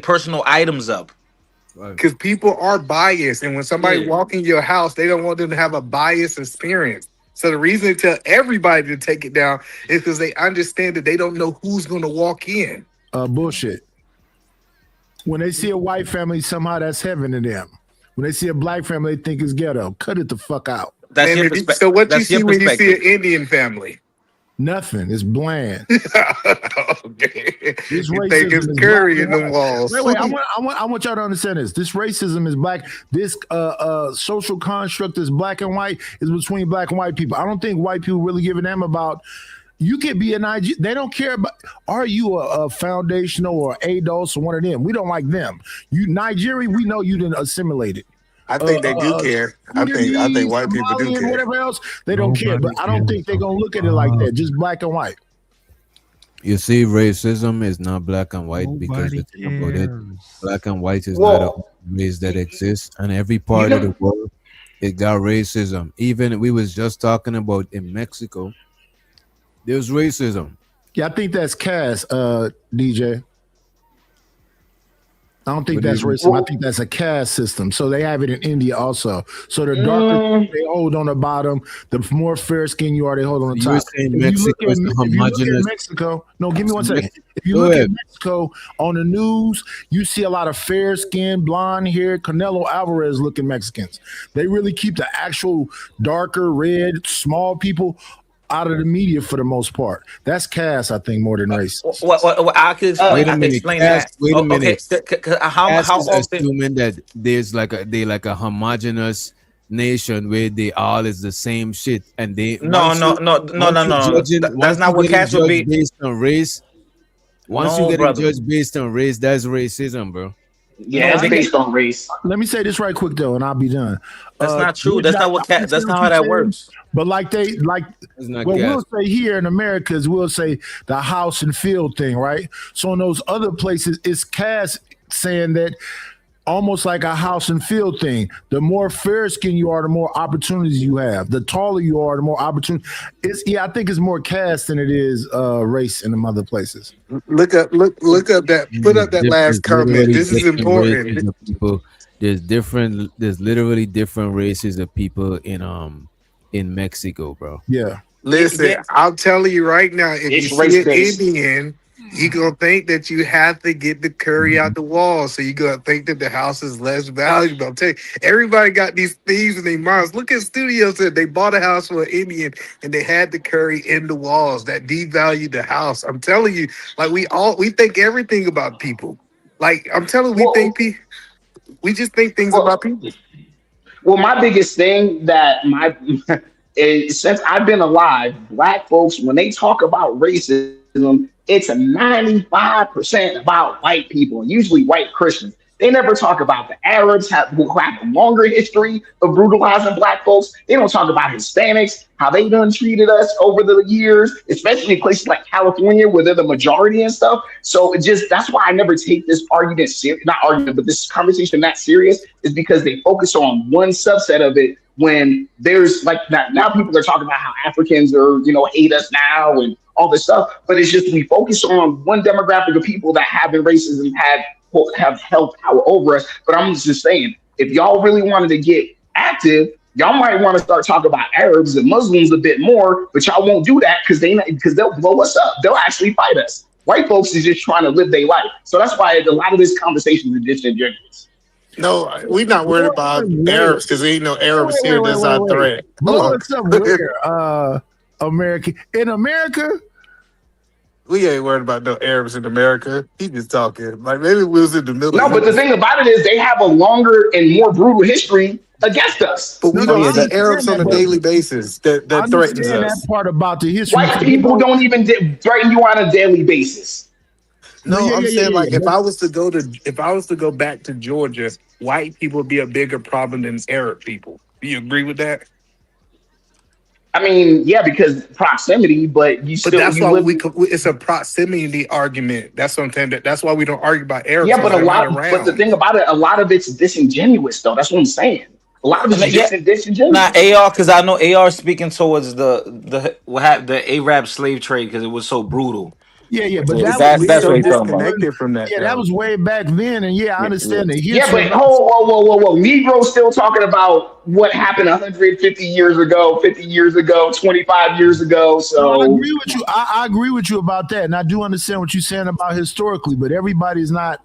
personal items up. Right. Because people are biased, and when somebody Yeah. walk in your house, they don't want them to have a biased experience. So the reason they tell everybody to take it down is because they understand that they don't know who's going to walk in. Bullshit. When they see a white family, somehow that's heaven to them. When they see a black family, they think it's ghetto. Cut it the fuck out. That's And your if you- perspective. so what you That's see your when you see perspective. an Indian family? Nothing. It's bland. Okay. This You think it's racism is curry black in and them white. walls. Wait. I want y'all to understand this. This racism is black. This social construct is black and white is between black and white people. I don't think white people really give a damn about. You could be a Niger. They don't care about. Are you a foundational or ADOS or one of them? We don't like them. You Nigerian. We know you didn't assimilate it. I think they do care. I think white people do Somalian, care. whatever else, they don't care. But I don't think they're gonna look at it like that. Just black and white. You see, racism is not black and white because the thing about it, black and white is not a race that exists, and every part of the world it got racism. Even we was just talking about in Mexico, there's racism. Yeah, I think that's caste, DJ. I don't think What that's do you mean? racism. I think that's a caste system. So they have it in India also. So the darker they hold on the bottom, the more fair skin you are, they hold on the You were top. saying If you look Mexico is the if you look at homogenous. Mexico, no, give me one second. If you Go look at ahead. Mexico on the news, you see a lot of fair skin, blonde hair, Canelo Alvarez looking Mexicans. They really keep the actual darker, red, small people out of the media for the most part. That's caste, I think, more than race. I could explain, Wait a I could minute. explain Cass, that. wait a Okay, minute. how Cass is often? assuming that there's like a homogenous nation where they all is the same shit, and they No, once no, you no, no, no, once you no, no. judging That's once not you what getting Cass would judged be. based on race, once you No, getting brother. judged based on race, that's racism, bro. Yeah, it's based on race. Let me say this right quick though, and I'll be done. That's not true. DJ, That's not I what. understand That's what not how you're that saying, works. but like It's not what gas. we'll say here in America is we'll say the house and field thing, right? So in those other places, it's caste saying that almost like a house and field thing. The more fair skin you are, the more opportunities you have. The taller you are, the more opportunity. I think it's more caste than it is race in them other places. Look up that. Put up that last comment. Literally This is different important. races of people. There's literally different races of people in Mexico, bro. Yeah. Listen, Yeah. I'm telling you right now, if It's you see an race-based. Indian, you gonna think that you have to get the curry out the wall. So you gonna think that the house is less valuable. I'm telling you, everybody got these thieves in their minds. Look at studios that they bought a house for an Indian and they had the curry in the walls. That devalued the house. I'm telling you, like we think everything about people. Like I'm telling you, we just think things about people. Well, my biggest thing that is since I've been alive, black folks, when they talk about racism, it's 95% about white people, usually white Christians. They never talk about the Arabs who have a longer history of brutalizing black folks. They don't talk about Hispanics, how they done treated us over the years, especially in places like California where they're the majority and stuff. So that's why I never take this argument not argument, but this conversation that serious is because they focus on one subset of it when there's like now people are talking about how Africans are, hate us now and all this stuff. But it's just we focus on one demographic of people that have been racist and have held power over us. But I'm just saying, if y'all really wanted to get active, y'all might want to start talking about Arabs and Muslims a bit more, but y'all won't do that because they'll blow us up. They'll actually fight us. White folks is just trying to live their life. So that's why a lot of this conversation is disingenuous. No, we're not worried about Arabs because ain't no Arabs here that's our threat. What's up where, America? In America? We ain't worried about no Arabs in America. He just talking. Like maybe we was in the middle. No, but the thing about it is they have a longer and more brutal history against us. But we don't see Arabs on a daily basis that threatens us. That part about the history. White people don't even threaten you on a daily basis. No, I'm saying like if I was to go back to Georgia, white people would be a bigger problem than Arab people. Do you agree with that? I mean, yeah, because proximity, but you still. But that's you why live, it's a proximity argument. That's what I'm saying. That's why we don't argue about Arabs. yeah, but but the thing about it, a lot of it's disingenuous, though. That's what I'm saying. A lot of it's disingenuous. Not AR, because I know AR speaking towards the Arab slave trade because it was so brutal. Yeah, but Yeah, that was that's so what he's talking about. disconnected from that. yeah, that though. was way back then, and yeah, I understand the Yeah, history. but whoa. Negroes still talking about what happened 150 years ago, 50 years ago, 25 years ago. No, I So agree with you. I agree with you about that, and I do understand what you're saying about historically. But everybody's not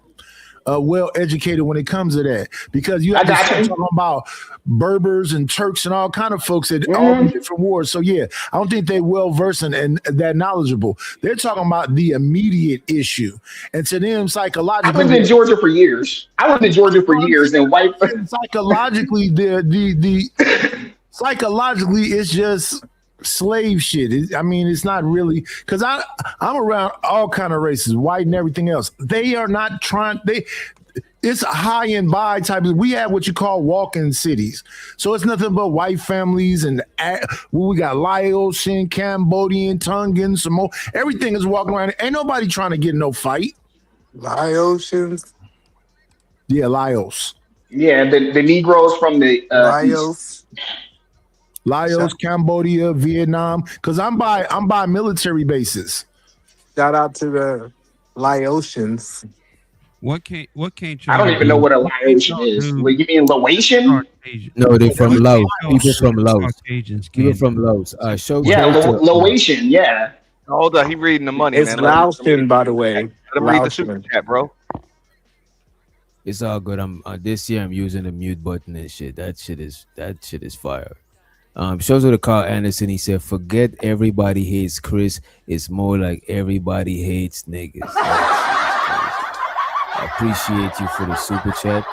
well educated when it comes to that, because you have I to got start you. talking about Berbers and Turks and all kind of folks at all the different wars. So yeah, I don't think they're well versed and that knowledgeable. They're talking about the immediate issue, and to them, I psychologically, lived in Georgia for years. And white. psychologically, the psychologically, it's just slave shit. I mean, it's not really, because I'm around all kind of races, white and everything else. They are not trying. It's a high and by type of. We have what you call walk-in cities, so it's nothing but white families and we got Laotian, Cambodian, Tongan, Samoa. Everything is walking around. Ain't nobody trying to get in no fight. Laotians, Yeah, Laos. Yeah, the Negroes from the Laos. Laos, Cambodia, Vietnam, because I'm by military bases. Shout out to the Laotians. What can't I don't even know what a Laotian is. What, you mean Laotian? No, they're from Laos. People from Laos. Caucasians People can't. from Laos. Show Yeah, show- Laotian. Yeah. Hold on, he reading the money, It's man. Let him- Laotian, by the way. Let him read the super Laotian. chat, bro. It's all good. I'm this year I'm using the mute button and shit. That shit is fire. Shows with Carl Anderson. He said, "Forget everybody hates Chris. It's more like everybody hates niggas." I appreciate you for the super chat,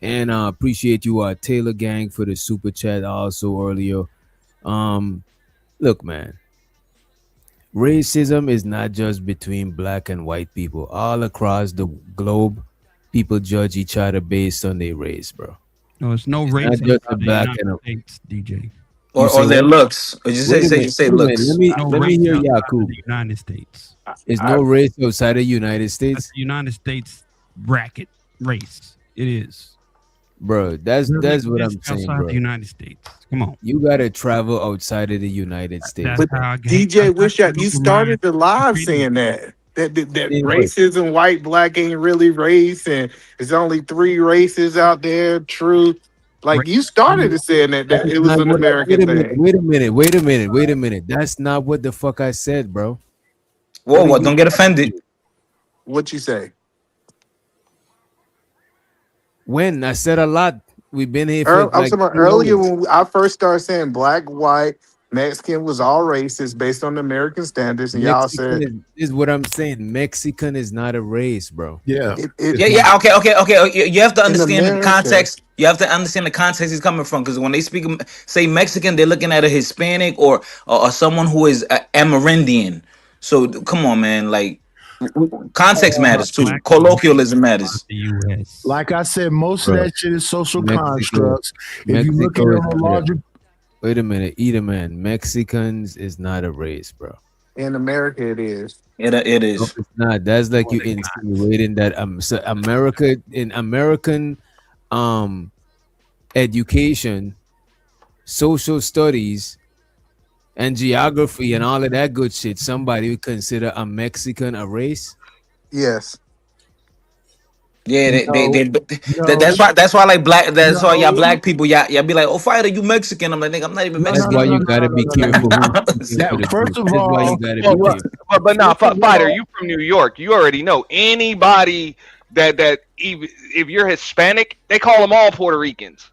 and I appreciate you, Taylor Gang, for the super chat also earlier. Look, man. Racism is not just between black and white people. All across the globe, people judge each other based on their race, bro. No, it's no not racism just a in the black United and a- States, DJ. Or say their what? looks. Or just Wait a say minute, say wait a minute. looks. Let me No let me race hear outside of Yakub. the United States. There's no race outside of the United That's States, the United States bracket race. It is. bro. That's what I'm saying, outside bro. the United States. Come on. You gotta travel outside of the United States. That's how I get- DJ that's Wish how you started the live saying that racism, white, black ain't really race, and there's only 3 races out there. True, like you started to saying that it was an American thing. Wait a minute. That's not what the fuck I said, bro. Whoa, what? Don't get offended. What you say? When I said a lot, we've been here for I'm like talking about 2 earlier hours. when I first started saying black, white, Mexican was all racist based on the American standards, and y'all Mexican said is what I'm saying. Mexican is not a race, bro. Yeah. Yeah. Okay. You have to understand the America. context. You have to understand the context he's coming from, because when they say Mexican, they're looking at a Hispanic or someone who is Amerindian. So come on, man. Like context matters too. Colloquialism matters. The U.S. Like I said, most of Bro. that shit is social Mexico- constructs. If you look at Mexico it is- on a larger, Wait a minute, Eater man. Mexicans is not a race, bro. in America it is. It No, is. it's not. That's like you insinuating that so America in American education, social studies, and geography and all of that good shit, somebody would consider a Mexican a race. Yes. Yeah, No. that's why like black. That's why y'all No. black people y'all be like, oh, fighter, you Mexican? I'm like, nigga, I'm not even No, That's Mexican. why you no, gotta be no, careful. no. who you consider That- the first group. of That's why all- you gotta be Well, careful. but no, fighter, you from New York. You already know anybody that if you're Hispanic, they call them all Puerto Ricans.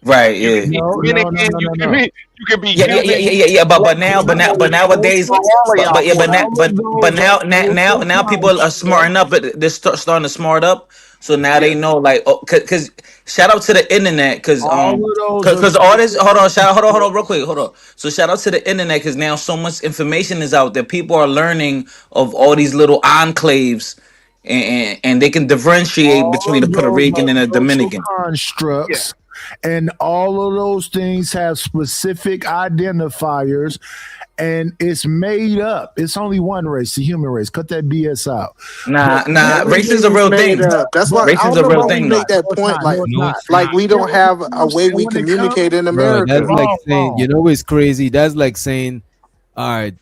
Right? Yeah. No, Dominican, no. you can be Yeah. But nowadays, now people are smarting up. They're starting to smart up. So now they know, like, cause shout out to the internet, cause all this. Hold on, real quick, hold on. So shout out to the internet, cause now so much information is out there. People are learning of all these little enclaves, and they can differentiate between the Puerto Rican and the Dominican. constructs, and all of those things have specific identifiers, and it's made up. It's only one race, the human race. Cut that BS out. Nah. Race is a real thing. That's why Race I is don't a know real why we thing, make that though. point. It's Like, not. No, it's like not. we don't have a way we When it communicate in Bro, America. that's like Wrong. saying, you know, it's crazy. That's like saying, all right,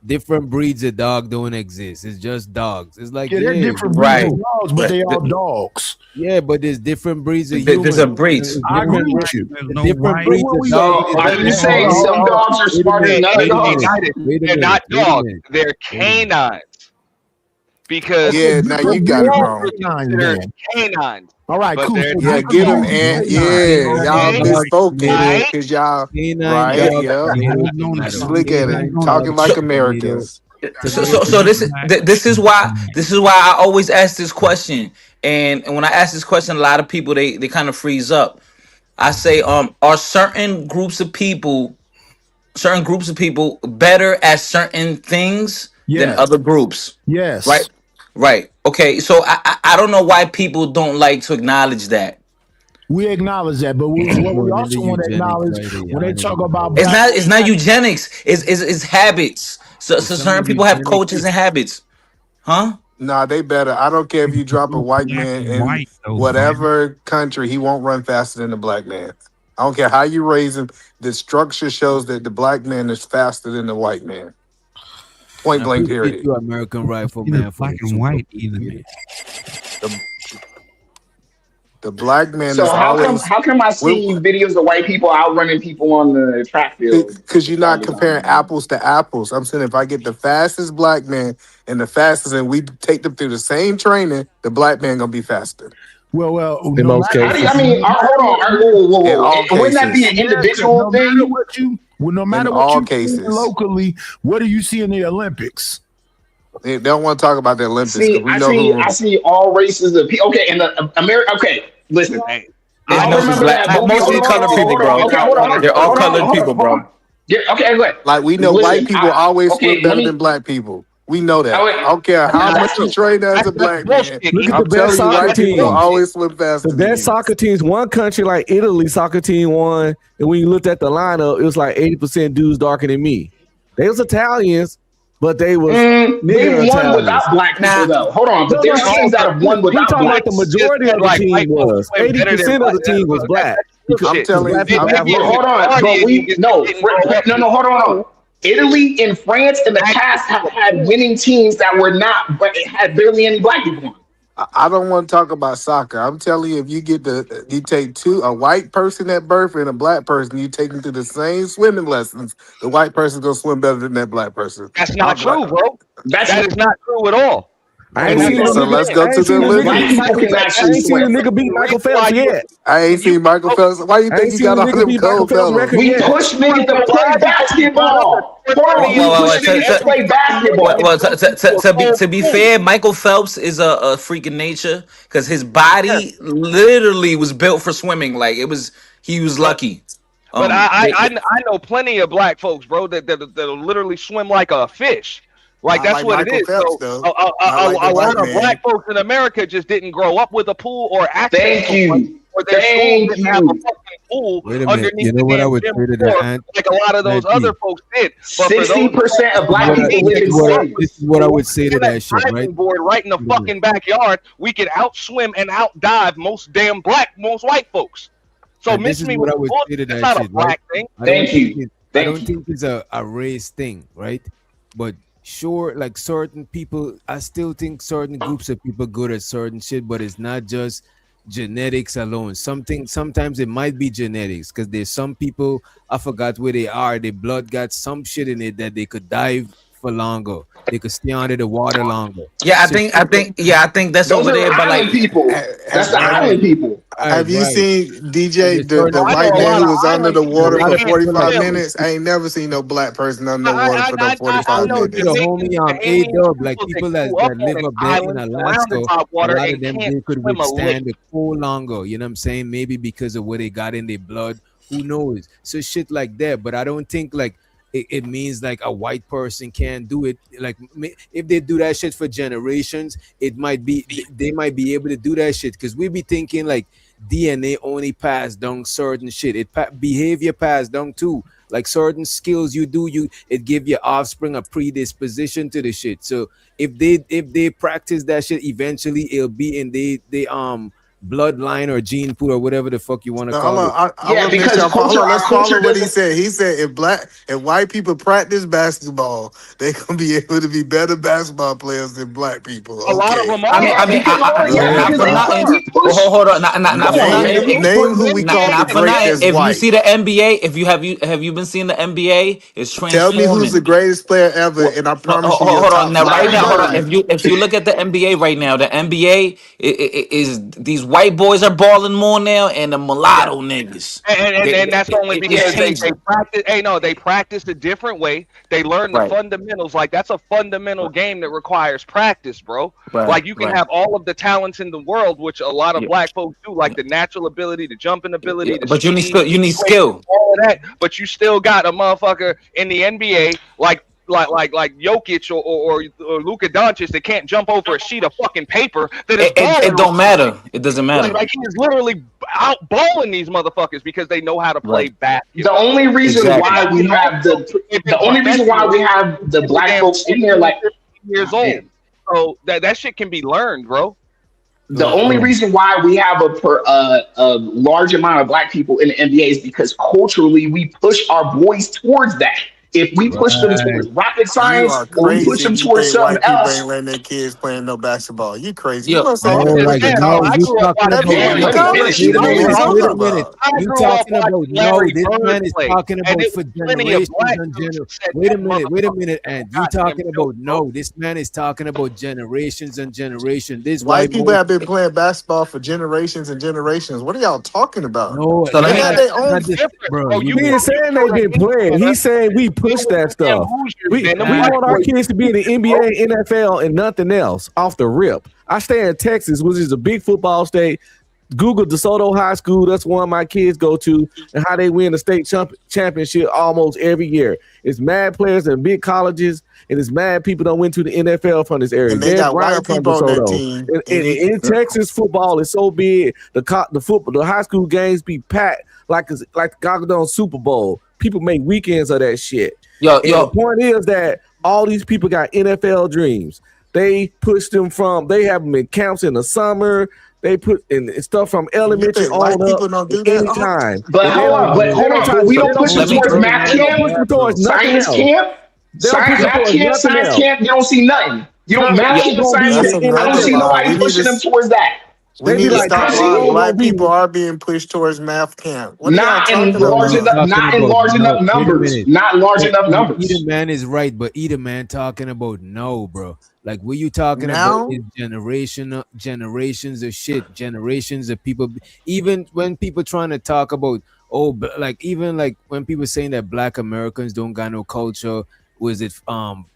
different breeds of dog don't exist. It's just dogs. It's like Yeah, they're different breeds Right. of dogs, but they are dogs. Yeah, but there's different breeds of There's humans. a breeds. I agree with you. There's The no different white. breeds Well, of we- dogs. So I'm just saying, some dogs are smarter than other dogs. They're not dogs. They're canines. Because Yeah, now you got it wrong. they're canines. All right, But cool. they're So Yeah, different get them, dogs. and yeah, y'all Okay. misspoken Right. because y'all Canine right, dogs. yeah. Dogs. Look at it, talking like Americans. So this is why I always ask this question, and when I ask this question, a lot of people they kind of freeze up. I say, are certain groups of people better at certain things than Yes. other groups? Yes. Right. Right. Okay. So I don't know why people don't like to acknowledge that. We acknowledge that, but what we also want to acknowledge when they talk about It's not eugenics. It's habits. So certain people have cultures and habits. Huh? Nah, they better. I don't care if you drop a white man in White, though, whatever country, he won't run faster than the black man. I don't care how you raise him. The structure shows that the black man is faster than the white man. Point blank, period. You American rifle Either man. black and white, either man. The black man So is always how come I see videos of white people outrunning people on the track field? because you're not comparing apples to apples. I'm saying if I get the fastest black man and the fastest, and we take them through the same training, the black man gonna be faster. well, In most cases. I mean, hold on, whoa. In all Wouldn't that be an cases. individual thing? No matter In what all you cases. see locally, what do you see in the Olympics? They don't want to talk about the Olympics. 'cause we know who. I see all races of people. Okay, and the America. Okay, listen. Hey, I Mostly remember black- that. mostly colored people, bro. Okay, hold on. They're all colored people, bro. Yeah, okay, go ahead. Like we know Listen, white people always okay, swim let better me- than black people. We know that. Oh, wait. I don't care how That's much you true. train as a That's black man. bullshit. Look at I'm the best telling you, soccer white people team. always swim faster. The than best you. soccer teams, one country like Italy soccer team won, and when you looked at the lineup, it was like 80% dudes darker than me. They was Italians, but they was They nigger won Italians. without black people, though. Hold on, but there's teams that have won We without talking black. about the majority of the Like, team white folks was play better than 80% of the black. team was black. I'm telling you, Black I'm- people- Hold on, but we no, hold on. Italy and France in the past have had winning teams that were not, but it had barely any black people on. I don't want to talk about soccer. I'm telling you, if you you take a white person at birth and a black person, you take them to the same swimming lessons. The white person's gonna swim better than that black person. That's not true, bro. That's That is not true at all. I ain't seen So a nigga- let's go I ain't to seen the a Olympics. White people can I actually ain't seen a swim. nigga beat Michael Phelps yet. I ain't seen Michael Phelps. Why you I think ain't he seen got a all nigga them beat Michael cold Phelps fellas? record We yet. push niggas to play basketball. Hold on, we Well, push niggas to play basketball. Well, to be fair, Michael Phelps is a freak of nature because his body literally was built for swimming. Like he was lucky. But I know plenty of black folks, bro, that'll literally swim like a fish. Like Not that's like what Michael it is. Phelps, So though. a Not like the lot white of man. black folks in America just didn't grow up with a pool or access Thank to one, you. or their school Thank didn't have a you. fucking pool Wait a minute. underneath You know the what I damn would gym say to floor, that? like a lot of those Let's see. other folks did. But for those 60% of black people live in cities. This is what I would say to that shit, diving right? board right in the fucking backyard, we could outswim and outdive most white folks. So And this miss is me what with I would bull- say to That's that not a shit, right? black thing. I Thank don't you. think it- I Thank don't you. think it's a race thing, right? But sure, like certain people, I still think certain groups of people good at certain shit, but it's not just genetics alone. Sometimes it might be genetics because there's some people, I forgot where they are, their blood got some shit in it that they could dive for longer, they could stay under the water longer. Yeah, I So think that's Those over are there. But island like, people. That's the Right. island people. Have you Right. seen DJ, It's the certain- the I white know a man lot who of was under the island water people for that can't 45 swim. minutes? I ain't never seen no black person under the water for no I 45 know Look at the minutes. homie A-Dub, like people that grew up live on up an there in island Alaska, surrounded by a water lot of and them can't they could swim a lick. withstand the cold longer. You know what I'm saying? Maybe because of what they got in their blood. Who knows? So shit like that. But I don't think like it means like a white person can't do it. Like if they do that shit for generations, it might be they might be able to do that shit because we be thinking like DNA only passed down certain shit. Behavior passed down too. Like certain skills you do, it give your offspring a predisposition to the shit. So if they practice that shit, eventually it'll be in they bloodline or gene pool or whatever the fuck you want to Hold call it. on, I Yeah, want to make because sure. Hold culture, on, let's our culture follow what he doesn't. said. He said if white people practice basketball, they gonna be able to be better basketball players than black people. A lot of Okay. them are. Not Because for nothing. Hold on, not for nothing. Name who we call the Not for great nothing. that's If you white. see the NBA, if you have you been seeing the NBA? It's Tell me who's the transforming. greatest player ever, and I promise you, your Hold on top now, right five now. is Hold on. white. If you look at the NBA right now, the NBA is these white boys are balling more now, and the Yeah. mulatto niggas. And that's only It's because they changing. practice. Hey, no, they practice a different way. They learn the Right, fundamentals. Like that's a fundamental game that requires practice, bro. right, Like you can right. have all of the talents in the world, which a lot of Yeah, black folks do, like the natural ability, the jumping yeah. ability, the But speed, you need quick, skill. all of that. But you still got a motherfucker in the NBA like Jokic or Luka Doncic that can't jump over a sheet of fucking paper that is It balling. don't matter. It doesn't matter. Like he is literally out balling these motherfuckers because they know how to play Right. The basketball. only reason Exactly. why we have the only reason why we have the black folks in there, like, 15 years old. So that shit can be learned, bro. the only reason why we have a large amount of black people in the NBA is because culturally we push our boys towards that. If we push them towards rocket You science are or we push crazy. them If you towards think something white people else, ain't letting their kids playing no basketball. You crazy. You Yo, know what I'm saying? No, I like understand. no, I you grew up talking watching about Damn, Larry let me Bird finish. play. You know wait what I'm talking a minute. I You grew up talking about watching no, Larry this Bird man is play, talking and about it for was plenty of generations black and dudes generations. that said Wait a that minute, motherfucker and you goddamn talking joke, about bro. no, this man is talking about generations and generations. This White white people boy, have been playing basketball for generations and generations. What are y'all talking about? no, So let They me had Because their it's own. not this, different, bro. bro. You He ain't saying go they've to been playing. Indiana He's saying we and deal push with that the damn stuff. Hoosiers, man. Them We black want our boys, kids to be in the bro. NBA, NFL, and nothing else off the rip. I stay in Texas, which is a big football state. Google DeSoto High School. That's one my kids go to, and how they win the state championship almost every year. It's mad players in big colleges, and it's mad people that went to the NFL from this area. And they Dez got white Bryant from people on that DeSoto. team. And And it, in Texas, football is so big. The high school games be packed like the Goddamn Super Bowl. People make weekends of that shit. And the point is that all these people got NFL dreams. They push them they have them in camps in the summer. They put in stuff from you elementary think white on people up don't do that? anytime. Oh, But we don't push them towards math camp, science camp, math camp, science camp. You don't see nothing. You don't math camp, science that's camp. I don't another see lie. nobody pushing them towards that. We They need be to like, stop I see lying. you Black people are being pushed towards math camp. What are y'all not in talking large about? enough, not in large enough numbers. Not large enough numbers. Either man is right, but either man talking about no, bro. Like what you talking Now? about is generations of shit, generations of people. Even when people trying to talk about even like when people saying that Black Americans don't got no culture, was it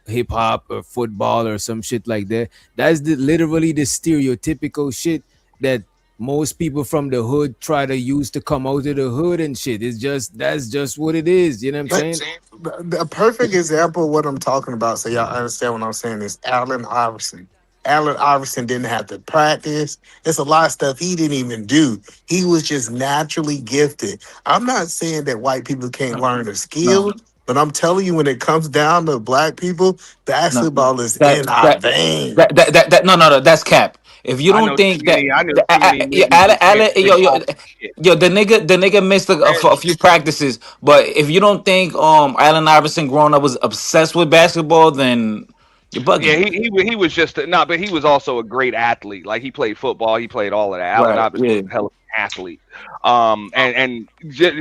hip hop or football or some shit like that? That's literally the stereotypical shit that most people from the hood try to use to come out of the hood and shit. That's just what it is. You know what I'm saying? The perfect example of what I'm talking about, so y'all understand what I'm saying, is Allen Iverson. Allen Iverson didn't have to practice. There's a lot of stuff he didn't even do. He was just naturally gifted. I'm not saying that white people can't learn a skill, but I'm telling you, when it comes down to black people, basketball is in our veins. No, that's cap. If you don't think that, the nigga missed a few practices, but if you don't think Allen Iverson growing up was obsessed with basketball, then you're bugging. Yeah, he was just but he was also a great athlete. Like he played football, he played all of that. Allen Iverson was a hell of an athlete. And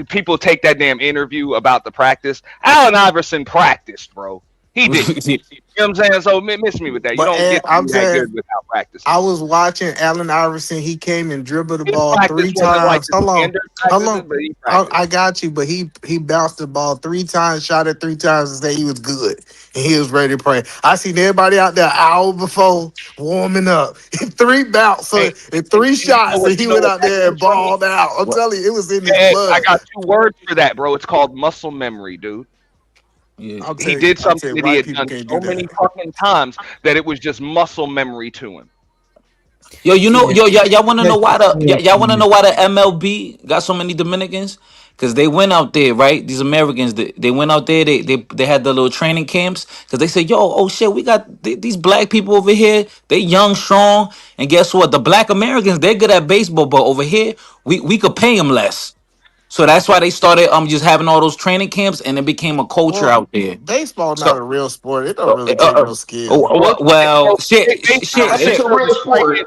people take that damn interview about the practice. Allen Iverson practiced, bro. He did. You know what I'm saying? So miss me with that. You don't get to be that good without practice. I was watching Allen Iverson. He came and dribbled the ball 3 times. Hold on. I got you, but he bounced the ball 3 times, shot it 3 times, and said he was good. And he was ready to play. I seen everybody out there an hour before warming up. 3 bounce and 3 shots, and he went out there and balled out. I'm telling you, it was in his blood. I got 2 words for that, bro. It's called muscle memory, dude. Yeah. He did something that he had done so many fucking times that it was just muscle memory to him. Y'all want to know why the MLB got so many Dominicans? Because they went out there, right? These Americans, they went out there. They had the little training camps. Because they said, "Yo, oh shit, we got these black people over here. They young, strong, and guess what? The black Americans, they're good at baseball, but over here, we could pay them less." So that's why they started just having all those training camps, and it became a culture out there. Baseball not So, a real sport. It don't really take no skill. well, shit. It's a real sport.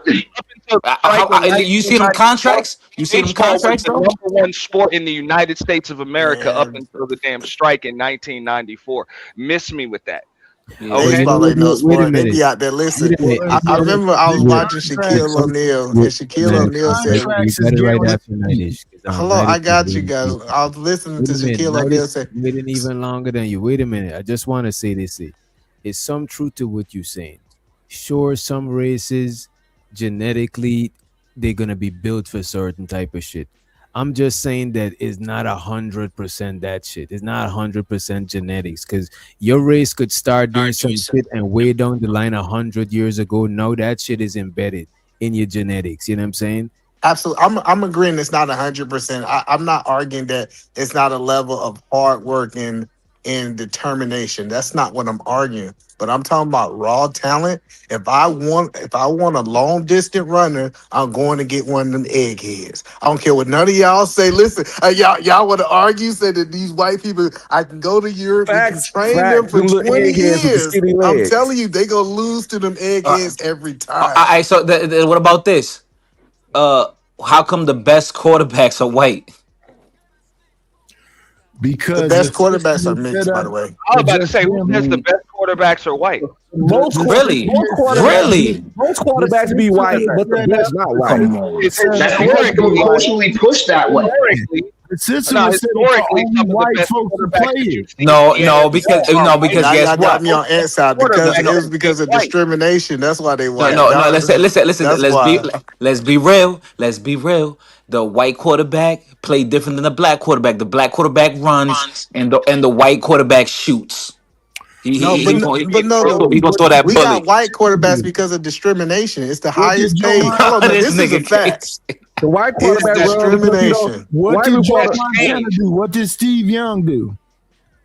You see them contracts? You see them Baseball was contracts, the though? #1 sport in the United States of America up Man. until the damn strike in 1994. Miss me with that. Yeah. Okay. Baseball ain't no Wait a sport. They minute. be out there. Listen, Wait a minute. I remember I was Wait. watching Shaquille O'Neal, and Shaquille Man, O'Neal said, Contracts you is better write guaranteed. after Nidish. "Hello, I got you guys." I was listening to Shaquille O'Neal say, Waiting even longer than you. Wait a minute. I just want to say this. It's some truth to what you're saying. Sure, some races genetically they're gonna be built for certain type of shit. I'm just saying that it's not 100% that shit. It's not 100% genetics, because your race could start doing some shit and way down the line 100 years ago. Now that shit is embedded in your genetics. You know what I'm saying? absolutely. I'm agreeing it's not 100%. I'm not arguing that it's not a level of hard work and determination. That's not what I'm arguing. But I'm talking about raw talent. If I want a long distance runner, I'm going to get one of them eggheads. I don't care what none of y'all say. Listen, y'all want to argue, say that these white people, I can go to Europe, we can train them for Them little 20 eggheads with the years. skinny I'm legs. telling you, they gonna lose to them eggheads every time. So what about this? How come the best quarterbacks are white? Because The best the quarterbacks system are is mixed, set by up- the way. I was about to Just say, who says the them. best quarterbacks are white? Most Really? quarterbacks, most quarterbacks be white, but the best not white. It's That's because it's culturally pushed that way. historically, The system no, is set up for historically, only some of the white best folks to quarterbacks play that it. you've seen No, in the no, NFL because are no, white. because Now guess y'all got what? me on ant side because Quarterback it was because of white. discrimination. That's why they No, white. no, Y'all- listen. That's why. Let's be real. Let's be real. The white quarterback play different than the black quarterback. The black quarterback runs, and the white quarterback shoots. No, He but gonna throw that we got bullet. white quarterbacks because of discrimination. It's the What did highest Joe paid. Montana- Hold on, This this is a nigga fact. The white It's quarterback runs because, discrimination. What white did people- Joe That's Montana changed. do? What did Steve Young do?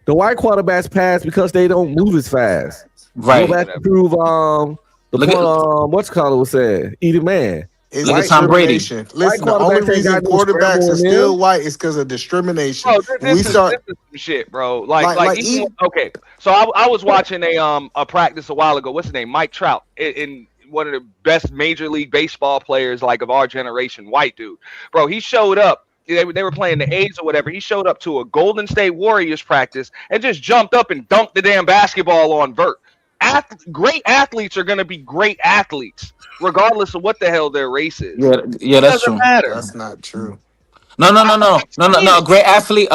the white quarterbacks pass because they don't move as fast. Right. Go back to prove the Look point at- what's called was said. Eat a man. It's Look at Tom Brady. discrimination. Listen, the White only quarterbacks ain't reason got no quarterbacks scramble are in still them. white is because of discrimination. Bro, When we this is start, some shit, bro. Like, Even, okay. So I was watching a practice a while ago. What's his name? Mike Trout, in one of the best Major League Baseball players like of our generation, white dude. Bro, he showed up. They were playing the A's or whatever. He showed up to a Golden State Warriors practice and just jumped up and dunked the damn basketball on vert. Great athletes are going to be great athletes, regardless of what the hell their race is. Yeah, It that's doesn't true. matter. that's not true. No. A great athlete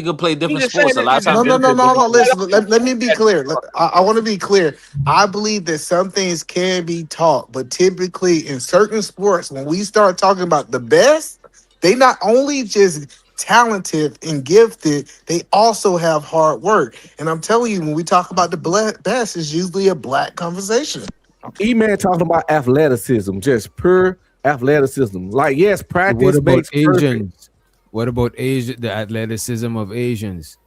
could play different just sports. A saying lot of that- times. No. they'll play different- Listen, let me be clear. I want to be clear. I believe that some things can be taught, but typically in certain sports, when we start talking about the best, they not only just talented and gifted, they also have hard work. And I'm telling you, when we talk about the best, it's usually a black conversation. E-Man talking about athleticism, just pure athleticism. Like, yes, What practice about makes perfect. Asians? What about Asia? The athleticism of Asians.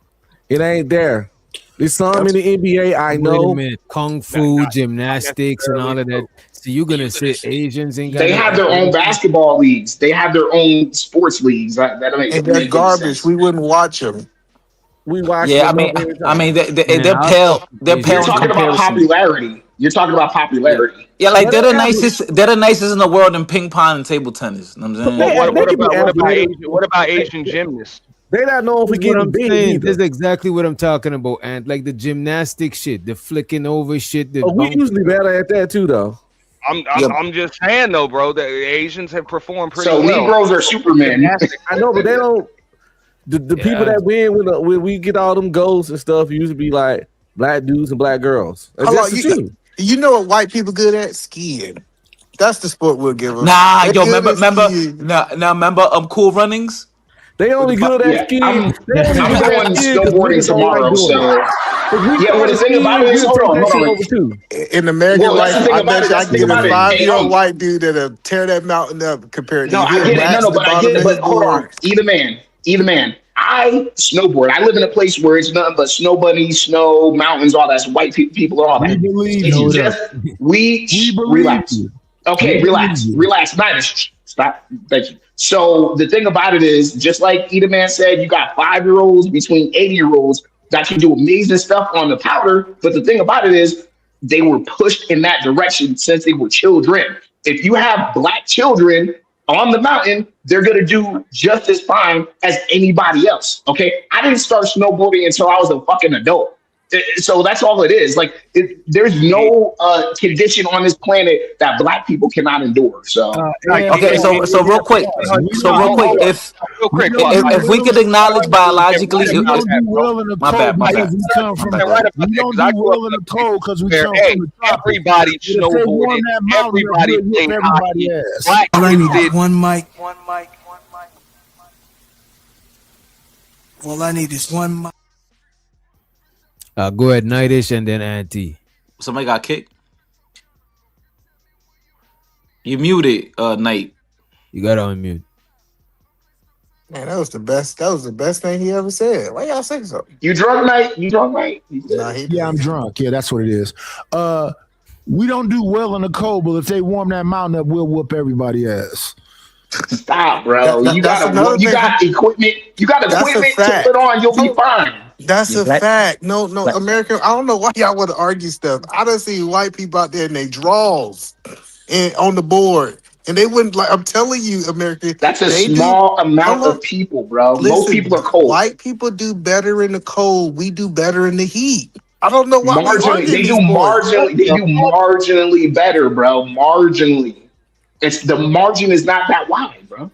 It ain't there. There's some in the NBA I Wait a know. minute. Kung fu, gymnastics, and all of that. So you're gonna say Asians ain't got They no have their own athleticism? basketball leagues. They have their own sports leagues. That makes And they're garbage. We wouldn't watch them. We watch. Yeah, them every I time. mean, they're Man, pale. They're You're pale You're in talking about comparison. popularity. You're talking about popularity. Yeah, like they're the nicest. They're the nicest in the world in ping pong and table tennis. You know what I'm saying? Yeah, they can be athletic. What about Asian gymnasts? They not known for That's what getting I'm big saying. either. This is exactly what I'm talking about, and like the gymnastic shit, the flicking over shit. The Oh, we bump- usually better at that too, though. I'm just saying though, bro. The Asians have performed pretty So well. Negroes are Supermen. I know, but they don't. The people that win when we get all them goals and stuff usually be like black dudes and black girls. That's How long just the truth. you know what white people good at? Skiing. That's the sport we'll give them. Nah, They're yo, good remember, at skiing. remember, Cool Runnings. They only good Yeah, at skiing. I'm They only I'm good at going skiing 'cause snowboarding niggas don't like tomorrow. doing So it. If we Yeah, well, the thing about it is, we'll hold take that on. shit over too. In American Well, that's life, the thing I about bet it, you I that's can the get thing a about it. 5-year-old Hey, white dude that'll tear that mountain up compared to No, I you. get it. No, Max no, the but I bottom get it. of But his hold on. board. Either man. I snowboard. I live in a place where it's nothing but snow bunnies, snow, mountains, all that. White people are all that. It's just we believe relax. you. Okay, relax. Minus. Stop. Thank you. So the thing about it is, just like Eda Man said, you got 5-year-olds between 80-year-olds that can do amazing stuff on the powder. But the thing about it is, they were pushed in that direction since they were children. If you have black children on the mountain, they're going to do just as fine as anybody else. Okay. I didn't start snowboarding until I was a fucking adult. So that's all it is. Like, there's no condition on this planet that black people cannot endure. So okay, so real quick, if we could acknowledge biologically, my bad. We don't do well in the cold because we come from the tropics. Everybody snowboarded. Everybody played hockey. Black kids did. One mic. All I need is one mic. Go ahead, Nightish, and then Auntie. Somebody got kicked. You muted, Night. You got to unmute. Man, that was the best. That was the best thing he ever said. Why y'all say so? You drunk, Night? Nah, yeah, I'm drunk. Yeah, that's what it is. We don't do well in the cold, but if they warm that mountain up, we'll whoop everybody ass. Stop, bro. You got equipment. You got equipment to put on. You'll be fine. That's a fact. No, American. I don't know why y'all want to argue stuff. I done see white people out there in they draws and on the board, and they wouldn't like. I'm telling you, American. That's a small amount of people, bro. Listen, most people are cold. White people do better in the cold. We do better in the heat. I don't know why. They do marginally better, bro. Marginally. It's the margin is not that wide, bro.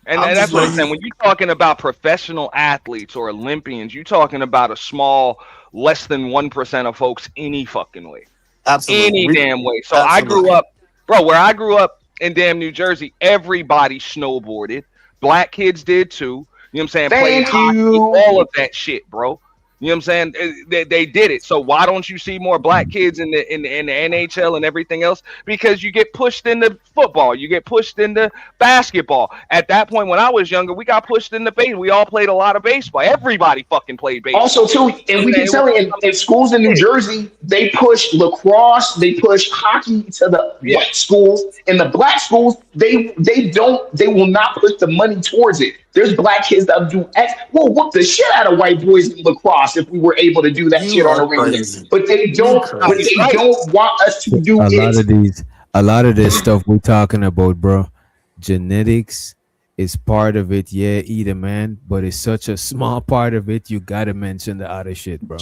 And that's what I'm saying. When you're talking about professional athletes or Olympians, you're talking about a small, less than 1% of folks any fucking way. Absolutely. Any damn way. So I grew up, bro, where I grew up in damn New Jersey, everybody snowboarded. Black kids did too. You know what I'm saying? Played hockey, all of that shit, bro. You know what I'm saying? They did it. So why don't you see more black kids in the NHL and everything else? Because you get pushed into football, you get pushed into basketball. At that point, when I was younger, we got pushed into baseball. We all played a lot of baseball. Everybody fucking played baseball. Also, too, and we can tell you in schools in New Jersey, they push lacrosse, they push hockey to the white schools. In the black schools, they will not put the money towards it. There's black kids that do we'll whoop the shit out of white boys in lacrosse if we were able to do that shit on a regular. But they don't. But they don't want us to do it. A lot of this stuff we're talking about, bro. Genetics is part of it. Yeah, Eda Man, but it's such a small part of it. You gotta mention the other shit, bro.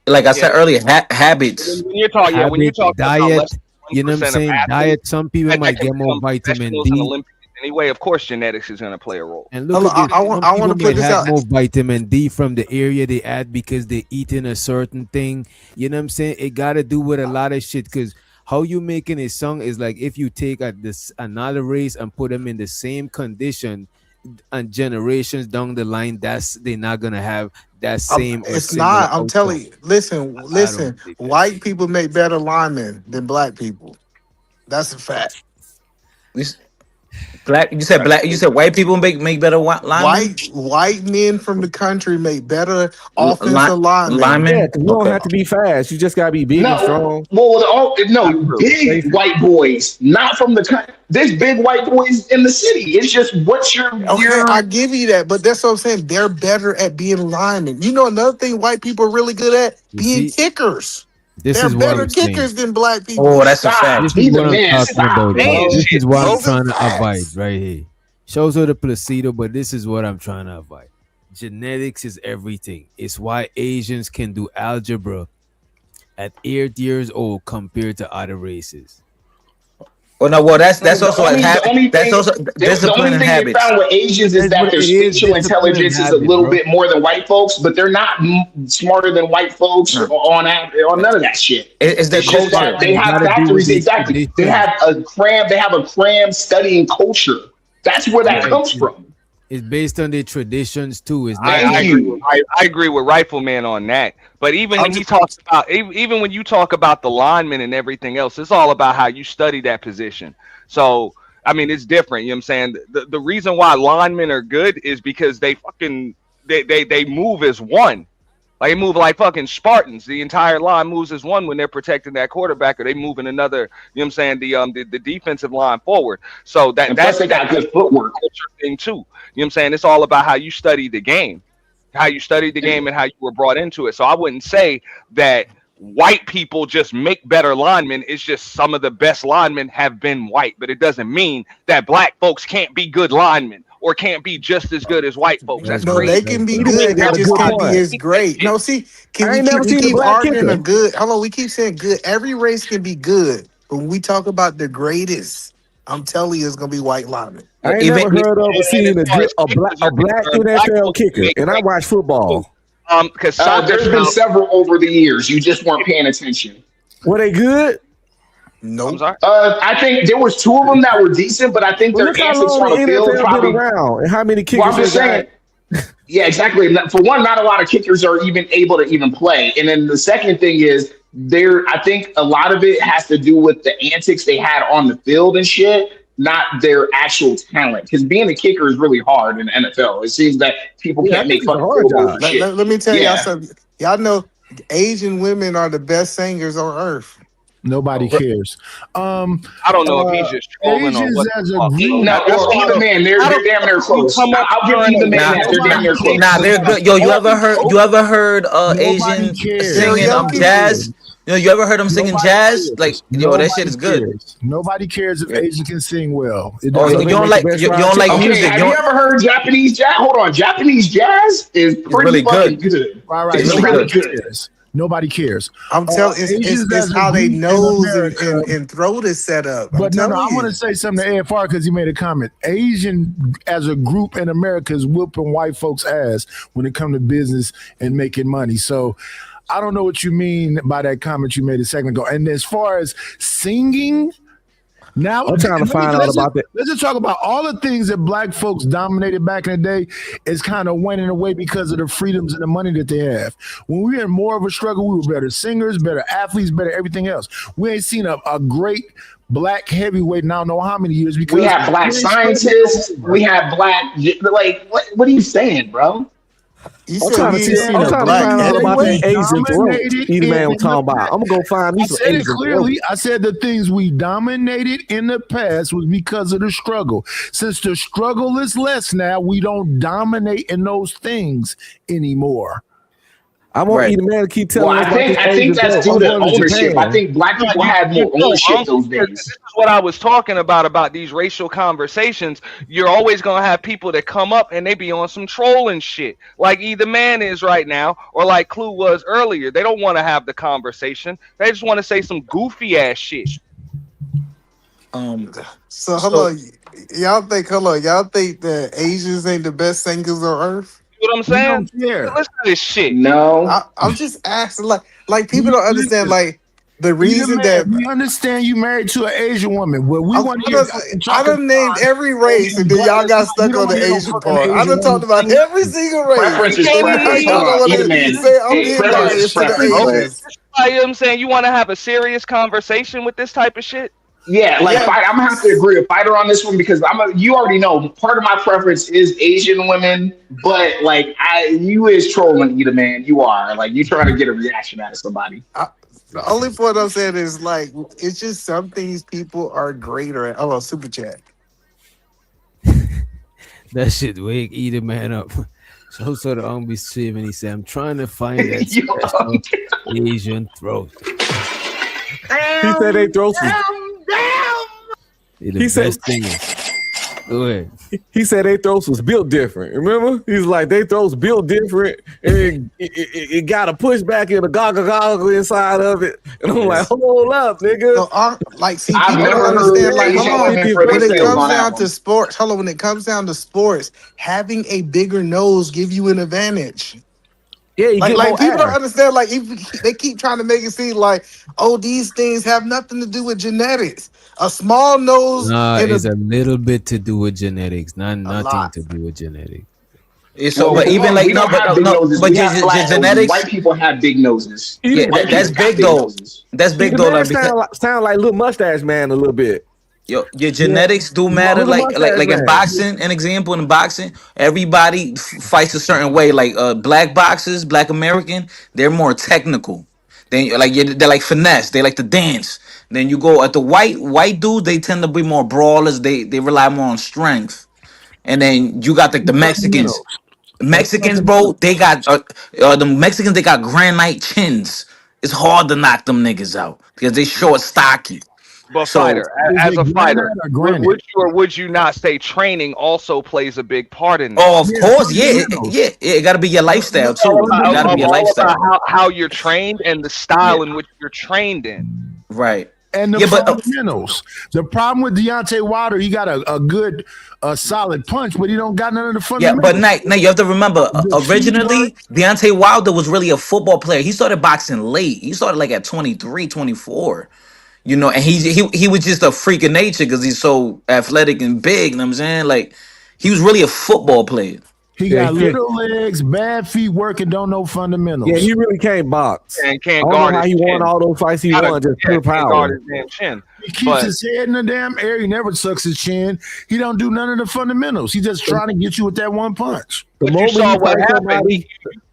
Like I said earlier, habits. When you're talking, when you're talking diet, about you know what I'm saying? athletes, Diet. Some people might get more vitamin D. Anyway, of course, genetics is going to play a role. And look at this. I want to put this out. More vitamin D from the area they add because they eating a certain thing. You know what I'm saying? It got to do with a lot of shit. Because how you making a song is like if you take another race and put them in the same condition, and generations down the line, they're not gonna have that same. It's not. I'm telling you. Listen. White people make better linemen than black people. That's a fact. Black. You said black. You said white people make better linemen. White men from the country make better offensive linemen. Yeah, you don't have to be fast. You just gotta be big and strong. Well, big white boys, not from the country. There's big white boys in the city. It's just what's your. Okay, I give you that, but that's what I'm saying. They're better at being linemen. You know another thing white people are really good at being kickers. They're better kickers than black people. Oh, that's a fact. This is what I'm talking about. This is what I'm trying to avoid right here. Shows her the placebo, but this is what I'm trying to avoid. Genetics is everything. It's why Asians can do algebra at 8 years old compared to other races. Well, that's also a habit. That's also discipline and habits. The only thing they found with Asians is that their spatial intelligence is a little bit more than white folks, but they're not smarter than white folks on none of that shit. It's their culture. They have factories. Exactly. They have a cram studying culture. That's where that comes from. It's based on their traditions too. I agree with Rifleman on that. But even when he talks about, even when you talk about the linemen and everything else, it's all about how you study that position. So I mean, it's different. You know what I'm saying? The reason why linemen are good is because they fucking they move as one. Like they move like fucking Spartans. The entire line moves as one when they're protecting that quarterback, or they move in another. You know what I'm saying? The defensive line forward. So that's they got good footwork thing too. You know what I'm saying? It's all about how you study the game, how you studied the game, and how you were brought into it. So I wouldn't say that white people just make better linemen. It's just some of the best linemen have been white, but it doesn't mean that black folks can't be good linemen or can't be just as good as white folks. That's no, crazy. they can be good. They just can't be as great. No, see, we keep arguing a good. Hold on, we keep saying good. Every race can be good, but when we talk about the greatest, I'm telling you, it's gonna be white linemen. I ain't never heard of or seen a black NFL kicker, and I watch football. Because there's been several over the years. You just weren't paying attention. Were they good? No. I'm sorry. I think there was 2 of them that were decent, but I think their antics on the field probably. Around, and how many kickers? Well, I'm just saying. Yeah, exactly. For one, not a lot of kickers are even able to even play, and then the second thing is I think a lot of it has to do with the antics they had on the field and shit, not their actual talent. Because being a kicker is really hard in the NFL. It seems that people can't make fun of it. Let me tell y'all something. Y'all know Asian women are the best singers on earth. Nobody cares. I don't know if he's just trolling or what. No, either man, they're damn near close. I'll give either man that they're damn near close. Nah, they're good. Yo, you ever heard Asian singing jazz? You ever heard them singing jazz? Like, that shit is good. Nobody cares if Asian can sing well. You don't like music. Have you ever heard Japanese jazz? Hold on, Japanese jazz is pretty fucking good. Right. Nobody cares. I'm telling you, it's how they nose and throat is set up. But no, I want to say something to AFR because he made a comment. Asian as a group in America is whooping white folks' ass when it comes to business and making money. So I don't know what you mean by that comment you made a second ago. And as far as singing, now I'm trying to find out about that. Let's just talk about all the things that black folks dominated back in the day is kind of winning away because of the freedoms and the money that they have. When we were in more of a struggle, we were better singers, better athletes, better everything else. We ain't seen a great black heavyweight in I don't know how many years because we have black scientists, we have black what are you saying, bro? I'm trying to find out about the Asian throat. Either man was talking about. I'm gonna go find me some Asian clearly. I said the things we dominated in the past was because of the struggle. Since the struggle is less now, we don't dominate in those things anymore. I want either man to keep telling us. I think that's due to ownership. I think black people had more ownership those days. This is what I was talking about these racial conversations. You're always gonna have people that come up and they be on some trolling shit, like either man is right now, or like Clue was earlier. They don't want to have the conversation. They just want to say some goofy ass shit. So y'all think that Asians ain't the best singers on earth? What I'm saying? Listen to this shit. No, I'm just asking. Like people don't understand. Like the reason that we understand you married to an Asian woman. Well, we want to. I done named every race, and then y'all got stuck on the Asian part. I done talked about every single race. Preferences. You know what I'm saying? You want to have a serious conversation with this type of shit? Yeah, I'm gonna have to agree with Fighter on this one because you already know part of my preference is Asian women, but you is trolling either man. You are you trying to get a reaction out of somebody. The only point I'm saying is it's just some things people are greater at. Oh, super chat. That shit wake either man up. So the be streaming. He said, "I'm trying to find that Asian throat." He said they throats. He said, "Go ahead." He said they throats was built different. Remember, he's like they throats built different, and it got a pushback and a goggle inside of it. And I'm like, hold up, nigga. So, I've never understand. When it comes down to sports, when it comes down to sports, having a bigger nose give you an advantage. Yeah, people don't understand. They keep trying to make it seem these things have nothing to do with genetics. A small nose. It's a little bit to do with genetics, nothing to do with genetics. So, but even genetics. White people have big noses. Yeah, that's big though. That's big though. Sound like little mustache man a little bit. Your genetics do matter. Like in boxing, an example in boxing, everybody fights a certain way. Like black boxers, black American, they're more technical. They're like finesse. They like to dance. Then you go at the white dudes, they tend to be more brawlers. They rely more on strength. And then you got the Mexicans. Mexicans, bro, they got the Mexicans. They got granite chins. It's hard to knock them niggas out because they short, stocky. But So fighter, as a fighter, would you or would you not say training also plays a big part in that? oh, of course, it got to be your lifestyle too. It got to be your lifestyle, how you're trained and the style in which you're trained in. right? And the fundamentals. The problem with Deontay Wilder, he got a good, solid punch, but he don't got none of the Yeah, fundamentals. but now you have to remember, originally Deontay Wilder was really a football player. He started boxing late. He started like at 23, 24. You know, and he was just a freak of nature because he's so athletic and big. You know what I'm saying? Like, he was really a football player. He got little legs, bad feet, working, don't know fundamentals. Yeah, he really can't box. And can't I don't guard know how his he chin. won all those fights he won, just pure can't guard power. his damn chin. He keeps But- his head in the damn air. He never sucks his chin. He don't do none of the fundamentals. He just trying to get you with that one punch. But you saw what happened.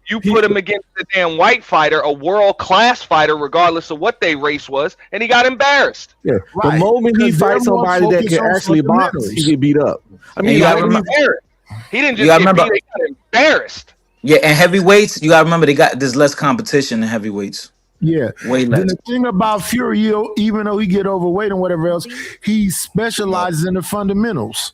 You put him against the damn white fighter, a world-class fighter, regardless of what their race was, and he got embarrassed. Yeah, Right. the moment he Because they're fights more somebody that focused can on actually box, fundamentals. he get beat up. I And mean, you gotta like, remember, He didn't You just gotta get remember- beat, he got embarrassed. yeah, and heavyweights, you gotta remember there's less competition in heavyweights. Yeah. Way less. Then the thing about Fury, even though he get overweight and whatever else, he specializes in the fundamentals.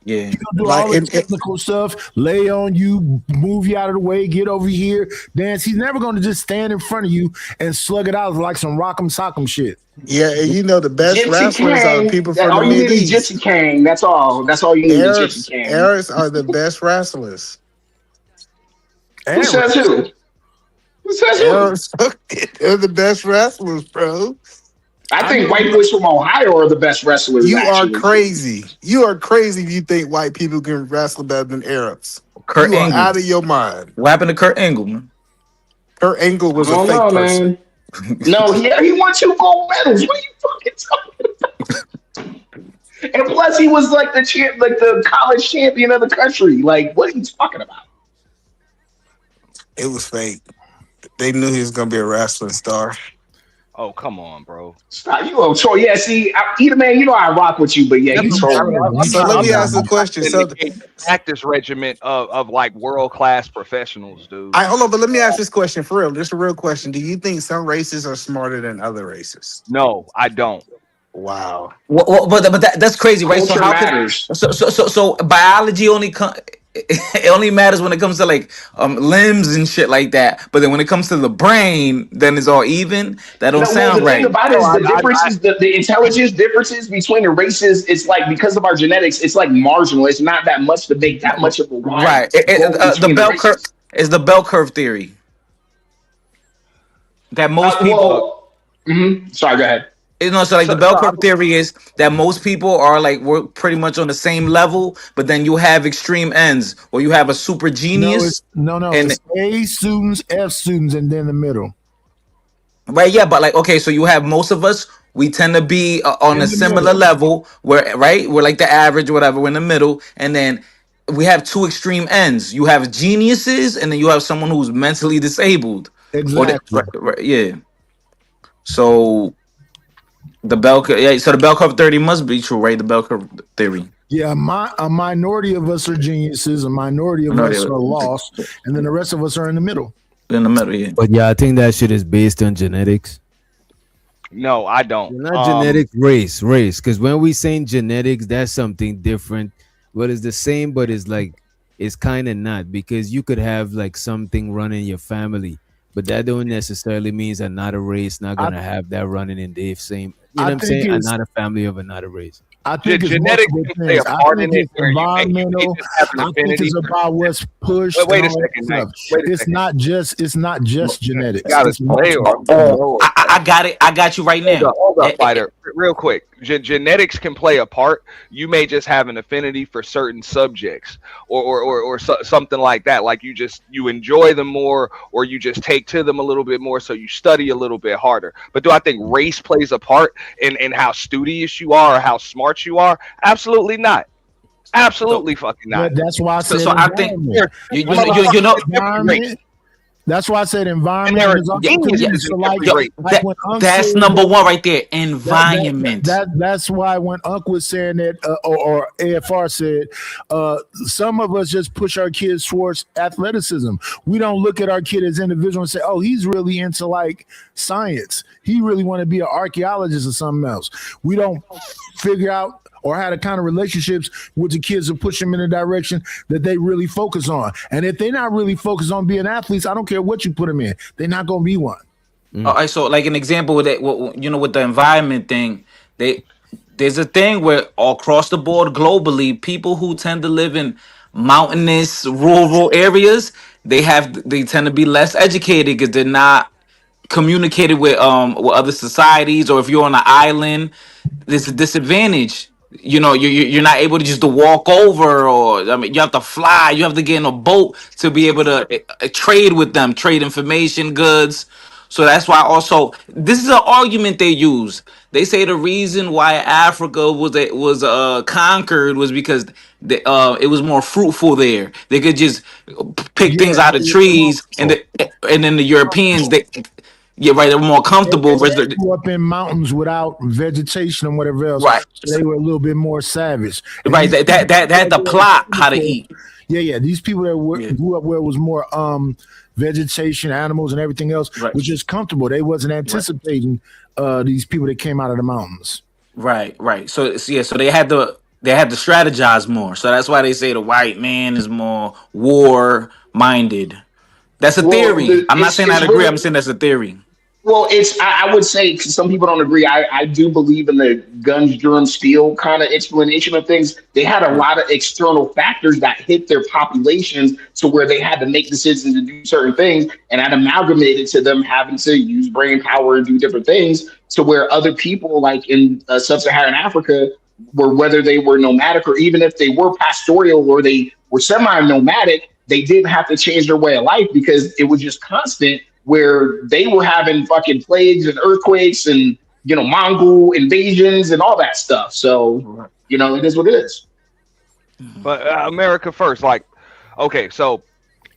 Yeah. He'll do all the technical stuff, lay on you, move you out of the way, get over here, dance. He's never going to just stand in front of you and slug it out like some rock'em sock'em shit. Yeah, and you know the best Gypsy wrestlers are King. people from All the you need is Mideast. Gypsy King. That's all. That's all you need is Gypsy King. Arabs are the best wrestlers. Who says who? Who says who? Arabs, they're the best wrestlers, bro. I think white boys from Ohio are the best wrestlers. You actually. are crazy. You are crazy if you think white people can wrestle better than Arabs. Kurt you are Angle. out of your mind. What happened to Kurt Angle, man? Kurt Angle was a I fake don't know, person. man. No, he won 2 gold medals. What are you fucking talking about? And plus, he was like the college champion of the country. Like, what are you talking about? It was fake. They knew he was gonna be a wrestling star. Oh, come on, bro. Stop, you old Troy. Yeah, see, Either man, you know I rock with you, but yeah, you troll me. So let me ask a question. So Practice regiment of like world-class professionals, dude. hold on, but let me ask this question for real. Just a real question. Do you think some races are smarter than other races? No, I don't. Wow. But that's crazy, right? Culture So how matters. so biology it only matters when it comes to like limbs and shit like that. But then when it comes to the brain, then it's all even. That don't sound the right. thing about it is the differences, the intelligence differences between the races. It's like because of our genetics, it's like marginal. It's not that much to make that much of a wide Right. gulf The between bell races. curve is the bell curve theory. That most people. Sorry, go ahead. You know, so like the bell curve theory is that most people are like we're pretty much on the same level, but then you have extreme ends, or you have a super genius. No, and it's A students, F students, and then the middle. Right, yeah, but like okay, so you have most of us. We tend to be on In a the similar middle. level, where right, we're like the average, or whatever. We're in the middle, and then we have two extreme ends. You have geniuses, and then you have someone who's mentally disabled. Exactly. Yeah. So the bell curve, yeah. So the bell curve theory must be true, right? The bell curve theory. Yeah, a minority of us are geniuses, a minority of us are lost, and then the rest of us are in the middle. In the middle, yeah. But yeah, I think that shit is based on genetics. No, I don't. Not genetics, race. Because when we saying genetics, that's something different. What is the same, but it's like it's kind of not, because you could have like something run in your family, but that don't necessarily means that not a race not gonna have that running in the same. You know what I'm saying? And not a family of another race. I think it's genetics multiple can play a things. part I in think it, it's or you may environmental. just have an I think affinity it's for it. about what's pushed. Wait a and all that second, stuff. Mike. Wait a It's second. not just genetics. Got It's it. Play or I got it. I got you right now. Hold up, fighter. real quick, genetics can play a part. You may just have an affinity for certain subjects, or something like that. Like you enjoy them more, or you just take to them a little bit more, so you study a little bit harder. But do I think race plays a part in how studious you are or how smart you are? Absolutely not. Absolutely fucking not. That's why I said. So I think you know. That's why I said environment is that's number one right there. Environment. That's why when Unc was saying that, or AFR said, some of us just push our kids towards athleticism. We don't look at our kid as individual and say, "Oh, he's really into like science. He really want to be an archaeologist or something else." We don't figure out or have the kind of relationships with the kids to push them in a direction that they really focus on. And if they're not really focused on being athletes, I don't care what you put them in. They're not going to be one. All right, so like an example with that, with the environment thing, there's a thing where all across the board globally, people who tend to live in mountainous, rural areas, they tend to be less educated because they're not communicated with other societies, or if you're on an island, there's a disadvantage. You're not able to just to walk over, or I mean, you have to fly. You have to get in a boat to be able to trade with them, trade information, goods. So that's why also this is an argument they use. They say the reason why Africa was conquered was because it was more fruitful there. They could just pick things out of trees, and then the Europeans they're more comfortable. They grew up in mountains without vegetation and whatever else. Right. So they were a little bit more savage. And right. That had to plot how to eat. Yeah. These people that grew up where it was more vegetation, animals, and everything else was just comfortable. They wasn't anticipating these people that came out of the mountains. Right. So they had to strategize more. So that's why they say the white man is more war minded. That's a theory. I'm not saying I agree. I'm saying that's a theory. Well, I would say, because some people don't agree, I do believe in the guns, germs, steel kind of explanation of things. They had a lot of external factors that hit their populations to where they had to make decisions to do certain things, and that amalgamated to them having to use brain power and do different things, to where other people like in sub-Saharan Africa, whether they were nomadic or even if they were pastoral or they were semi-nomadic, they didn't have to change their way of life because it was just constant, where they were having fucking plagues and earthquakes and, Mongol invasions and all that stuff. So, it is what it is. But America first, like, okay, so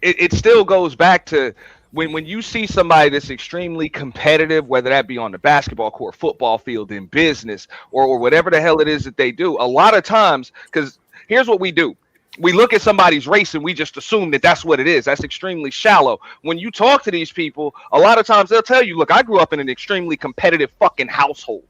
it still goes back to when you see somebody that's extremely competitive, whether that be on the basketball court, football field, in business, or whatever the hell it is that they do, a lot of times, because here's what we do. We look at somebody's race and we just assume that that's what it is. That's extremely shallow. When you talk to these people, a lot of times they'll tell you, look, I grew up in an extremely competitive fucking household.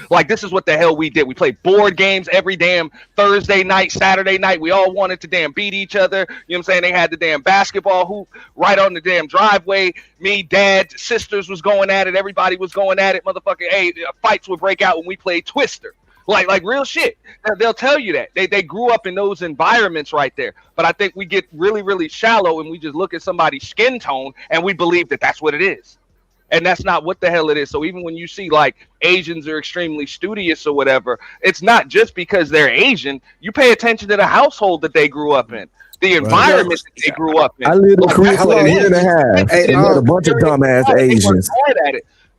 Like, this is what the hell we did. We played board games every damn Thursday night, Saturday night. We all wanted to damn beat each other. You know what I'm saying? They had the damn basketball hoop right on the damn driveway. Me, dad, sisters was going at it. Everybody was going at it. Motherfucking, hey, fights would break out when we played Twister. Like real shit. They'll tell you that. They grew up in those environments right there. But I think we get really, really shallow and we just look at somebody's skin tone and we believe that that's what it is. And that's not what the hell it is. So even when you see like Asians are extremely studious or whatever, it's not just because they're Asian. You pay attention to the household that they grew up in, the environment that they grew up in. I lived in Korea for like a year and a half. Hey, and a bunch of dumbass Asians.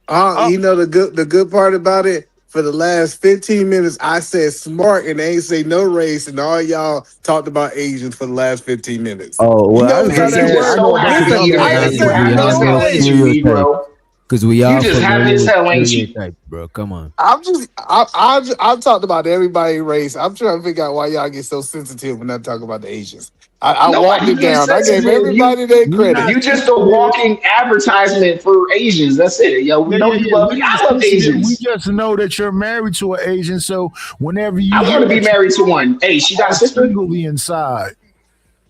The good part about it, for the last 15 minutes, I said smart and they ain't say no race, and all y'all talked about Asians for the last 15 minutes. Oh, well, because we all just have this hell, ain't you? Bro, come on. I've talked about everybody race. I'm trying to figure out why y'all get so sensitive when I talk about the Asians. I walked it down. I gave everybody their credit. You just a walking advertisement for Asians. That's it. Yo, we know you love me. I love Asians. We just know that you're married to an Asian, so whenever you I want to be married to one. Hey, she got a sister? Inside.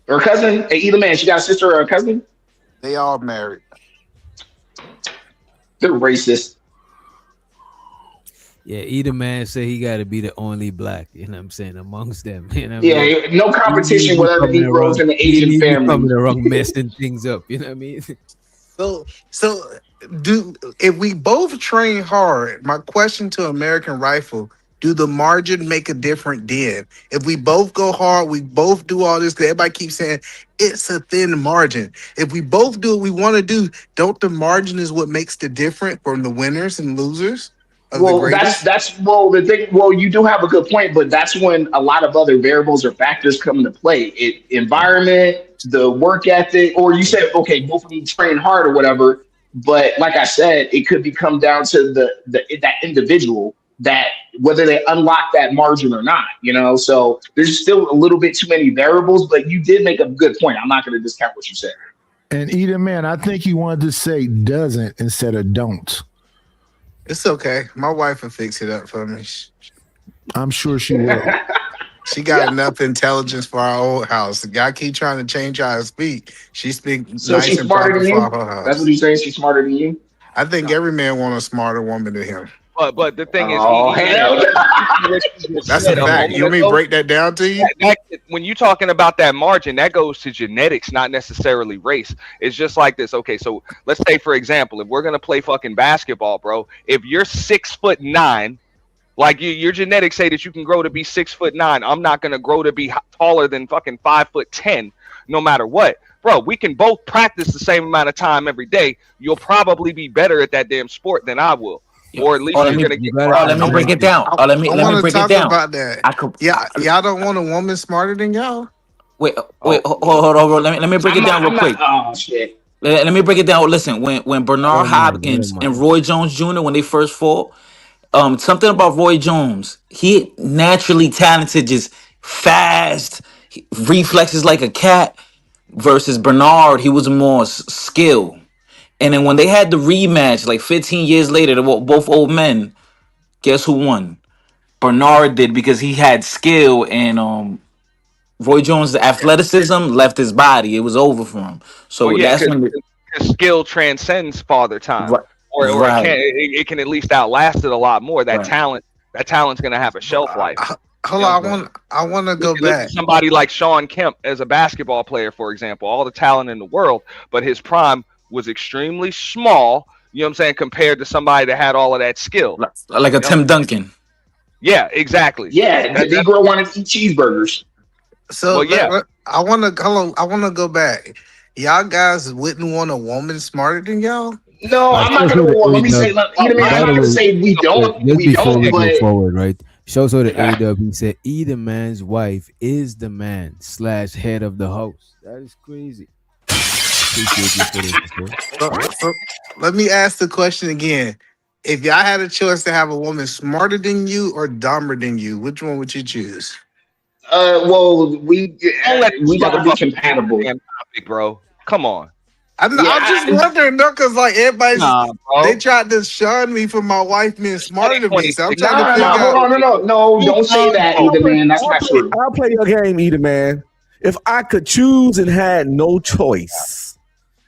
Or a cousin? Hey, either man, she got a sister or a cousin? They all married. They're racist. Yeah, either man say he got to be the only black, you know what I'm saying, amongst them. You know what I mean? No competition with other Negroes in the Asian family. Coming around messing things up, you know what I mean? So if we both train hard, my question to American Rifle, do the margin make a different then? If we both go hard, we both do all this, 'cause everybody keeps saying it's a thin margin. If we both do what we want to do, don't the margin is what makes the difference from the winners and losers of the Well, greatest? that's the thing. Well, you do have a good point, but that's when a lot of other variables or factors come into play. Environment, the work ethic, or you said, okay, both of you train hard or whatever. But like I said, it could come down to that individual, that whether they unlock that margin or not. So there's still a little bit too many variables. But you did make a good point. I'm not going to discount what you said. And Eden, man, I think you wanted to say doesn't instead of don't. It's okay. My wife will fix it up for me. I'm sure she will. She got enough intelligence for our old house. The guy keep trying to change how I speak. She speaks So nice she's and smarter proper than for you? our house. That's what you're saying? She's smarter than you? I think every man wants a smarter woman than him. But the thing Oh, hell no. is, That's a fact. You want me to break that down to you? when you're talking about that margin, that goes to genetics, not necessarily race. It's just like this. Okay, so let's say, for example, if we're gonna play fucking basketball, bro, if you're 6'9", like your genetics say that you can grow to be 6'9", I'm not gonna grow to be taller than fucking 5'10", no matter what. Bro, we can both practice the same amount of time every day. You'll probably be better at that damn sport than I will. Or at least you're gonna get. Let me break it down. Let me break it down. About that. Y'all don't want a woman smarter than y'all? Wait, hold on. Let me break it down real quick. Oh shit. Let me break it down. Listen, when Bernard Hopkins and Roy Jones Jr. when they first fought, something about Roy Jones, he naturally talented, just fast, reflexes like a cat. Versus Bernard, he was more skill. And then when they had the rematch, like 15 years later, they were both old men. Guess who won? Bernard did, because he had skill, and Roy Jones' athleticism left his body. It was over for him. So that's when skill transcends father time, or it can at least outlast it a lot more. That talent's gonna have a shelf life. Hold on, I want to go back. Somebody like Sean Kemp as a basketball player, for example, all the talent in the world, but his prime was extremely small. You know what I'm saying? Compared to somebody that had all of that skill, like a Tim Duncan. Yeah, exactly. Yeah, the Negro wanted to eat cheeseburgers. So I want to go back. Y'all guys wouldn't want a woman smarter than y'all? No, I'm not gonna. Let me say. I'm not gonna say we don't. We don't. Before we But go forward, right? Shows her the AW said either man's wife is the man / head of the house. That is crazy. So let me ask the question again. If y'all had a choice to have a woman smarter than you or dumber than you, which one would you choose? Well, we gotta be compatible, topic, bro. Come on. I'm just wondering, no, because like everybody's they tried to shun me for my wife being smarter than me. So I'm trying to figure out. No, don't say that, either, man. That's not true. I'll play your game, either, man. If I could choose and had no choice,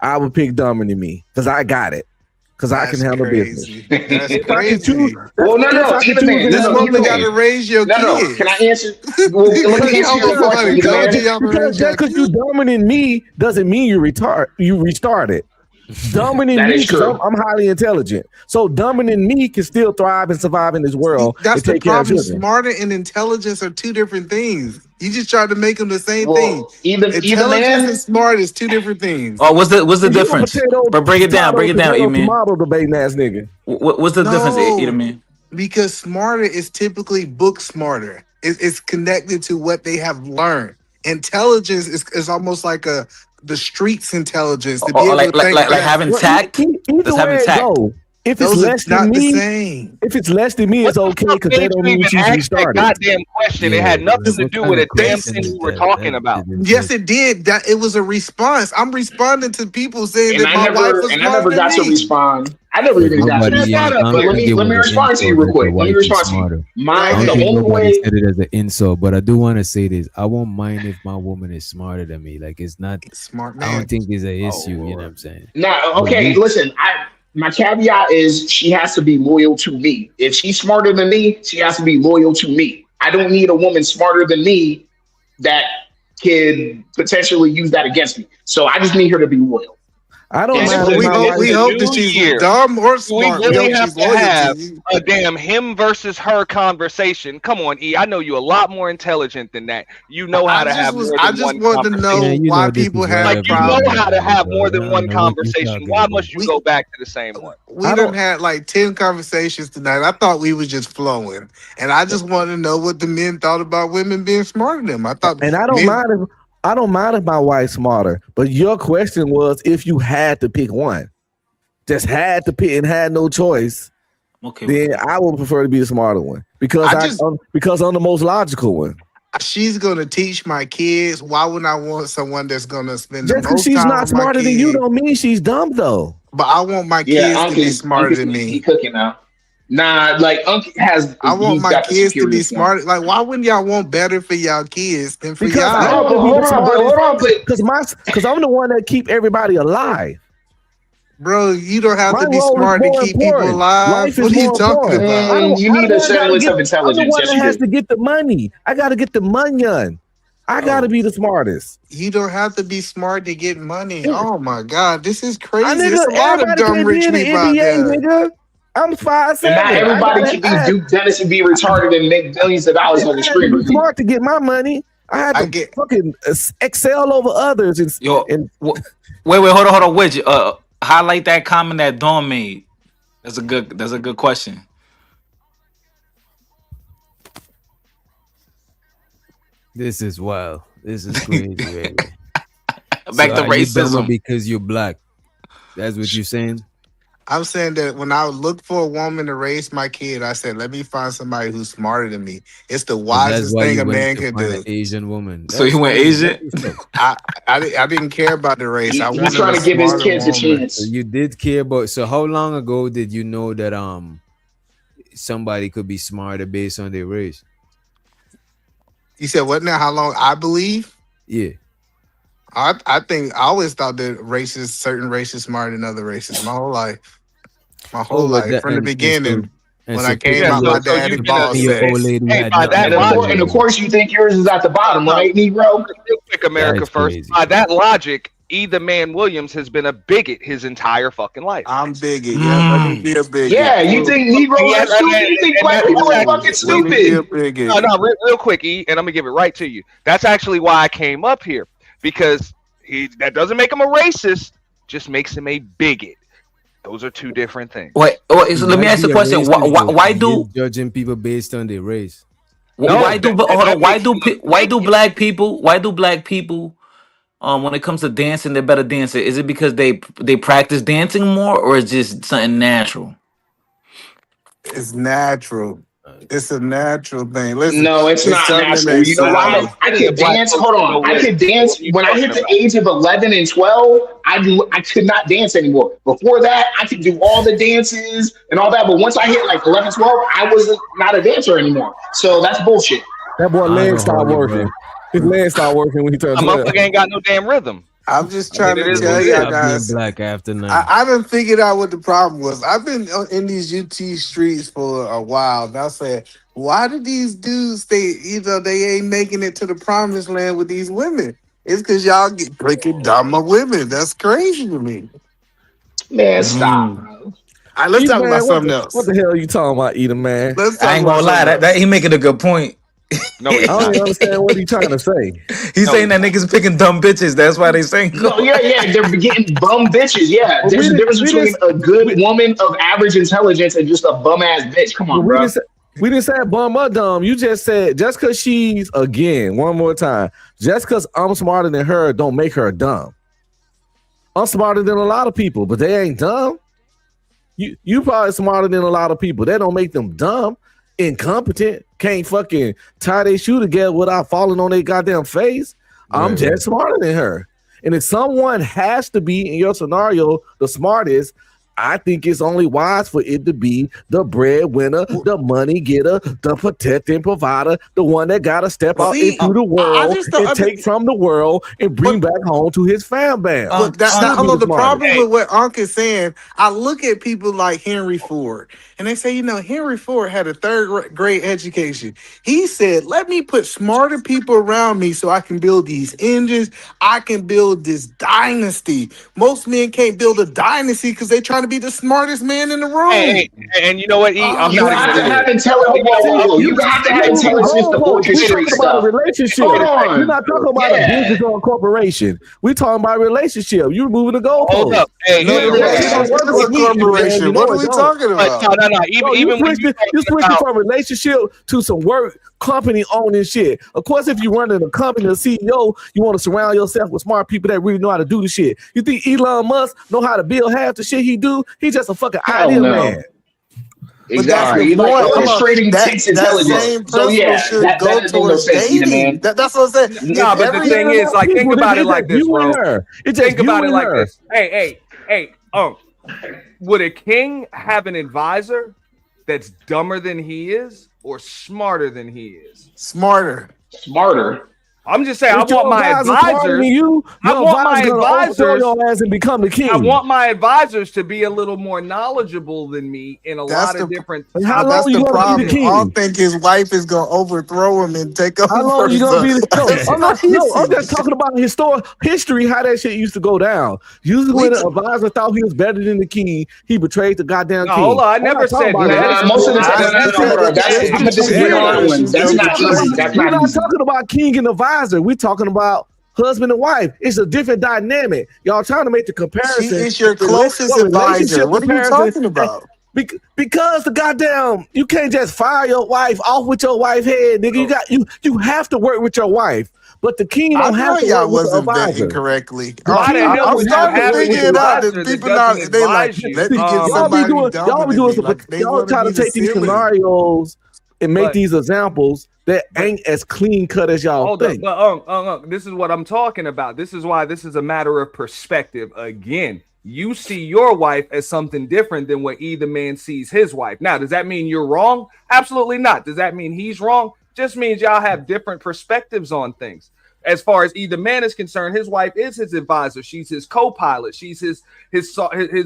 I would pick dumber than me, because I got it. Because I can handle business. That's crazy. Well, no, either man. This woman got to raise your kids. No, can I answer? Well, let me answer your question. Just because you dominant me doesn't mean you restarted. Dominant me, I'm highly intelligent. So dominant me can still thrive and survive in this world. That's and the take care of problem. children. Smarter and intelligence are two different things. You just tried to make them the same thing. Intelligence and smart is two different things. Oh, what's the difference? But break it down, E-Man. Model debating ass nigga. What's the difference, E-Man? Because smarter is typically book smarter. It's connected to what they have learned. Intelligence is almost like the streets intelligence. To be able to think like having tact. That's having tact. If it's less than me, it's okay because they don't mean you restarted. Goddamn question. It had nothing to do with a damn thing we were talking about. Yes, it did. That it was a response. I'm responding to people saying and that my wife was I never got to respond. I never even got to respond. But let me respond to you real quick. Let me respond to you. The only way said it as an insult, but I do want to say this. I won't mind if my woman is smarter than me. Like it's not smart. I don't think it's an issue. You know what I'm saying? No, okay. Listen, my caveat is she has to be loyal to me. If she's smarter than me, she has to be loyal to me. I don't need a woman smarter than me that could potentially use that against me. So I just need her to be loyal. I don't And mind. it's a- if We my hope wife- we it's a hope that new she's year. dumb or We smart. We really hope have she's to loyal have to you. a damn him versus her conversation. Come on, E. I know you a lot more intelligent than that. You know how to have more I than just one want to know conversation. Man, you why know this people is have Like you know problems. how to have more I than don't one know what you're conversation. talking Why about. must you go back to the same one? We I done don't. had like 10 conversations tonight. I thought we was just flowing. And I just wanted to know what the men thought about women being smarter than them. I thought And I don't men, mind if my wife's smarter. But your question was if you had to pick one, just had to pick and had no choice, Okay. then I would prefer to be the smarter one because because I'm the most logical one. she's gonna teach my kids. Why wouldn't I want someone that's gonna spend the Just because most she's time not with my smarter than you kids? don't mean she's dumb though. But I want my Yeah, kids to be Unc smarter is than he me. cooking now. Nah, like Unc has. I want He's my got the kids to superior be form. smart. Like, why wouldn't y'all want better for y'all kids than for Because I y'all? No, want but to be hold on, because I'm the one that keep everybody alive. Bro, you don't have My to be role is smart to more keep people important. alive. Life What is are you more talking important. about? You need a semblance of I'm the intelligence. one Yes, that you has do. to get the money. I got to get the money. I got to be the smartest. You don't have to be smart to get money. Oh my God, this is I crazy. nigga, There's a lot of everybody dumb can't rich be in the people out NBA, there. nigga. I'm 5'7". And not everybody can be Duke Dennis and be retarded and make billions of dollars on the I had to streamer. be smart to get my money. I had I to get fucking excel over others. Yo, And wait, hold on, Widge. Highlight that comment that Dawn made. That's a good question. This is wild. This is crazy, right? Back to are you dumber racism. because you're black. That's what you're saying? I'm saying that when I look for a woman to raise my kid, I said, let me find somebody who's smarter than me. It's the So that's wisest why thing you a went man to can find do. an Asian woman. So you went crazy. Asian? That's what's up. I didn't care about the race. I He's wanted trying a to give his smarter kids a woman. chance. So you did care about. So how long ago did you know that somebody could be smarter based on their race? You said what now? How long I believe? Yeah. I think I always thought that certain races smarter than other races. My whole life. My whole but life. that- From the beginning. and When so I came Yeah, out, so- my so daddy you ball can- your said, old lady Hey, had by that nothing to do logic- And with of course, you think yours is at the bottom, right, Negro? Real quick, America That's first. crazy. By that logic, E. the Man Williams has been a bigot his entire fucking life. I'm bigot. Yeah, let me be a bigot. Yeah, you think Negroes are stupid? You think black people are fucking Let me be a stupid? bigot. No, real quick, E, and I'm gonna give it right to you. That's actually why I came up here, because that doesn't make him a racist, just makes him a bigot. Those are two different things. Wait, so let me ask the question. Why do You're judging people based on their race? why do black people when it comes to dancing, they're better dancer? Is it because they practice dancing more, or is just something natural? It's natural. It's a natural thing. Listen, No, it's not something natural. they You know why? say. I could dance. Hold on. I could dance when I hit the age of 11 and 12. I could not dance anymore. Before that, I could do all the dances and all that. But once I hit like 11, 12, I was not a dancer anymore. So that's bullshit. that boy I legs don't start hold you, working. bro. His legs start working when he turns A 12. motherfucker ain't got no damn rhythm. I'm just trying it to is tell what it y'all is. Stop guys. being black after 9. I done figured out what the problem was. I've been in these UT streets for a while. And I said, why do these dudes they ain't making it to the promised land with these women? It's because y'all get freaking dumber women. That's crazy to me. Man, stop. Bro. All right, let's talk about something else. What the hell are you talking about, Edom, man? Let's talk I ain't about gonna lie, something that he making a good point. No, he's I don't not. even understand what he's trying to say. He's saying that niggas picking dumb bitches. That's why they saying. No, yeah, they're getting bum bitches. Yeah, Well, there's a difference we between just- a good woman of average intelligence and just a bum ass bitch. Come on, We bro. didn't say bum or dumb. You just said just because she's one more time. Just because I'm smarter than her, don't make her dumb. I'm smarter than a lot of people, but they ain't dumb. You probably smarter than a lot of people. That don't make them dumb, incompetent, can't fucking tie their shoe together without falling on their goddamn face. I'm Right, just smarter than her. And if someone has to be in your scenario the smartest, I think it's only wise for it to be the breadwinner, the money getter, the protecting provider, the one that got to step out into the world and take from the world and bring back home to his fam bam. But the problem with what Unc is saying, I look at people like Henry Ford, and they say, Henry Ford had a third grade education. He said, let me put smarter people around me so I can build these engines. I can build this dynasty. Most men can't build a dynasty because they're trying to be the smartest man in the room. Hey, and you know what? I'm you not have even to have intelligence. You have to have intelligence to orchestrate stuff. Relationship. We're not talking about a business or a corporation. We're talking about relationship. You're moving the goalpost. Hold up. Hey, corporation. What are we talking about? No. Even when you're switching from relationship to some work, company owning shit. Of course, if you're running a company, a CEO, you want to surround yourself with smart people that really know how to do the shit. You think Elon Musk know how to build half the shit he do? He's just a fucking idea man. Exactly. Orchestrating takes intelligence. So yeah, that doesn't make no sense either, man. That's what I'm saying. No, but the thing is, like, think about it like this, bro. Think about it like this. Hey. Would a king have an advisor that's dumber than he is or smarter than he is? Smarter. I'm just saying, I want my advisors. I want my advisors your ass and become the king. I want my advisors to be a little more knowledgeable than me in a lot of different. How long that's you the gonna problem. be the king? I don't think his wife is gonna overthrow him and take over. How long you gonna be the I'm just talking about history, how that shit used to go down. Usually when the advisor thought he was better than the king, he betrayed the goddamn king. Hold on, I never said that. Most of the time, I'm disagree on that one. That's not easy. We're not talking about king and advisor. We're talking about husband and wife. It's a different dynamic. Y'all trying to make the comparison. She is your closest advisor. What are you talking about? Because the goddamn, you can't just fire your wife off with your wife head, nigga. You have to work with your wife. But the king don't have to y'all work with the wasn't advisor. vetting correctly. I'm starting to figure it out. That people not they like let me get somebody y'all be doing y'all try to take these scenarios and make these examples that ain't as clean cut as y'all think. But this is what I'm talking about. This is why this is a matter of perspective. Again, you see your wife as something different than what either man sees his wife. Now, does that mean you're wrong? Absolutely not. Does that mean he's wrong? Just means y'all have different perspectives on things. As far as either man is concerned, his wife is his advisor. She's his co-pilot. She's his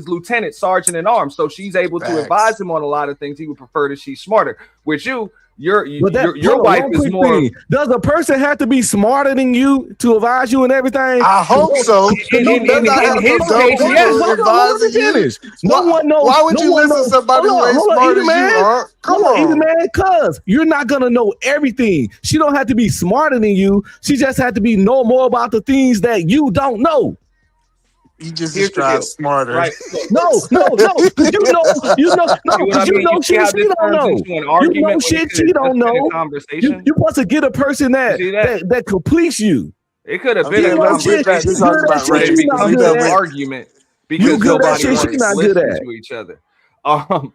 lieutenant, sergeant in arms. So she's able to advise him on a lot of things. He would prefer that she's smarter. With you, your wife is more. Does a person have to be smarter than you to advise you and everything? I hope so. In his case, yes. No one knows. Why would you listen to somebody who ain't smart as you are? Come on, man, cuz you're not gonna know everything. She don't have to be smarter than you. She just had to know more about the things that you don't know. You just described smarter. Right. No. Because you know shit she don't know. You know shit she don't know. You supposed to get a person that completes you. It could have been a argument because nobody wants to listen to each other. I'm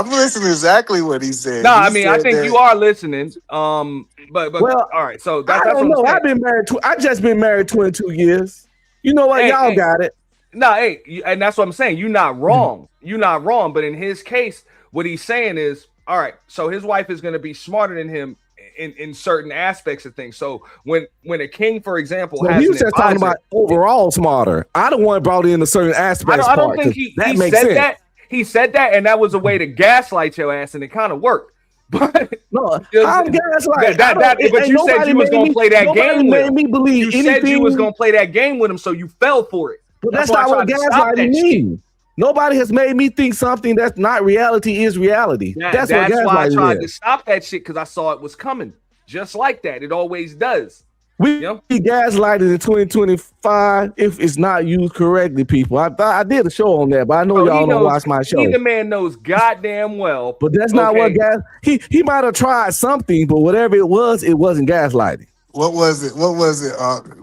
listening exactly what he said. No, I mean, I think you are listening. But well, all right. So I don't know. I've been married. I just been married 22 years. You know what? Y'all got it. No, and that's what I'm saying. You're not wrong. You're not wrong. But in his case, what he's saying is, all right, so his wife is going to be smarter than him in certain aspects of things. So when a king, for example, has he was just talking about overall smarter. I don't want brought in a certain aspect. I don't think he said sense. That. He said that, and that was a way to gaslight your ass, and it kind of worked. But no, I'm gaslight. But you said you was going to play that game with him. You said you was going to play that game with him, so you fell for it. But that's not what gaslighting means. Nobody has made me think something that's not reality is reality. That's what why I tried to stop that shit, because I saw it was coming. Just like that. It always does. We gaslighted in 2025 if it's not used correctly, people. I did a show on that, but I know y'all don't watch my show. Either man knows goddamn well. But that's not what he might have tried something, but whatever it wasn't gaslighting. What was it?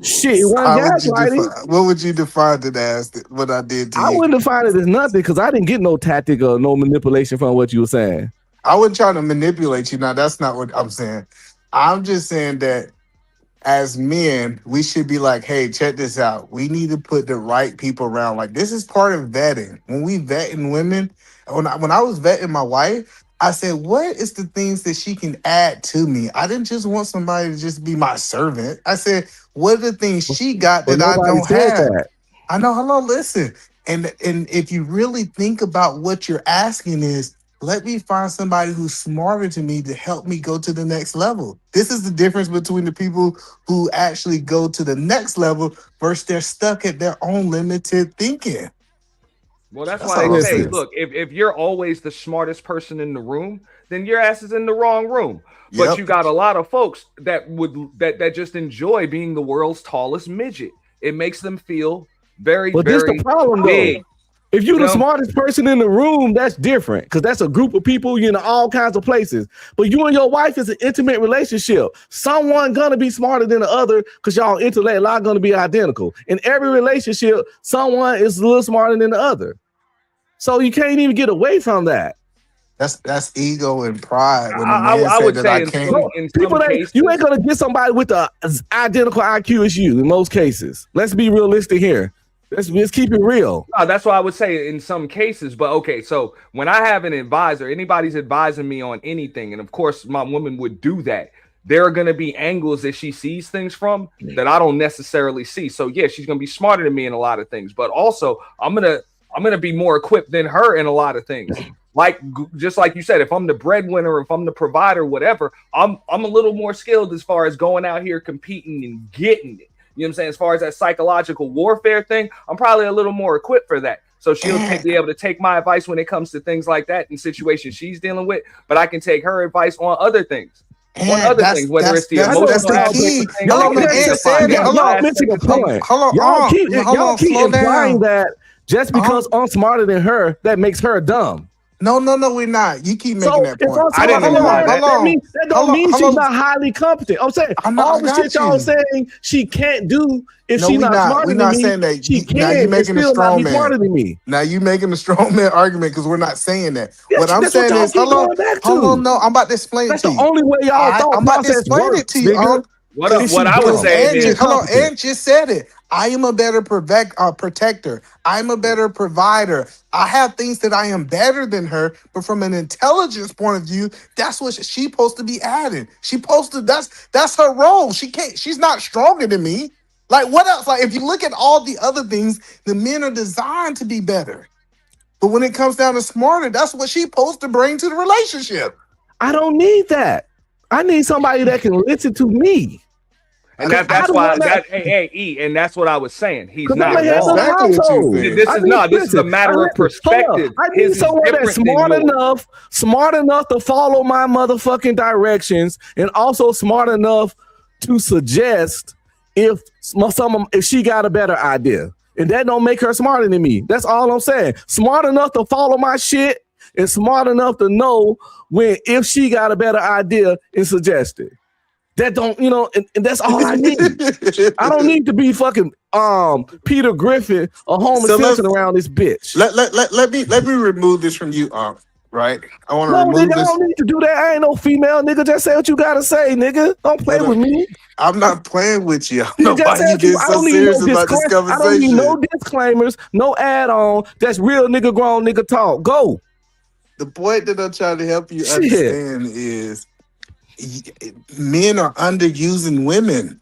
Shit, it wasn't gaslighting. What would you define it as? What I did to you? I wouldn't define it as nothing because I didn't get no tactic or no manipulation from what you were saying. I wasn't trying to manipulate you. Now, that's not what I'm saying. I'm just saying that as men, we should be like, hey, check this out. We need to put the right people around. Like, this is part of vetting. When we vetting women, when I was vetting my wife, I said, what is the things that she can add to me? I didn't just want somebody to just be my servant. I said, what are the things she got that I don't have? That. I know, hello, listen. And if you really think about what you're asking is, let me find somebody who's smarter than me to help me go to the next level. This is the difference between the people who actually go to the next level versus they're stuck at their own limited thinking. Well, that's why I say, look, if you're always the smartest person in the room, then your ass is in the wrong room. But you got a lot of folks that just enjoy being the world's tallest midget. It makes them feel very, but very this the problem, big. Though. If you're the smartest person in the room, that's different because that's a group of people, you're in all kinds of places. But you and your wife is an intimate relationship. Someone gonna be smarter than the other because y'all intellect not gonna be identical. In every relationship, someone is a little smarter than the other. So you can't even get away from that. That's ego and pride. When I would say in people cases, you ain't gonna get somebody with the identical IQ as you in most cases. Let's be realistic here. Let's keep it real. No, that's what I would say in some cases. But okay, so when I have an advisor, anybody's advising me on anything, and of course my woman would do that. There are going to be angles that she sees things from that I don't necessarily see. So yeah, she's going to be smarter than me in a lot of things, but also I'm gonna be more equipped than her in a lot of things. Like just like you said, if I'm the breadwinner, if I'm the provider, whatever, I'm a little more skilled as far as going out here competing and getting it. You know what I'm saying? As far as that psychological warfare thing, I'm probably a little more equipped for that. So she'll be able to take my advice when it comes to things like that in situations she's dealing with, but I can take her advice on other things. On other things, whether it's the emotional aspect. Y'all keep implying that just because I'm smarter than her, that makes her dumb. No, we're not. You keep making that point. I didn't that don't mean she's not highly competent. I'm saying all the shit y'all saying she can't do if she's not smarter than me. Saying that. She can. Now you're making a strong man. Smarter than me. Now you making a strong man argument because we're not saying that. Yeah, what I'm saying is, hold on, no, I'm about to explain it to you. That's the only way y'all thought. I'm about to explain it to you. What I would say is, hold on, Ant just said it. I am a better protector. I'm a better provider. I have things that I am better than her, but from an intelligence point of view, that's what she's supposed to be adding. That's her role. She's not stronger than me. Like what else? Like if you look at all the other things, the men are designed to be better. But when it comes down to smarter, that's what she's supposed to bring to the relationship. I don't need that. I need somebody that can listen to me. And that's why and that's what I was saying. He's not wrong. This is a matter of perspective. I need someone that's smart enough to follow my motherfucking directions, and also smart enough to suggest if she got a better idea. And that don't make her smarter than me. That's all I'm saying. Smart enough to follow my shit and smart enough to know if she got a better idea and suggest it. That don't, and that's all I need. I don't need to be fucking Peter Griffin or Homer Simpson around this bitch. Let me remove this from you, right? I want to remove this. I don't need to do that. I ain't no female, nigga. Just say what you gotta say, nigga. Don't play with me. I'm not playing with you. I don't know why you get so serious about this conversation. I don't need no disclaimers, no add-on. That's real nigga grown nigga talk. Go. The point that I'm trying to help you understand is men are underusing women.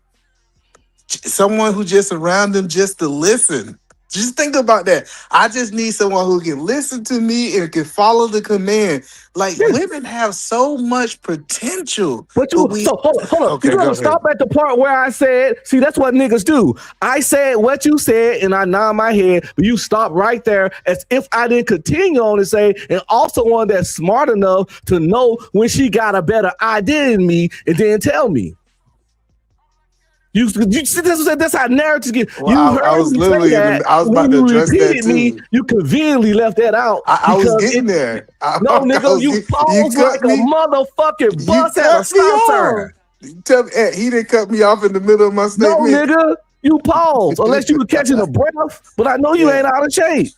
Someone who just around them just to listen. Just think about that. I just need someone who can listen to me and can follow the command. Like women have so much potential. Hold on. Okay, you gotta stop at the part where I said, see, that's what niggas do. I said what you said and I nod my head, but you stop right there as if I didn't continue on to say, and also one that's smart enough to know when she got a better idea than me and then tell me. You that's how narratives get. Well, I was literally I was about to address that too. You conveniently left that out. I was getting there. No, nigga, you paused like a motherfucking bus at a stop sign. Tell me, he didn't cut me off in the middle of my statement. No, nigga, you paused unless you were catching a breath. But I know you ain't out of shape.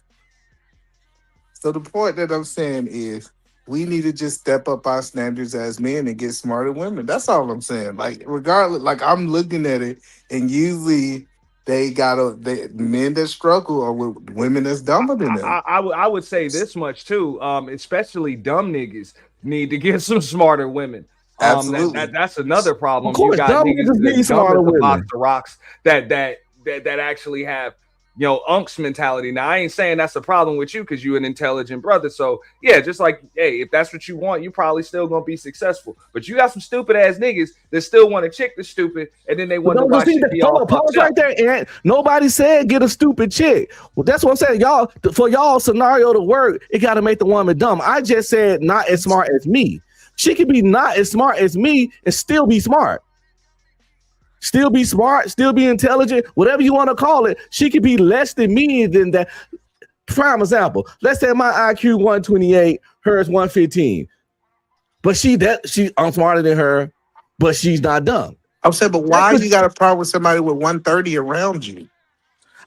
So the point that I'm saying is, we need to just step up our standards as men and get smarter women. That's all I'm saying. Like, regardless, like I'm looking at it, and usually they men that struggle are with women that's dumber than them. I would say this much too. Especially dumb niggas need to get some smarter women. Absolutely. That's another problem. Of course, you got dumb niggas niggas need that smarter dumb as a women. box of rocks that actually have, unks mentality. Now, I ain't saying that's a problem with you because you're an intelligent brother. So yeah, just like, hey, if that's what you want, you probably still gonna be successful. But you got some stupid ass niggas that still want a chick that's stupid, and then they wonder why shit be all fucked up. Right there, and nobody said get a stupid chick. Well, that's what I'm saying. Y'all, for y'all scenario to work, it got to make the woman dumb. I just said not as smart as me. She could be not as smart as me and still be smart. Still be smart, still be intelligent, whatever you want to call it. She could be less than me than that. Prime example. Let's say my IQ 128, hers 115. But I'm smarter than her, but she's not dumb. I'm saying, but why you got a problem with somebody with 130 around you?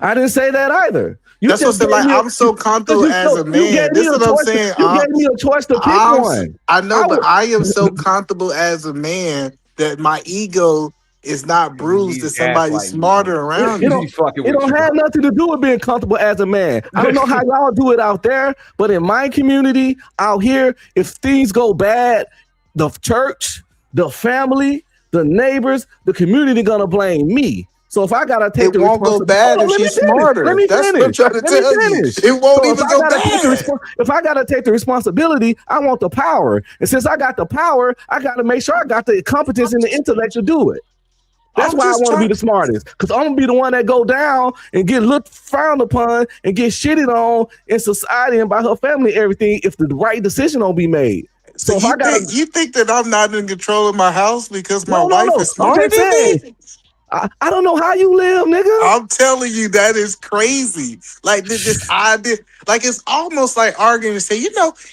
I didn't say that either. That's what I'm saying. Like, I'm so comfortable as a man. This is what I'm saying. You gave me a choice to pick one. I know, but I am so comfortable as a man that my ego is not bruised that somebody's smarter around you. It don't have nothing to do with being comfortable as a man. I don't know how y'all do it out there, but in my community out here, if things go bad, the church, the family, the neighbors, the community gonna blame me. So if I gotta take it won't go bad if she's smarter. That's what I'm trying to tell you. It won't even go bad. If I gotta take the responsibility, I want the power. And since I got the power, I gotta make sure I got the competence and the intellect to do it. That's why I want to be the smartest, because I'm gonna be the one that go down and get looked frowned upon and get shitted on in society and by her family, everything, if the right decision don't be made. So if you think that I'm not in control of my house because my wife is smarter than me? I don't know how you live, nigga. I'm telling you, that is crazy. Like this idea, like it's almost like arguing to say,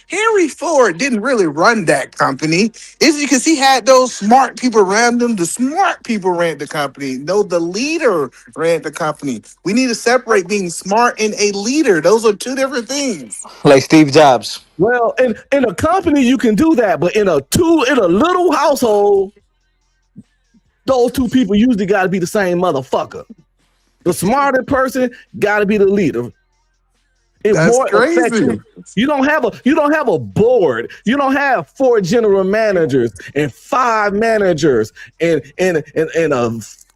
Henry Ford didn't really run that company. It's because he had those smart people around him. The smart people ran the company. No, the leader ran the company. We need to separate being smart and a leader. Those are two different things. Like Steve Jobs. Well, in a company you can do that, but in a little household, those two people usually got to be the same motherfucker. The smarter person got to be the leader. That's crazy. You don't have a board. You don't have 4 general managers and 5 managers and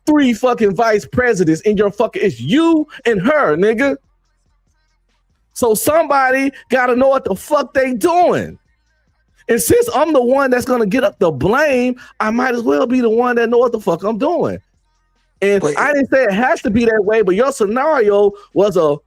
3 fucking vice presidents in your fucking. It's you and her, nigga. So somebody got to know what the fuck they doing. And since I'm the one that's gonna get up the blame, I might as well be the one that know what the fuck I'm doing. And I didn't say it has to be that way, but your scenario was a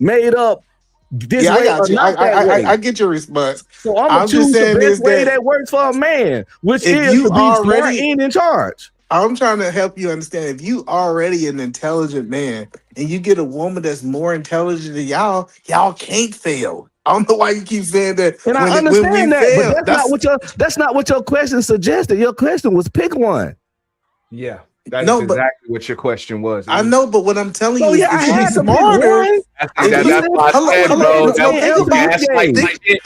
made up this way or not that way. I get your response. So I'm just saying the best way that works for a man, which is to be smart and in charge. I'm trying to help you understand. If you already an intelligent man and you get a woman that's more intelligent than y'all can't fail. I don't know why you keep saying that. And I understand that, but that's not what your question suggested. Your question was pick one. Yeah, that's exactly what your question was. I know, but what I'm telling you is if you be smarter. That's what I said,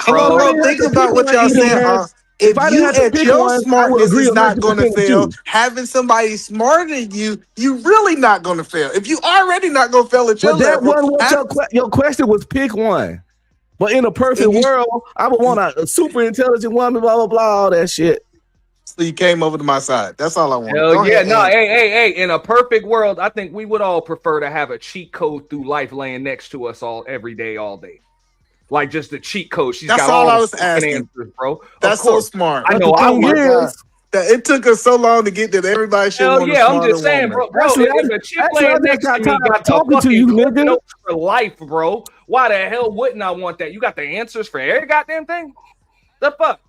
bro. Think about what y'all saying. If you at your smartness is not going to fail, having somebody smarter than you really not going to fail. If you already not going to fail at your level. Your question was pick one. But in a perfect world, I would want a super intelligent woman, blah, blah, blah, all that shit. So you came over to my side. That's all I want. Hell yeah. No, hey. In a perfect world, I think we would all prefer to have a cheat code through life laying next to us every day, all day. Like just the cheat code. That's all I was asking, answers, bro. That's so smart. I know. It took us so long to get that everybody should. Hell yeah, I'm just saying, bro. If a chick laying next to me got talking to you, nigga, for life, bro. Why the hell wouldn't I want that? You got the answers for every goddamn thing. The fuck.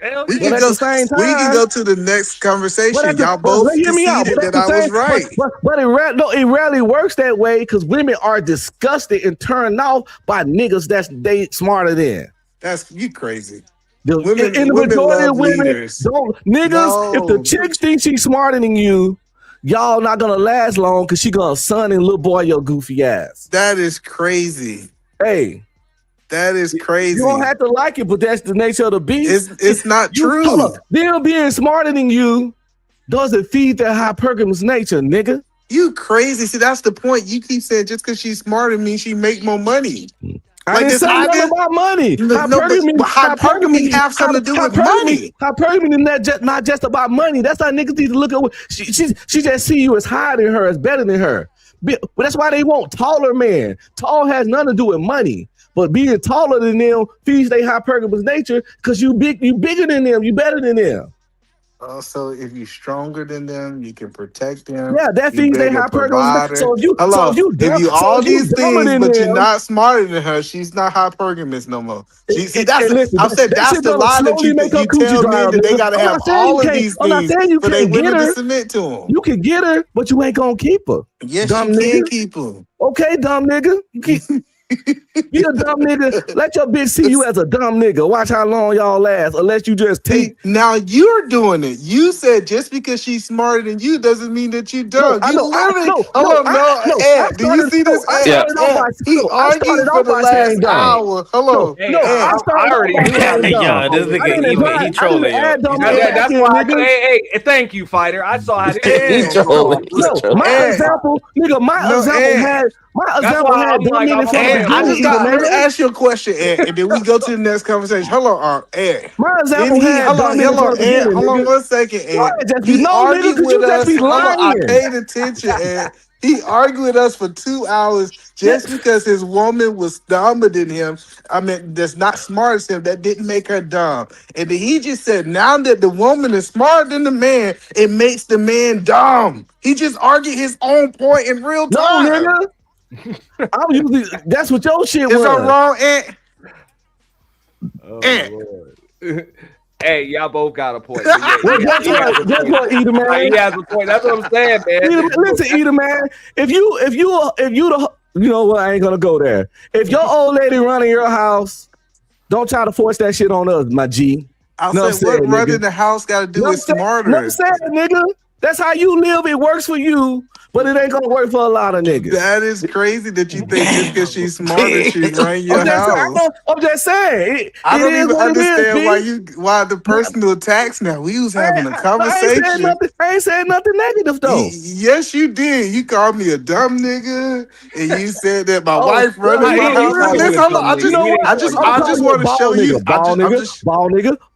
Hell we can go to the next conversation. Y'all both conceded that I was right. But it rarely works that way because women are disgusted and turned off by niggas that's they smarter than. That's you crazy. The majority of women don't niggas. No. If the chick thinks she's smarter than you, y'all not gonna last long because she gonna son and little boy your goofy ass. That is crazy. Hey. That is crazy. You don't have to like it, but that's the nature of the beast. It's not true. Them being smarter than you doesn't feed their hypergamous nature, nigga. You crazy. See, that's the point. You keep saying just because she's smarter than me, she make more money. I didn't say nothing about money. Hypergamy have something to do with money. Hypergamy is not just about money. That's how niggas need to look at. She just see you as higher than her, as better than her. But that's why they want taller men. Tall has nothing to do with money. But being taller than them feeds their hypergamous nature because you bigger than them, you better than them. So if you're stronger than them, you can protect them. Yeah, that feeds their hypergamous. So if you all these things, but you're not smarter than her, she's not hypergamous no more. I said that's the lie that you tell men that they gotta have all of these things for they women to submit to them. You can get her, but you ain't gonna keep her. Yes, you can keep her. Okay, dumb nigga. Be a dumb nigga. Let your bitch see you as a dumb nigga. Watch how long y'all last, unless you just take. Now you're doing it. You said just because she's smarter than you doesn't mean that you dumb. Do you see this? He argued for the last hour. Hello. I already knew that. This nigga, he trolling. That's why. Hey, thank you, fighter. I saw how he trolling. My example, nigga. My example had dumb niggas. Let me ask you a question, Ed, and then we go to the next conversation. Hello, Ed. My example hold on 1 second, Ed. He argued with us. I paid attention, Ed. He argued with us for 2 hours just because his woman was dumber than him. I mean, that's not smart as him. That didn't make her dumb. And then he just said, now that the woman is smarter than the man, it makes the man dumb. He just argued his own point in real time. No, nigga. I'm usually that's what your shit was. Is I wrong, Ed? Hey, y'all both got a point. Guess what, Eater man? He has a point. That's what I'm saying, man. Listen, Eater man. If you you know what? I ain't gonna go there. If your old lady running your house, don't try to force that shit on us, my G. I said, what running the house got to do with smarter? No, I'm saying, nigga. That's how you live. It works for you, but it ain't gonna work for a lot of niggas. That is crazy that you think just because she's smarter, she run your house. I'm just saying. I don't even understand why the personal attacks now. We was having a conversation. I ain't saying nothing negative though. Yes, you did. You called me a dumb nigga, and you said that my wife running my house. Listen, I just want to show you.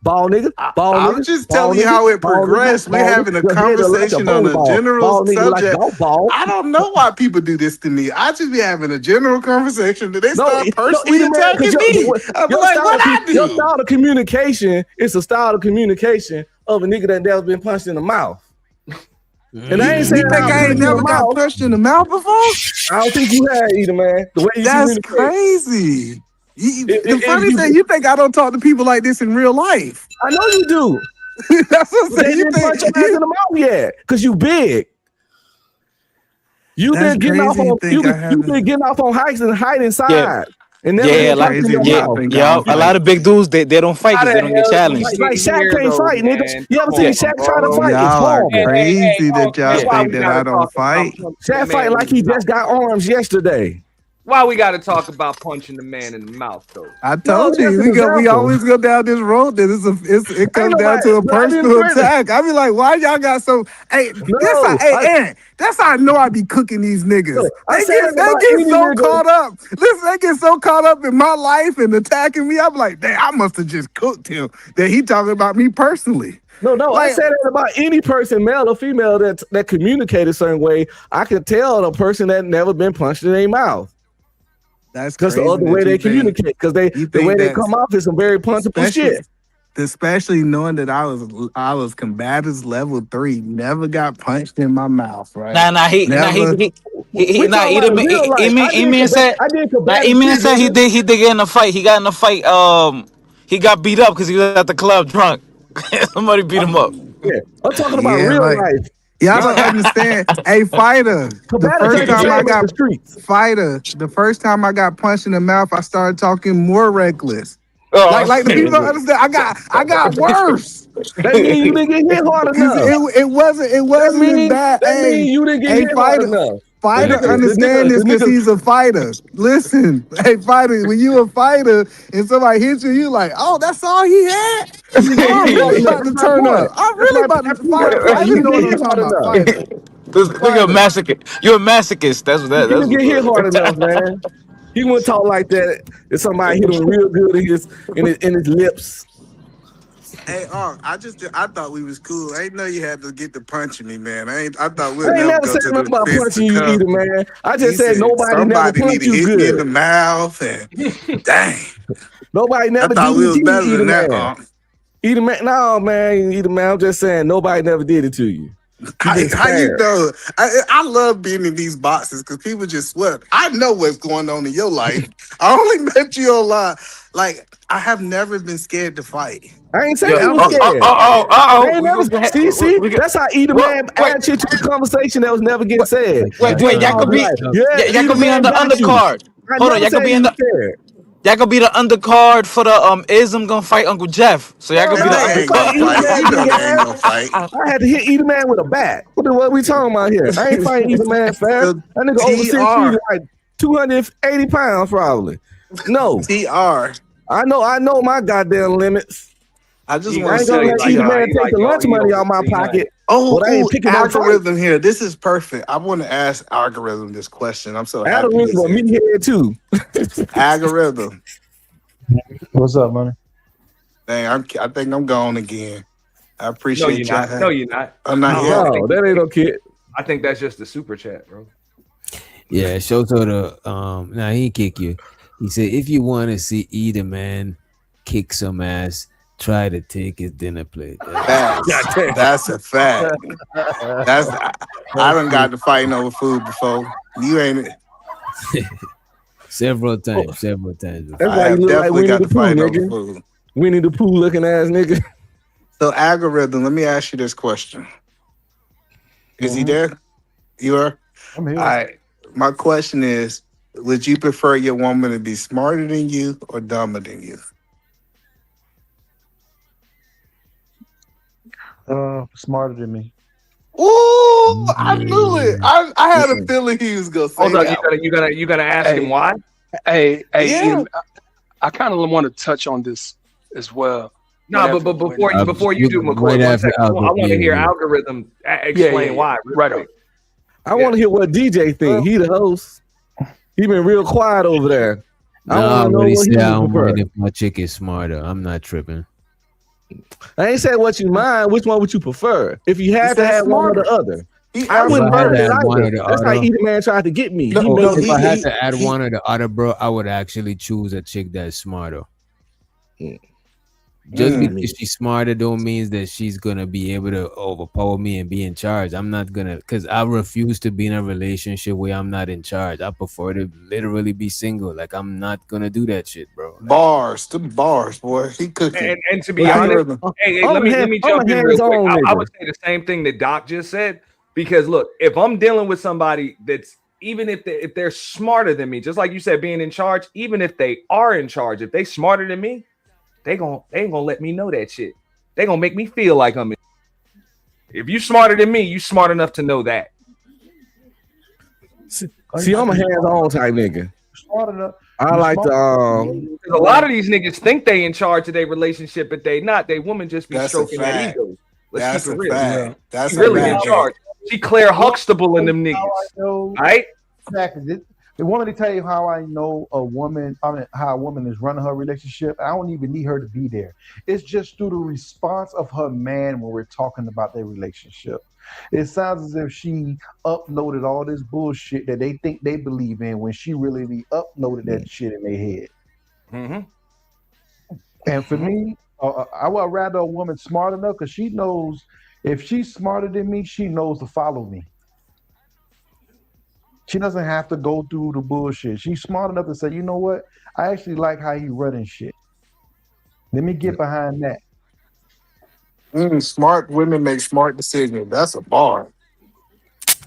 Ball nigga. I'm just telling you how it progressed. We're having a conversation on a general subject. I don't know why people do this to me. I just be having a general conversation that they start personally attacking me. I'm like, what I do? Your style of communication is a style of communication of a nigga that never been punched in the mouth. And I ain't saying I ain't never got punched in the mouth before. I don't think you had either, man. The way you That's crazy. The funny thing, you think I don't talk to people like this in real life? I know you do. That's what I'm saying. You didn't punch your ass in the mouth yet, because you big. You've been getting off on hikes and hide inside. Yeah. And a lot of big dudes they don't fight because they don't get challenged. Like Shaq can't fight, nigga. You ever seen Shaq try to fight? Y'all are crazy that y'all think that I don't fight. Shaq fight like he just got arms yesterday. Why we got to talk about punching the man in the mouth, though? I told you we always go down this road that it comes down to a personal attack. I be like, why y'all got so? Hey, that's how I know I be cooking these niggas. They get so caught up. Listen, they get so caught up in my life and attacking me. I'm like, damn, I must have just cooked him. That he talking about me personally. No, I said it about any person, male or female, that communicate a certain way. I can tell a person that never been punched in their mouth. That's because the other way they communicate, because the way they come off is some very punchable shit. Especially knowing that I was combatives level 3, never got punched in my mouth, right? He did get in a fight. He got in a fight. He got beat up because he was at the club drunk. Somebody beat him up. Yeah, I'm talking about real life. Y'all don't understand. Hey, fighter. The first time I got punched in the mouth, I started talking more reckless. Like the people don't understand. I got worse. That means you didn't get hit hard enough. It wasn't as bad. That means you didn't get hit hard enough. Fighter understand this because he's a fighter. Listen, hey, fighter, when you a fighter and somebody hits you, you like, oh, that's all he had? I'm really about to turn up. I'm really about to fight. You know what I'm talking about, fighter. Look at masochist. You're a masochist. That's what that. He That's didn't get hit hard enough, man. He wouldn't talk like that if somebody hit him real good in his lips. Hey, I thought we was cool. I didn't know you had to get to punching me, man. I thought we'd I ain't never never go said to nothing the about fist punching you cuff. either, man. I just You said nobody never need punched to you hit me in the good. mouth and dang. Nobody never I thought we was did better either, than that. man. Either man, no, man, either man. I'm just saying nobody never did it to you. How you know? I love being in these boxes because people just swear. I know what's going on in your life. I only met you online. Like, I have never been scared to fight. I ain't saying Yeah. you was scared. I ain't never, We see, got- that's how either man add shit to the conversation that was never getting said. Wait, y'all could be. Y'all could be on the undercard. Hold on, y'all could be in the. Y'all gonna be the undercard for the Ism gonna fight Uncle Jeff. So y'all gonna be the They ain't gonna undercard. fight. You know they ain't gonna fight. I had to hit either man with a bat. What we talking about here? I ain't fighting either man fast. That nigga over 6 feet, like 280 pounds probably. No. TR. I know my goddamn limits. I just I want to ain't say, gonna let either man take the lunch money out my pocket. oh, but I ain't picking no fight. algorithm here. This is perfect. I want to ask algorithm this question. I'm so happy. Algorithm a meathead too. Algorithm. What's up, man? Dang, I think I'm gone again. I appreciate No, you're not. No, you're not. I'm not here. No, that ain't no kid. I think that's just the super chat, bro. Yeah, Shoto nah, he ain't kick you. He said if you want to see either man kick some ass, try to take his dinner plate. That's a fact. I done got to fighting over food before. You ain't. Several times. That's why you look like Winnie the Pooh, nigga. Winnie the Pooh looking ass nigga. So algorithm, let me ask you this question. Is he there? You are? I'm here. All right. My question is, would you prefer your woman to be smarter than you or dumber than you? Smarter than me. Ooh, I knew it. I had a feeling he was gonna say Hold on, that. you gotta ask him why. Hey, Yeah. I kind of want to touch on this as well. No, but before you do, McCoy, one second. I want to hear algorithm explain why. Right on. I want to hear what DJ think. He the host. He been real quiet over there. I know don't what he mind prefer. if my chick is smarter. I'm not tripping. I ain't said what you mind. Which one would you prefer? If you had to have one or the other. I wouldn't If I had burn to it add one or either. the That's how other- either man tried to get me. If I had to add one or the other, bro, I would actually choose a chick that's smarter. Just because she's smarter don't mean that she's gonna be able to overpower me and be in charge. I'm not gonna, because I refuse to be in a relationship where I'm not in charge. I prefer to literally be single. Like, I'm not gonna do that shit, bro. Bars, the bars, boy. He cooking. And to be honest, hey, let me jump in real quick. I would say the same thing that Doc just said, because look, if I'm dealing with somebody that's, even if they're smarter than me, just like you said, being in charge, even if they are in charge, if they smarter than me, they ain't gonna let me know that shit. They gonna make me feel like I'm in. If you smarter than me, you smart enough to know that. See, I'm a hands-on type nigga. Smart enough. I like to a lot of these niggas think they in charge of their relationship, but they not. They woman just be That's a stroking that fact. ego. That's keep it a real. fact. That's She a really in fact. charge. She Claire Huxtable in them niggas. All right? Exactly. They want me to tell you how I know a woman, how a woman is running her relationship. I don't even need her to be there. It's just through the response of her man when we're talking about their relationship. It sounds as if she uploaded all this bullshit that they think they believe in when she really uploaded that shit in their head. Mm-hmm. And for me, I would rather a woman smart enough because she knows if she's smarter than me, she knows to follow me. She doesn't have to go through the bullshit. She's smart enough to say, you know what? I actually like how you running shit. Let me get behind that. Smart women make smart decisions. That's a bar.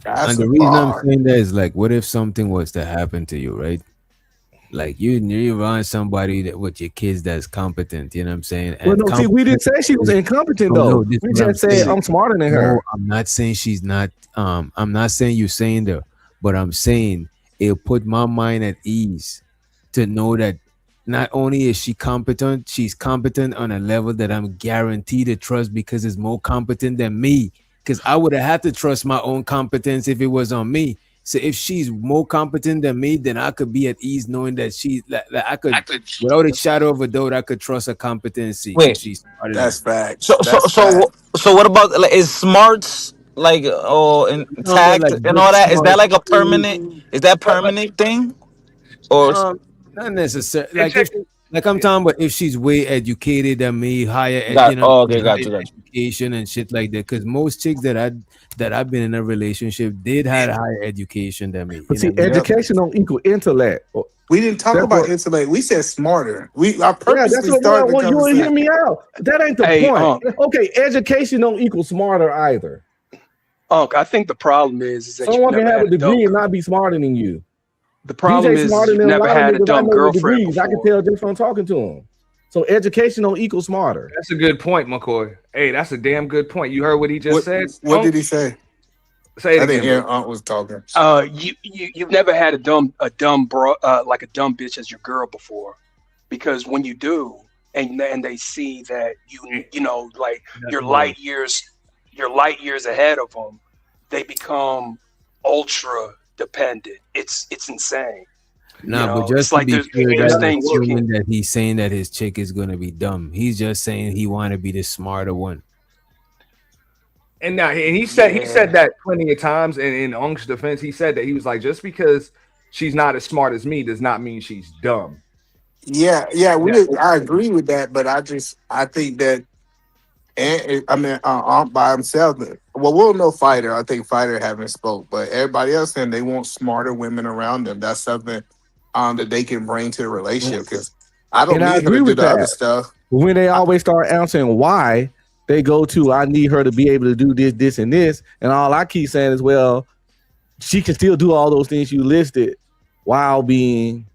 That's And the a reason bar. I'm saying that is like, what if something was to happen to you, right? Like you run somebody that with your kids that's competent, you know what I'm saying? Well, no, see, we didn't say she was incompetent though. No, this We is what just said saying. I'm smarter than her. No, I'm not saying she's not. I'm not saying you're saying the but I'm saying it'll put my mind at ease to know that not only is she competent, she's competent on a level that I'm guaranteed to trust because it's more competent than me. Because I would have had to trust my own competence if it was on me. So if she's more competent than me, then I could be at ease knowing that I could, without a shadow of a doubt, I could trust her competency. Wait, She's That's fact. So what about like, is smarts like intact like and book all that? Is that smart, like a permanent? Is that permanent thing? Or not necessarily. And check it. Like I'm talking about if she's way educated than me, higher, okay, got you. education and shit like that. Because most chicks that I've been in a relationship did have higher education than me. But see, education don't equal intellect. We didn't talk about intellect. We said smarter. I purposely started the you want to hear conversation. me out. That ain't the point. Okay, education don't equal smarter either. I think the problem is that someone you can never have a had degree and not be smarter than you. The problem is you never had a dumb girlfriend before. I can tell just from talking to them. So education don't equal smarter. That's a good point, McCoy. Hey, that's a damn good point. You heard what he just said? What did he say? Say it I again. didn't hear Aunt was talking. You've never had a dumb bro, like a dumb bitch as your girl before, because when you do, and they see that you know like you're light years ahead of them, they become ultra dependent. It's insane. No, but just to be clear, that he's saying that his chick is gonna be dumb. He's just saying he want to be the smarter one. And now, and he said that plenty of times. And in Unk's defense, he said that he was like, just because she's not as smart as me does not mean she's dumb. Yeah, I agree with that, but I think that, and I mean, Aunt by himself. Well, we'll know Fighter. I think Fighter haven't spoke, but everybody else saying they want smarter women around them. That's something that they can bring to the relationship. Because I don't need her to do the other stuff. When they always start answering why, they go to, I need her to be able to do this, this, and this. And all I keep saying is, well, she can still do all those things you listed while being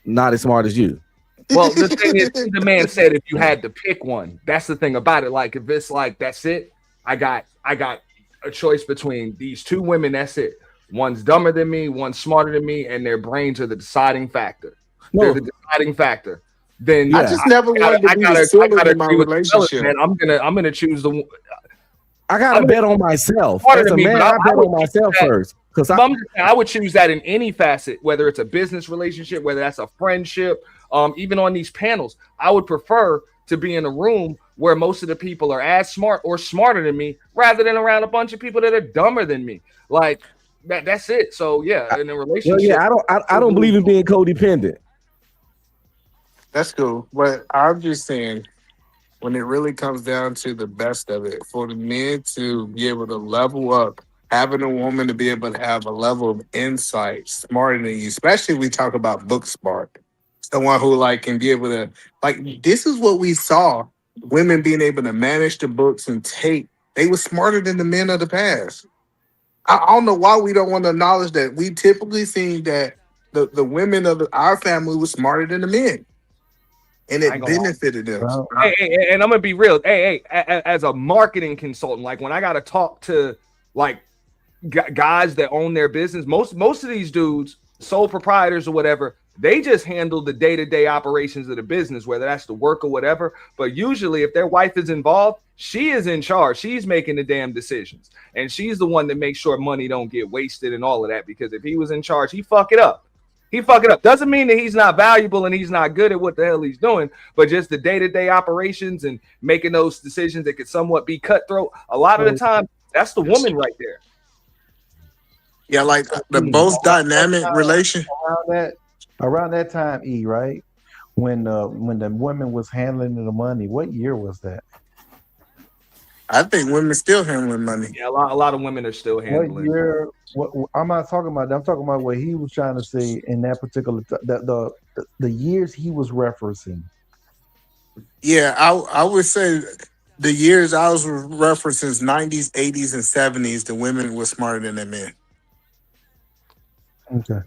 not as smart as you. Well, the thing is, the man said if you had to pick one, that's the thing about it. Like, if it's like, that's it, I got a choice between these two women, that's it. One's dumber than me, one's smarter than me, and their brains are the deciding factor. They're the deciding factor. Then I just never wanted to be the silver in my relationship. Man, I'm gonna choose the. I gotta bet on myself. As a man, I bet on myself first. Because I would choose that in any facet, whether it's a business relationship, whether that's a friendship, even on these panels. I would prefer to be in a room where most of the people are as smart or smarter than me, rather than around a bunch of people that are dumber than me. Like that's it. So yeah, in a relationship. Well, yeah, I don't believe in being codependent. That's cool, but I'm just saying, when it really comes down to the best of it, for the men to be able to level up, having a woman to be able to have a level of insight smarter than you, especially if we talk about book smart, someone who can be able to this is what we saw, women being able to manage the books and they were smarter than the men of the past. I don't know why we don't want to acknowledge that. We typically see that the women of our family were smarter than the men. And it benefited them. Hey, and I'm gonna be real. Hey, as a marketing consultant, like when I gotta talk to guys that own their business, most of these dudes, sole proprietors or whatever, they just handle the day-to-day operations of the business, whether that's the work or whatever. But usually, if their wife is involved, she is in charge. She's making the damn decisions, and she's the one that makes sure money don't get wasted and all of that. Because if he was in charge, he fuck it up. Doesn't mean that he's not valuable and he's not good at what the hell he's doing, but just the day-to-day operations and making those decisions that could somewhat be cutthroat. A lot of the time, that's the woman right there. Yeah, like the most dynamic relation. Around that time, right? When the woman was handling the money, what year was that? I think women still handling money. Yeah, a lot of women are still handling. What year? I'm not talking about that. I'm talking about what he was trying to say in that particular the years he was referencing. Yeah, I would say the years I was referencing 90s, 80s, and 70s. The women were smarter than the men. Okay.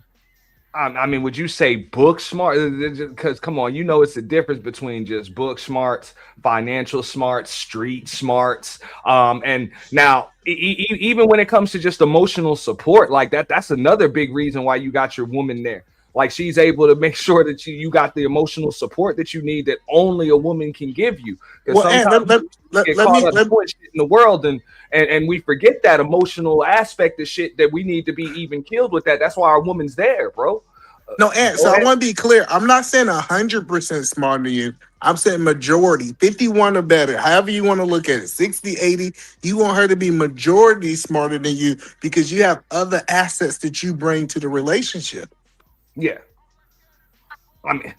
I mean, would you say book smart? Because come on, you know it's the difference between just book smarts, financial smarts, street smarts, and now even when it comes to just emotional support like that, that's another big reason why you got your woman there. Like she's able to make sure that you got the emotional support that you need that only a woman can give you. Because sometimes let me put shit in the world and we forget that emotional aspect of shit that we need to be even killed with that. That's why our woman's there, bro. No, Ant, so I want to be clear. I'm not saying 100% smarter than you. I'm saying majority, 51 or better, however you want to look at it, 60, 80. You want her to be majority smarter than you because you have other assets that you bring to the relationship. Yeah. I mean,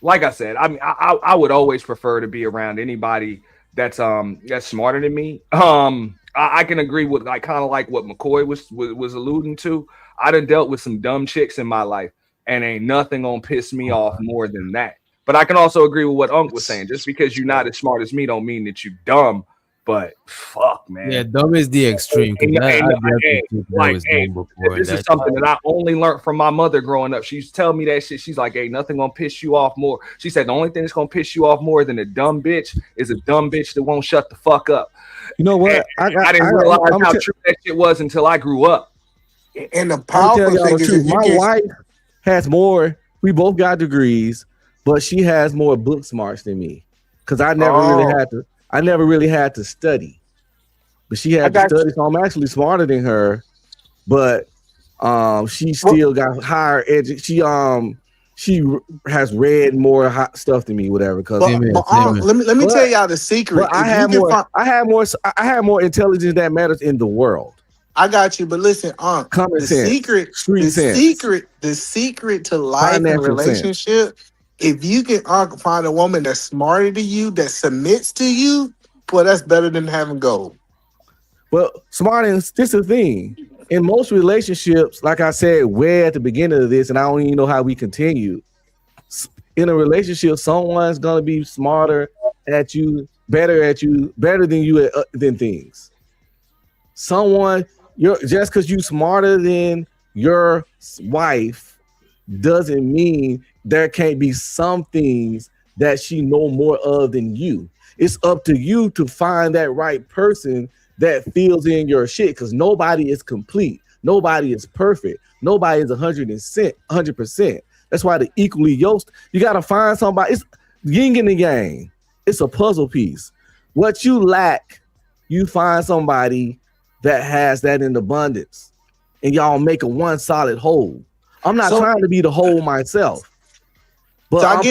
like I said, I mean, I would always prefer to be around anybody that's smarter than me. I can agree with like kind of like what McCoy was alluding to. I done dealt with some dumb chicks in my life, and ain't nothing gonna piss me off more than that. But I can also agree with what Unc was saying. Just because you're not as smart as me don't mean that you're dumb. But fuck, man. Yeah, dumb is the extreme. This is something that I only learned from my mother growing up. She used to tell me that shit. She's like, hey, nothing gonna piss you off more. She said the only thing that's gonna piss you off more than a dumb bitch is a dumb bitch that won't shut the fuck up. You know what? I didn't realize how true that shit was until I grew up. And the powerful thing is my wife has more. We both got degrees, but she has more book smarts than me. Because I never really had to study. But she had to study, so I'm actually smarter than her. But she still got higher education. She has read more hot stuff than me, whatever. Because let me tell y'all the secret. I have more intelligence that matters in the world. I got you, but listen, common sense, the secret to life and relationship. If you can find a woman that's smarter than you, that submits to you, boy, that's better than having gold. Well, this is the thing. In most relationships, like I said way at the beginning of this, and I don't even know how we continue. In a relationship, someone's gonna be smarter at you, better than you than things. Just because you're smarter than your wife doesn't mean there can't be some things that she know more of than you. It's up to you to find that right person that fills in your shit, because nobody is complete. Nobody is perfect. Nobody is 100%. That's why the equally yoked, you got to find somebody. It's yin and the yang. It's a puzzle piece. What you lack, you find somebody that has that in abundance, and y'all make a one solid whole. I'm not trying to be the whole myself, but so I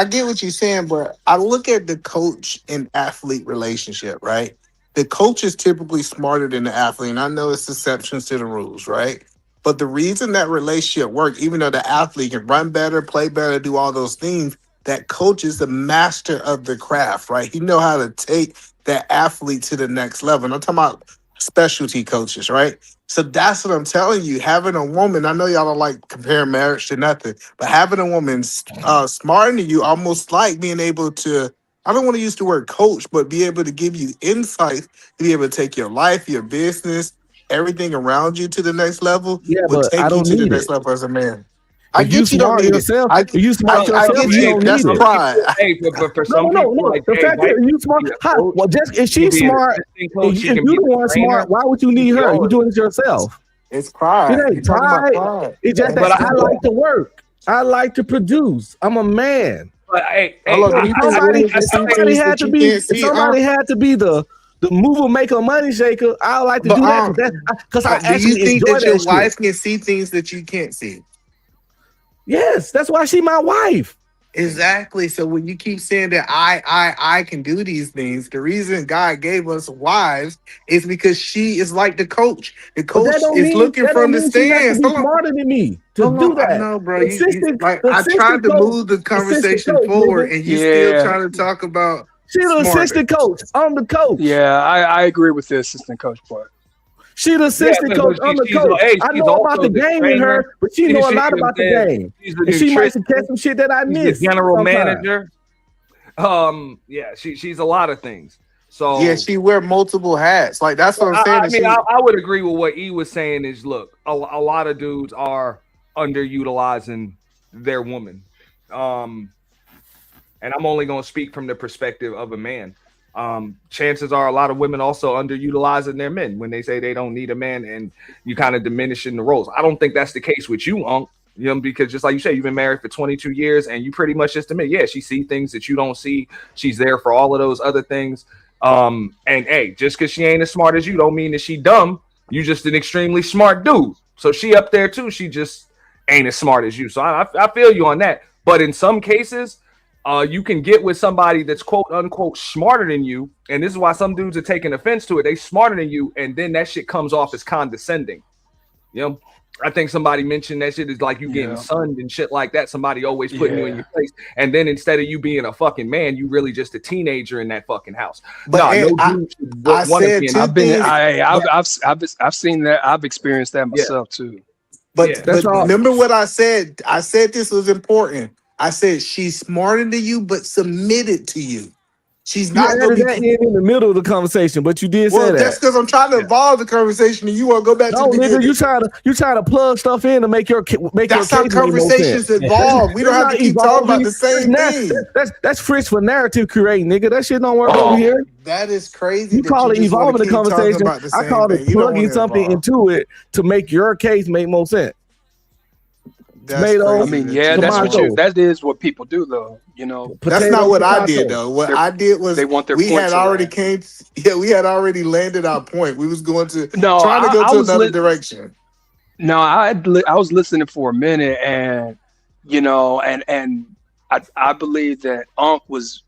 get what you're saying, but I look at the coach and athlete relationship, right? The coach is typically smarter than the athlete, and I know it's exceptions to the rules, right? But the reason that relationship works, even though the athlete can run better, play better, do all those things, that coach is the master of the craft, right? He know how to take that athlete to the next level. And I'm talking about specialty coaches, right? So that's what I'm telling you. Having a woman, I know y'all don't like comparing marriage to nothing, but having a woman smarter than you, almost like being able to, I don't want to use the word coach, but be able to give you insight to be able to take your life, your business, everything around you to the next level. Yeah, will but take I don't you to the need next it. level as a man. I get you don't need yourself. If you smart yourself, you don't that's need it. pride. Hey, but for some people, like, the fact that you smart, well, just if she's smart, if you the one smart, why would you need her? You doing it yourself. It's pride. It ain't pride. It's just that I like to work. I like to produce. I'm a man. But somebody had to be the mover, maker, money shaker. I like to do that because I actually do you think enjoy that your shit. wife can see things that you can't see? Yes, that's why she my wife. Exactly. So when you keep saying that I can do these things, the reason God gave us wives is because she is like the coach. The coach is looking from the stands. Smarter than me to do that. No, bro. I tried to move the conversation forward, and you still trying to talk about. She's the assistant coach. I'm the coach. Yeah, I agree with the assistant coach part. She's the assistant coach. I'm the coach. I know about the game in her, but she know a lot about the game. And she might catch some shit that I missed. General manager. Yeah, she's a lot of things. So yeah, she wear multiple hats. Like that's what I'm saying. I mean, I would agree with what E was saying. Is look, a lot of dudes are underutilizing their woman. And I'm only going to speak from the perspective of a man. Chances are a lot of women also underutilizing their men when they say they don't need a man, and you kind of diminishing the roles. I don't think that's the case with you, Unc. You know, because just like you said, you've been married for 22 years and you pretty much just admit, yeah, she sees things that you don't see. She's there for all of those other things. And hey, just because she ain't as smart as you don't mean that she dumb. You just an extremely smart dude. So she up there too. She just ain't as smart as you. So I feel you on that. But in some cases, you can get with somebody that's quote unquote smarter than you. And this is why some dudes are taking offense to it. They smarter than you. And then that shit comes off as condescending. You know, I think somebody mentioned that shit is like you getting sunned and shit like that. Somebody always putting you in your place. And then instead of you being a fucking man, you really just a teenager in that fucking house. But I've seen that. I've experienced that myself too. But remember what I said? I said this was important. I said she's smarter than you, but submitted to you. She's not going to be in the middle of the conversation, but you did say that. Well, that's because I'm trying to evolve the conversation, and you want to go back to the beginning. You trying to plug stuff in to make your that's how conversations evolve. We don't have to keep talking about the same thing. That's French for narrative creating, nigga. That shit don't work over here. That is crazy. You call it evolving the conversation. I call it plugging something into it to make your case make more sense. I mean, yeah, that is what people do, though. You know, that's not what I did, though. What I did was they want their we had already we had already landed our point. We was going to trying to go to another direction. No, I was listening for a minute, and you know, and I believe that Unc was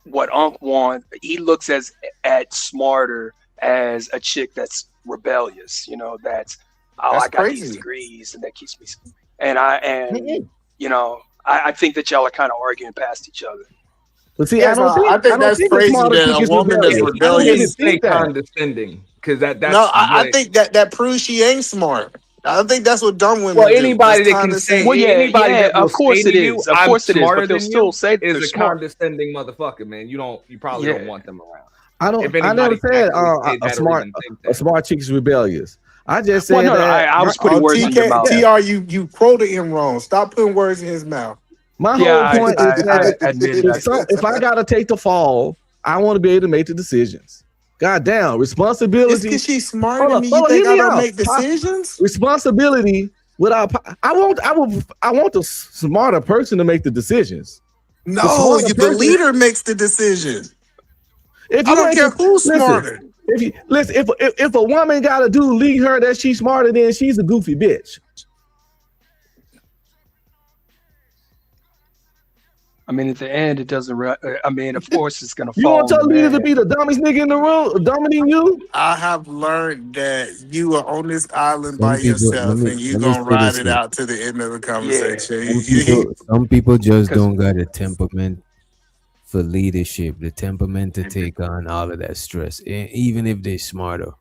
what Unc wants. He looks at smarter as a chick that's rebellious. You know, that's I got crazy. These degrees, and that keeps me. And you know, I think that y'all are kind of arguing past each other. But see, I think that's crazy that a woman that's rebellious is condescending because that's I think that proves she ain't smart. I think that's what dumb women. Well, anybody that can say, anybody that of course it is, of course it is, but they'll still say is a condescending motherfucker, man. You probably don't want them around. I never said a smart chick is rebellious. I just said that. I was putting words in your mouth. TR, you quoted him wrong. Stop putting words in his mouth. My whole point is that if I gotta take the fall, I want to be able to make the decisions. God damn, responsibility. Because she's smarter than me. You think I don't make decisions? Responsibility without. I want the smarter person to make the decisions. No, the leader makes the decisions. I don't care who's smarter. If a woman got a dude lead her that she's smarter than, she's a goofy bitch. I mean, at the end, it doesn't. I mean, of course, it's gonna fall. You want your leader to be the dumbest nigga in the room, dominating you? I have learned that you are on this island by yourself, and you're gonna ride it out to the end of the conversation. Some people just don't got a temperament for leadership, the temperament to take on all of that stress. And even if they're smarter,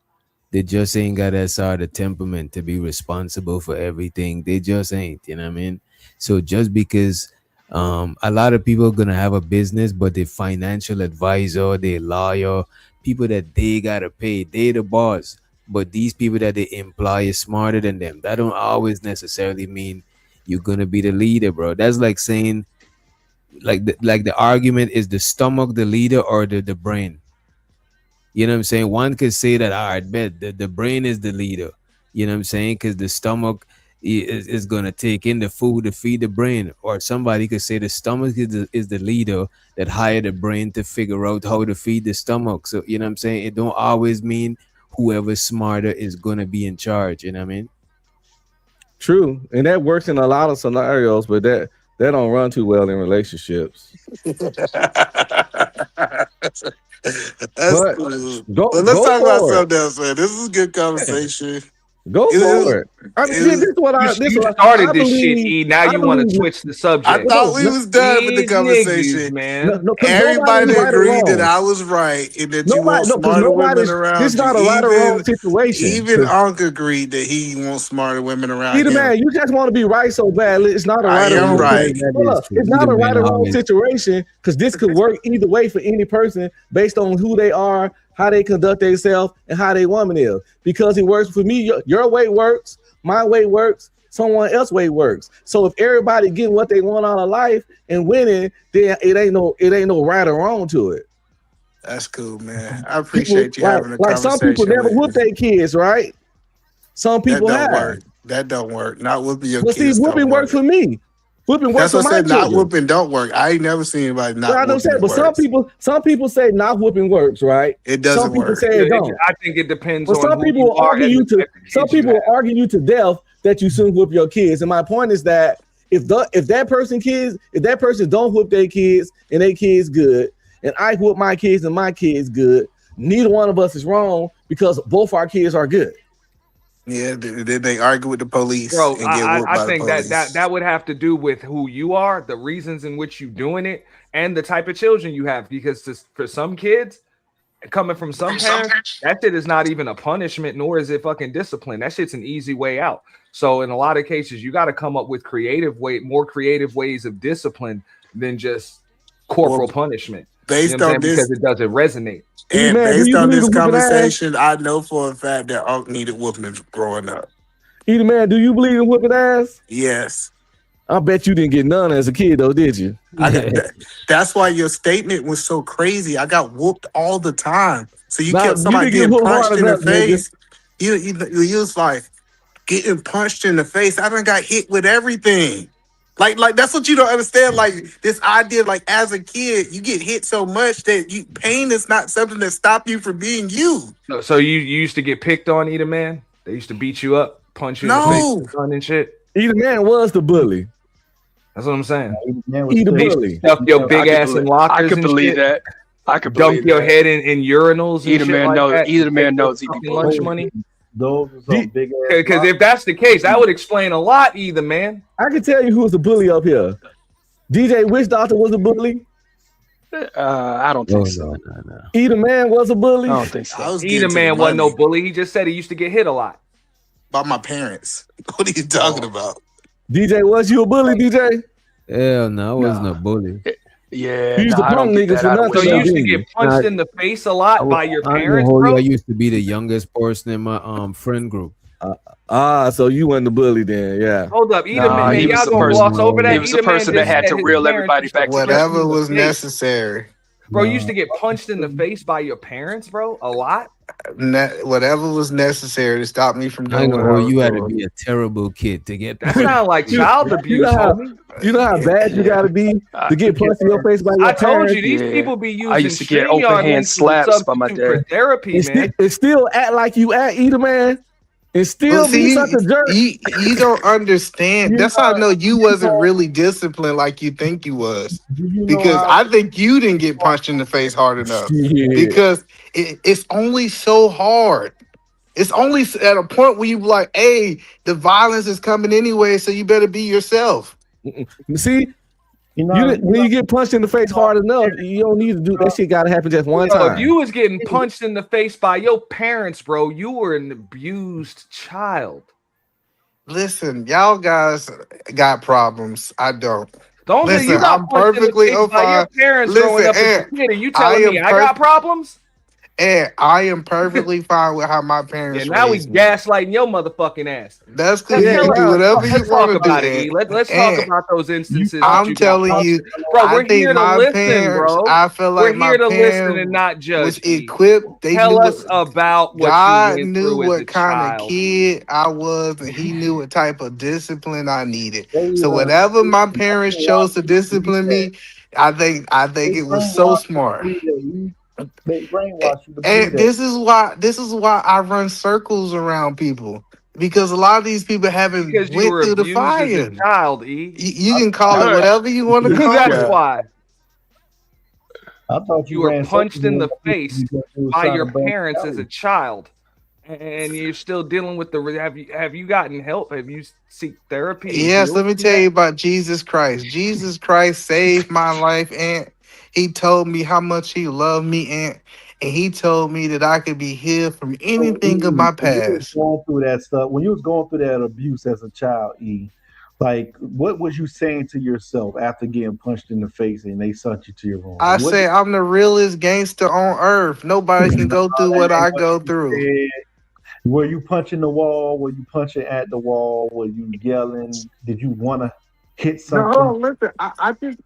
they just ain't got that side of temperament to be responsible for everything. They just ain't, you know what I mean? So just because a lot of people are gonna have a business, but their financial advisor, their lawyer, people that they gotta pay, they the boss. But these people that they employ is smarter than them. That don't always necessarily mean you're gonna be the leader, bro. That's like saying, like the argument is the stomach the leader or the brain. You know what I'm saying? One could say that, all right, bet the brain is the leader. You know what I'm saying? Because the stomach is going to take in the food to feed the brain. Or somebody could say the stomach is the leader that hired the brain to figure out how to feed the stomach. So, you know what I'm saying? It don't always mean whoever's smarter is going to be in charge. You know what I mean? True. And that works in a lot of scenarios, but that don't run too well in relationships. That's cool. But let's talk about something else, man. This is a good conversation. Go for it. I mean, this is what you started this shit, E. Now you want to switch the subject. I thought we was done with the conversation, man. Everybody agreed that I was right and that you want smarter women around. This is not a right or wrong situation. Even Unc agreed that he wants smarter women around. Either man, you just want to be right so badly. It's not a right or wrong. It's not a right or wrong situation because this could work either way for any person based on who they are, how they conduct themselves, and how they woman is. Because it works for me, your way works, my way works. someone else's way works. So if everybody getting what they want out of life and winning, then it ain't no right or wrong to it. That's cool, man. I appreciate you having a like conversation. some people never with whoop me. their kids, right? Some people that don't have. work. That don't work. Not whooping your But kids. see, whooping works for me. Whooping works That's for what I my said. Not children. whooping don't work. I ain't never seen anybody not. Well, I don't say, but some people say not whooping works, right? It doesn't Some people work. say it don't. I think it depends But on some who people you will are argue and you the to type of some kids you people will have. argue you to death that you shouldn't whoop your kids. And my point is that if that person don't whoop their kids and their kids good, and I whoop my kids and my kids good, neither one of us is wrong because both our kids are good. Yeah, then they argue with the police. Bro, and get whooped by I the think police. that would have to do with who you are, the reasons in which you're doing it, and the type of children you have. Because for some kids, coming from some parents, that shit is not even a punishment, nor is it fucking discipline. That shit's an easy way out. So in a lot of cases, you got to come up with more creative ways of discipline than just corporal punishment. Based on this, because it doesn't resonate. and Man, based on this whooping ass? conversation, I know for a fact that Unc needed whooping growing up. Either man, do you believe in whooping ass? Yes. I bet you didn't get none as a kid, though, did you? That's why your statement was so crazy. I got whooped all the time. So you Nah, kept somebody you didn't getting get whooped punched hard in the enough, nigga. face. You was like getting punched in the face. I done got hit with everything. Like that's what you don't understand. Like this idea, like as a kid, you get hit so much that pain is not something that stop you from being you. So you used to get picked on, Either Man? They used to beat you up, punch you in the face, gun and shit. Either man was the bully. That's what I'm saying. Either bully. Stuff your big ass in lockers. I could and believe shit. that. I could Dump believe your that. head in urinals. Either and shit man like knows. that. Either man Take knows he fucking be lunch bullied. money. Those are some big ass. Because if that's the case, that would explain a lot. Either Man. I can tell you who was the bully up here. DJ Witch Doctor was a bully. I don't think so. Either man was a bully. I don't think so. Either Man wasn't no bully. He just said he used to get hit a lot. By my parents. What are you talking about? DJ, was you a bully, DJ? Hell no, I wasn't a bully. Yeah, You used to I don't punk get niggas that for out of nothing. So you used to didn't get you? punched in the face a lot by your parents, bro? I used to be the youngest person in my friend group. So you wasn't the bully then, yeah. Hold up, Either Nah, Man, he was y'all the gonna person- gloss over that? he was the Either Man person that just had said to his reel parents everybody used to back punch together. him Whatever in the was face. necessary. Bro, you used to get punched in the face by your parents, bro, a lot. Whatever was necessary to stop me from I ain't doing gonna what I hold was you had to doing. be a terrible kid to get That sounds like child abuse, know how- homie. You know how bad you gotta be to get punched in your face by your I told parents? you these Yeah. people be using I used to get StreamYard open hand links as a slaps by my substitute for dad. therapy, man. And still act like you at Either Man and still Well, see, be such a jerk. you don't understand. You That's know- how I know you you wasn't know- really disciplined like you think you was. Do you know Because how- I think you didn't get punched in the face hard enough. Shit. Because it's only so hard. It's only at a point where you be like, hey, the violence is coming anyway, so you better be yourself. See, you know, when you get punched in the face hard enough, you don't need to do that. Shit gotta happen just one Yo, time. if you was getting punched in the face by your parents, bro, you were an abused child. Listen, y'all guys got problems. I don't. Don't Listen, you got I'm punched perfectly in the face by your fine. parents Listen, growing up as a Ant, kid, and you I telling am me I got problems? And I am perfectly fine with how my parents Yeah, now we raised me. gaslighting your motherfucking ass. That's cool. Let's You can do whatever you let's want talk to do. about it. E. Ant. Let's Ant, talk about those instances. that I'm you got telling punched. you, bro, I we're think here to my listen, parents, bro. I feel like We're my here to listen parents and not judge. was E. equipped. They Tell knew us about what God you went knew through as a what kind of child. kid I was, and He knew what type of discipline I needed. They, So whatever my parents chose to discipline me, I think it was so smart. They brainwash you to And believe that. this is why I run circles around people, because a lot of these people haven't Because you went were through the abused fire. as a child, E. You can call it whatever you want to call That's it. why. I thought You were ran punched circles in the around face because you was by trying your to break parents down. as a child, and you're still dealing with the. Have you gotten help? Have you seek therapy? and Yes, healed let me from tell that? you about Jesus Christ. Jesus Christ saved my life, and He told me how much He loved me, and He told me that I could be healed from anything of my When you was past. going through that stuff, when you was going through that abuse as a child, E, like what was you saying to yourself after getting punched in the face and they sent you to your room? I What say I'm the realest gangster on earth. Nobody can go through what I go through. Were you punching the wall? Were you punching at the wall? Were you yelling? Did you want to hit something? No, listen.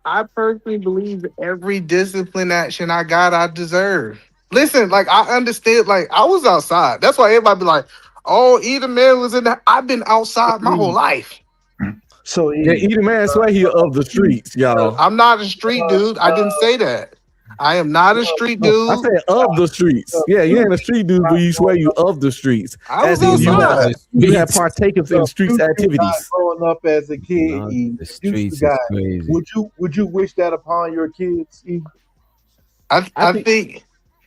I personally believe every discipline action I got, I deserve. Listen, like I understand. Like I was outside. That's why everybody be like, "Oh, either man was in there." I've been outside my whole life. So Yeah, either man swear he of the streets, y'all. I'm not a street dude. I didn't say that. I am not a street dude. I said of the streets. Yeah, you ain't a street dude, but you swear you of the streets. I was As in outside. you have partaken in streets activities. Growing up as a kid, No, E, the you streets is guy, crazy. would you wish that upon your kids? E? I think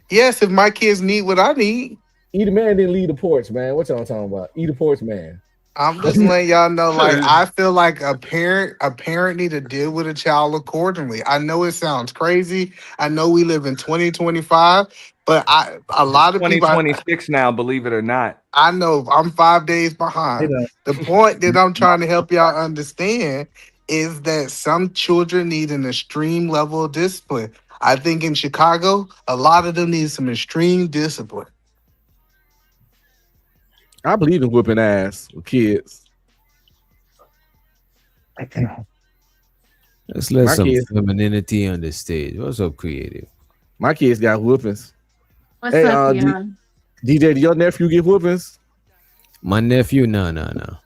yes, if my kids need what I need, Either man didn't leave the porch, man. What y'all talking about? Either porch man. I'm just letting y'all know. Like I feel like a parent need to deal with a child accordingly. I know it sounds crazy. I know we live in 2025, but a lot of people. 2026 now, believe it or not. I know I'm 5 days behind. The point that I'm trying to help y'all understand is that some children need an extreme level of discipline. I think in Chicago, a lot of them need some extreme discipline. I believe in whooping ass with kids. Let's let My some kids- femininity on the stage. What's up, creative? My kids got whoopings. What's Hey, up, D- Dion? DJ, do your nephew get whoopings? My nephew, no.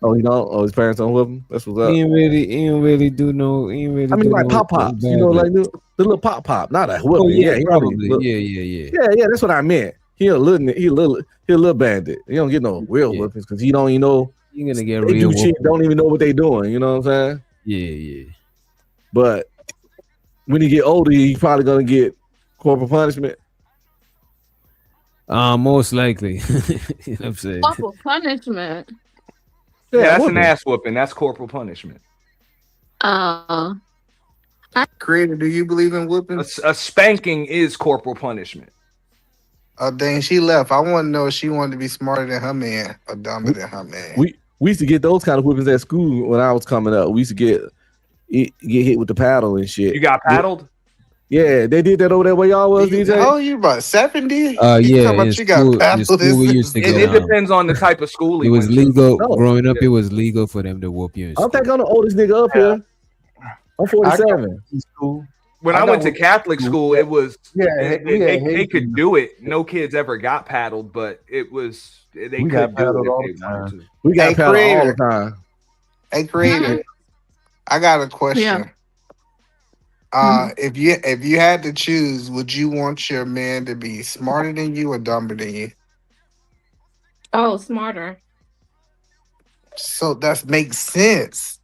Oh, you know, his parents don't whoop him. That's what's up. He ain't really do no. He ain't really. I mean, do like no pop pops, bad you know, way. like the little pop, not a whooping. Oh yeah, he probably. really- Yeah. Yeah, that's what I meant. He a little bandit. He don't get no real whoopings because he don't even know. You're gonna get They real. do shit, don't even know what they doing. You know what I'm saying? Yeah. But when he get older, he probably gonna get corporal punishment. Most likely. You know what I'm saying? Corporal punishment. Yeah, that's whooping. an ass whooping. That's corporal punishment. Creator, do you believe in whooping? A spanking is corporal punishment. Oh dang, she left. I want to know if she wanted to be smarter than her man or dumber than her man. We used to get those kind of whoopings at school when I was coming up. We used to get hit with the paddle and shit. You got paddled? Yeah, they did that over there where y'all was, DJ. Oh, you about 70? Yeah. You talking about In you got school, in paddled school we this- used to It, get. it depends on the type of school It he was went to. legal No. growing up. It was legal for them to whoop you. In I school. don't think I'm the oldest nigga up here. I'm 47. School. When I went to Catholic school, it was Yeah, they could do it. No kids ever got paddled, but it was they We got could do it paddled all if the they wanted time. to. We got Hey, paddled all Creator. the time. Hey, Creator, I got a question. Yeah. If you had to choose, would you want your man to be smarter than you or dumber than you? Oh, smarter. So that makes sense.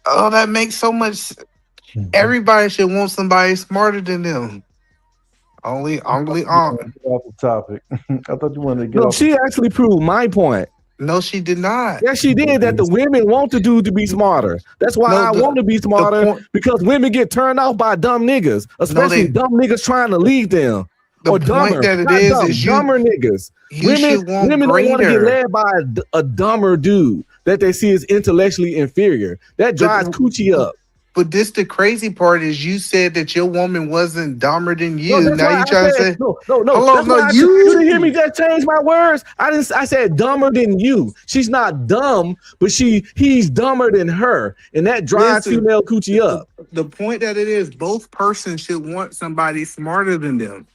Oh, that makes so much. Everybody should want somebody smarter than them. Only on. Off the topic. I thought you wanted to get No, off. she actually proved my point. No, she did not. Yes, she did. That the women want the dude to be smarter. That's why No, I want to be smarter point- because women get turned off by dumb niggas, especially they- dumb niggas trying to lead them. The or point dumber. that it Not is dumb, is dumber niggas. you should want women don't want to get greater. led by a dumber dude that they see as intellectually inferior. That drives coochie up. But this the crazy part is you said that your woman wasn't dumber than you. No, that's Now why you I trying to said- say no. Hold That's on, why no, I- you you didn't hear me just change my words. I said dumber than you. She's not dumb, but he's dumber than her, and that drives Listen, female coochie up. the point that it is both persons should want somebody smarter than them.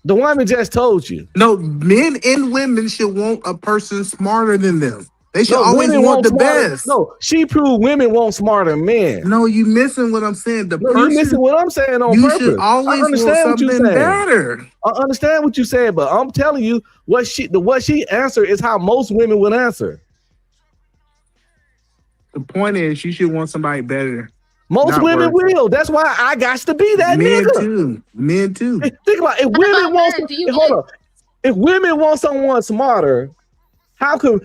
The woman just told you. No, men and women should want a person smarter than them. They should No, always women want the smarter- best. No, she proved women want smarter men. No, you missing what I'm saying. The No, person you missing what I'm saying on you purpose. should always I want understand what you're something saying. better. I understand what you're saying, but I'm telling you what she answered is how most women would answer. The point is you should want somebody better. Most Not women worse. will. That's why I got to be that Men nigga. too. Men too. Think about it. If What women about want men? Do you hold on. If women want someone smarter, how could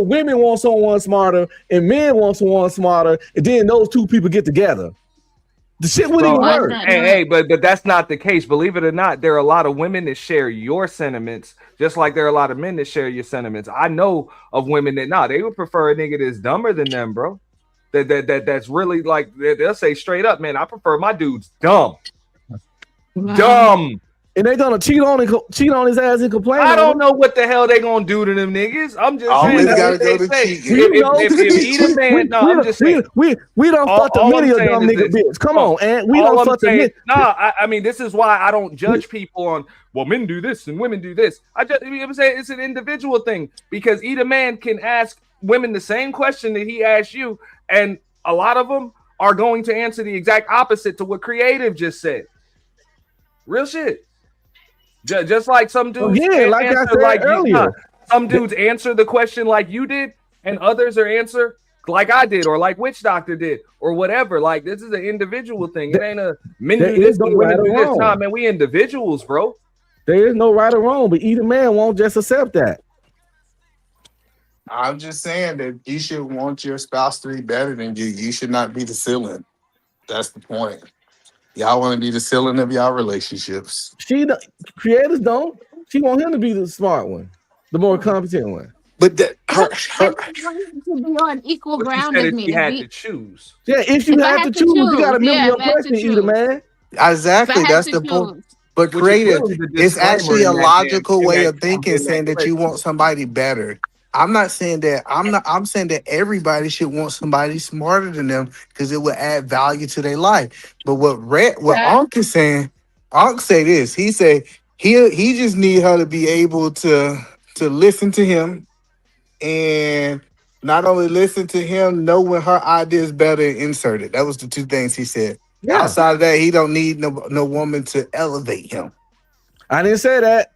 women want someone smarter and men want someone smarter, and then those two people get together? The shit wouldn't even Why is work. that Hey, not? but that's not the case. Believe it or not, there are a lot of women that share your sentiments, just like there are a lot of men that share your sentiments. I know of women that they would prefer a nigga that's dumber than them, bro. That's really like they'll say straight up, man. I prefer my dudes dumb, Wow. dumb. And they gonna cheat on his ass and complain. I on don't him. know what the hell they gonna do to them niggas. I'm just saying. Always That's gotta what go they to say. cheating. If either man, no, I'm just saying. We don't All- fuck the all many I'm of saying dumb is nigga this. bitch. Come on, and we All don't I'm fuck the saying, many. I mean, this is why I don't judge people on, well, men do this and women do this. I'm saying it's an individual thing because either man can ask women the same question that he asked you, and a lot of them are going to answer the exact opposite to what Creative just said. Real shit. Just like some dudes, like I said earlier, some dudes answer the question like you did, and others are answer like I did, or like Witch Doctor did, or whatever. Like this is an individual thing. It ain't a men do this and women do this. Nah, man, we individuals, bro. There is no right or wrong, but either man won't just accept that. I'm just saying that you should want your spouse to be better than you. You should not be the ceiling. That's the point. Y'all want to be the ceiling of y'all relationships. Creators don't. She want him to be the smart one, the more competent one. But that to be on equal ground as me. You had to choose. Yeah, if you had to choose, you got to remember your question, either man. Exactly, that's the point. But creative, it's actually a logical way of thinking, saying that you want somebody better. I'm not saying that. I'm saying that everybody should want somebody smarter than them because it will add value to their life. But what Unc is saying, Unc say this. He say he just need her to be able to listen to him, and not only listen to him, know when her idea is better and insert it. That was the two things he said. Yeah. Outside of that, he don't need no woman to elevate him. I didn't say that.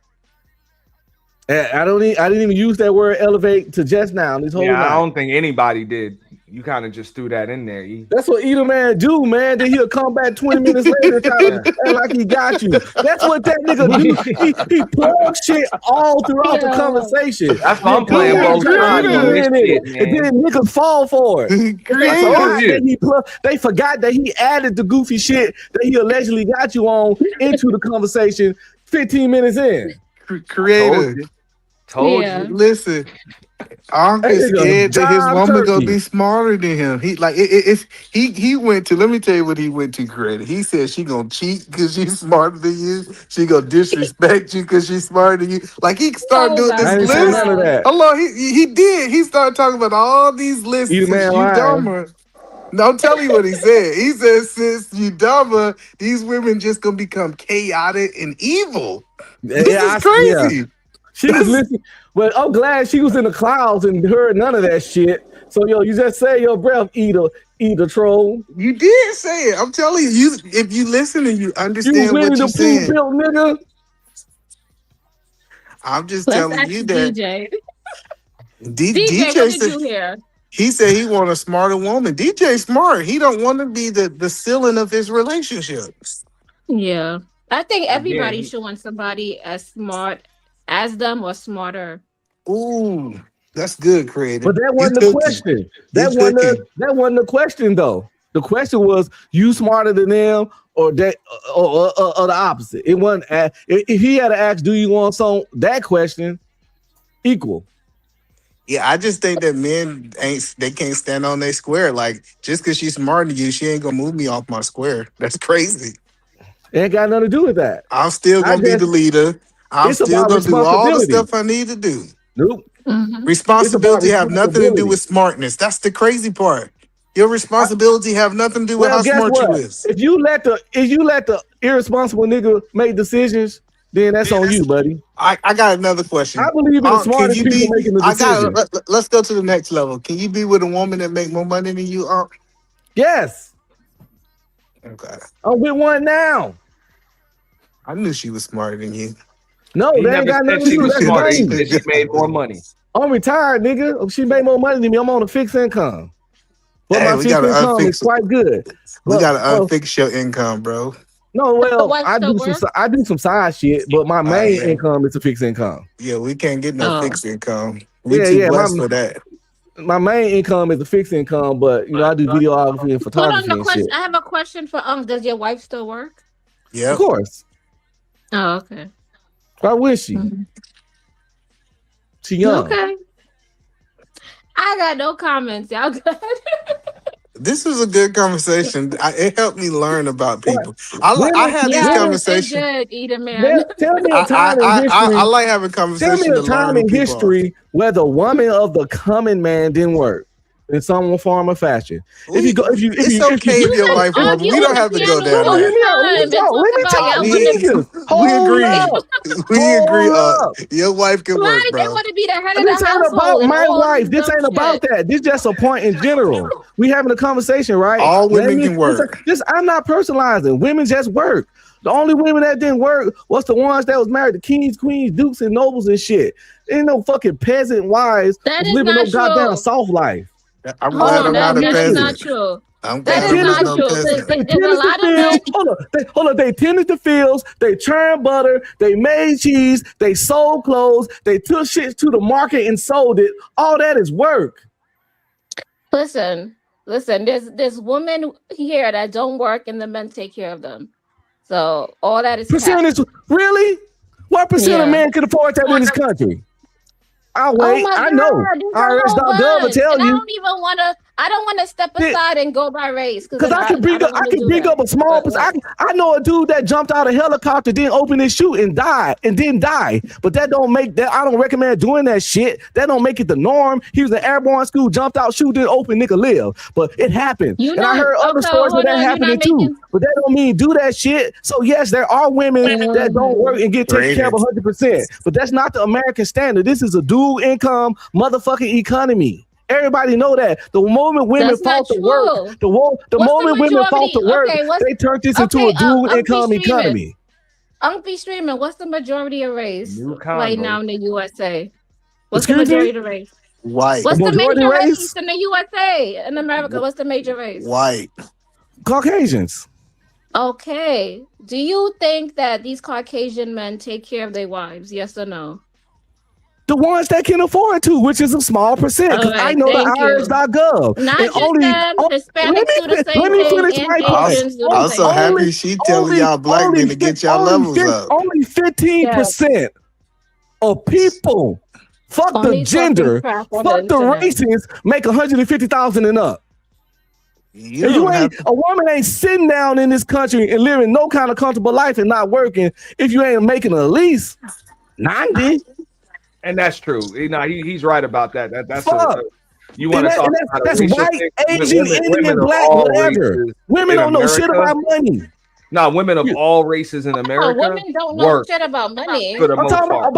I didn't even use that word elevate to just now. This whole Yeah, night. I don't think anybody did. You kind of just threw that in there. That's what either man do, man. Then he'll come back 20 minutes later and try to act like he got you. That's what that nigga do. He plugs shit all throughout the conversation. That's why I'm playing both sides on this shit, man. And then niggas fall for it. They forgot that he added the goofy shit that he allegedly got you on into the conversation 15 minutes in. Creative. Told you. Listen, Unc is scared that his woman gonna be smarter than him. He like he went to. Let me tell you what he went to. Creative. He said she gonna cheat because she's smarter than you. She gonna disrespect you because she's smarter than you. Like he started doing this list. Hello, he did. He started talking about all these lists. You man you dumber. No, I'm telling you what he said. He said, since you dumber, these women just gonna become chaotic and evil. This is crazy. Yeah. She was listening. Well, I'm glad she was in the clouds and heard none of that shit. So you just say your breath, eat a troll. You did say it. I'm telling you, if you listen and you understand what you're saying. Built, nigga. I'm just telling you that DJ. DJ what did said, you hear? he said he want a smarter woman. DJ smart. He don't want to be the ceiling of his relationships. Yeah. I think everybody should want somebody as smart as them or smarter. Ooh, that's good, creative. But that wasn't the question. That wasn't the question though. The question was, you smarter than them or that or the opposite. It wasn't. If he had to ask, do you want that question equal? Yeah, I just think that men they can't stand on their square. Like just because she's smarter than you, she ain't gonna move me off my square. That's crazy. It ain't got nothing to do with that. I'm still gonna be the leader. I'm still gonna do all the stuff I need to do. Nope. Mm-hmm. Responsibility have nothing to do with smartness. That's the crazy part. Your responsibility have nothing to do with how smart you is. If you let the irresponsible nigga make decisions, then that's on you, buddy. I got another question. I believe in the smartest people making the decision. Let's go to the next level. Can you be with a woman that make more money than you, Unc? Yes. Okay. I'm with one now. I knew she was smarter than you. No, He they ain't got never nothing to said she do with was that. smarter. He said she made more money. I'm retired, nigga. She made more money than me. I'm on a fixed income. But Hey, my we fixed gotta income unfix- is quite good. We But, gotta unfix your income, bro. No, well, what's I the do some side shit, but my main yeah. income is a fixed income. Yeah, we can't get no Oh. fixed income. We Yeah, too yeah, blessed for that. My main income is a fixed income, but I do videography and Hold on, photography and shit. I have a question for Does your wife still work? Yeah. Of course. Oh, okay. Why would she? She young. Okay. I got no comments. Y'all good? This was a good conversation. It helped me learn about people. I had these Yeah, it conversations. did, Eda man. Tell me a time in history. I like having Tell conversations me to a learn time who in people history where the woman of the common man didn't work in some form or fashion. If you go, if you, It's okay if your wife works. We don't have to go down there. Let me talk. We agree. Your wife can work, They bro. want to be the head of This the ain't household. about and my all wife. This dumb ain't about shit. that. This just a point in general. We having a conversation, right? All women can work. I'm not personalizing. Women just work. The only women that didn't work was the ones that was married to kings, queens, dukes, and nobles and shit. Ain't no fucking peasant wives That is living not no goddamn true. soft life. I'm glad I'm not a That is peasant. not true. I'm That glad is I'm not not no true. peasant. There's a lot of men. Hold on. They tended the fields. They churned butter. They made cheese. They sold clothes. They took shit to the market and sold it. All that is work. Listen. There's women here that don't work, and the men take care of them. So all that is Percentage, really? What percent of Yeah. men can afford that in this country? I'll Oh wait. my I God, know. these are IRS.gov no will tell and you. I don't want to step aside and go by race Because I can bring up a small percent. I know a dude that jumped out of a helicopter, didn't open his chute and didn't die. But that don't make that. I don't recommend doing that shit. That don't make it the norm. He was in airborne school, jumped out, chute didn't open, nigga live. But it happened. And I heard other stories where that happening too. But that don't mean do that shit. So yes, there are women that don't work and get taken care of 100%. But that's not the American standard. This is a dual income motherfucking economy. Everybody know that. The moment women fought to work, the moment women fought to work, they turned this into a dual income economy. Uncle Streaming, what's the majority of race New right Congo. now in the USA? What's the Excuse me? majority of the race? White. What's the Majority major race? race in the USA? In America, what's the major race? White. Caucasians. Okay. Do you think that these Caucasian men take care of their wives? Yes or no? The ones that can afford to, which is a small percent. Because I know the IRS.gov. Not And just them, Hispanics do the same let me thing, finish and my point. Asians do the I'm same so thing. happy she telling y'all black men to get y'all levels up. Only 15% of people, fuck the Only gender, talking crap on fuck the the internet. races, make 150,000 and up. A woman ain't sitting down in this country and living no kind of comfortable life and not working if you ain't making at least 90. And that's true. He's right about that. That's Fuck. you want to talk about that's a racial white, thing? Asian, Women Indian, of black, all whatever. races Women in don't know shit America- about money. No, women of all races in America Women don't know work shit about money. for the I'm most talking part.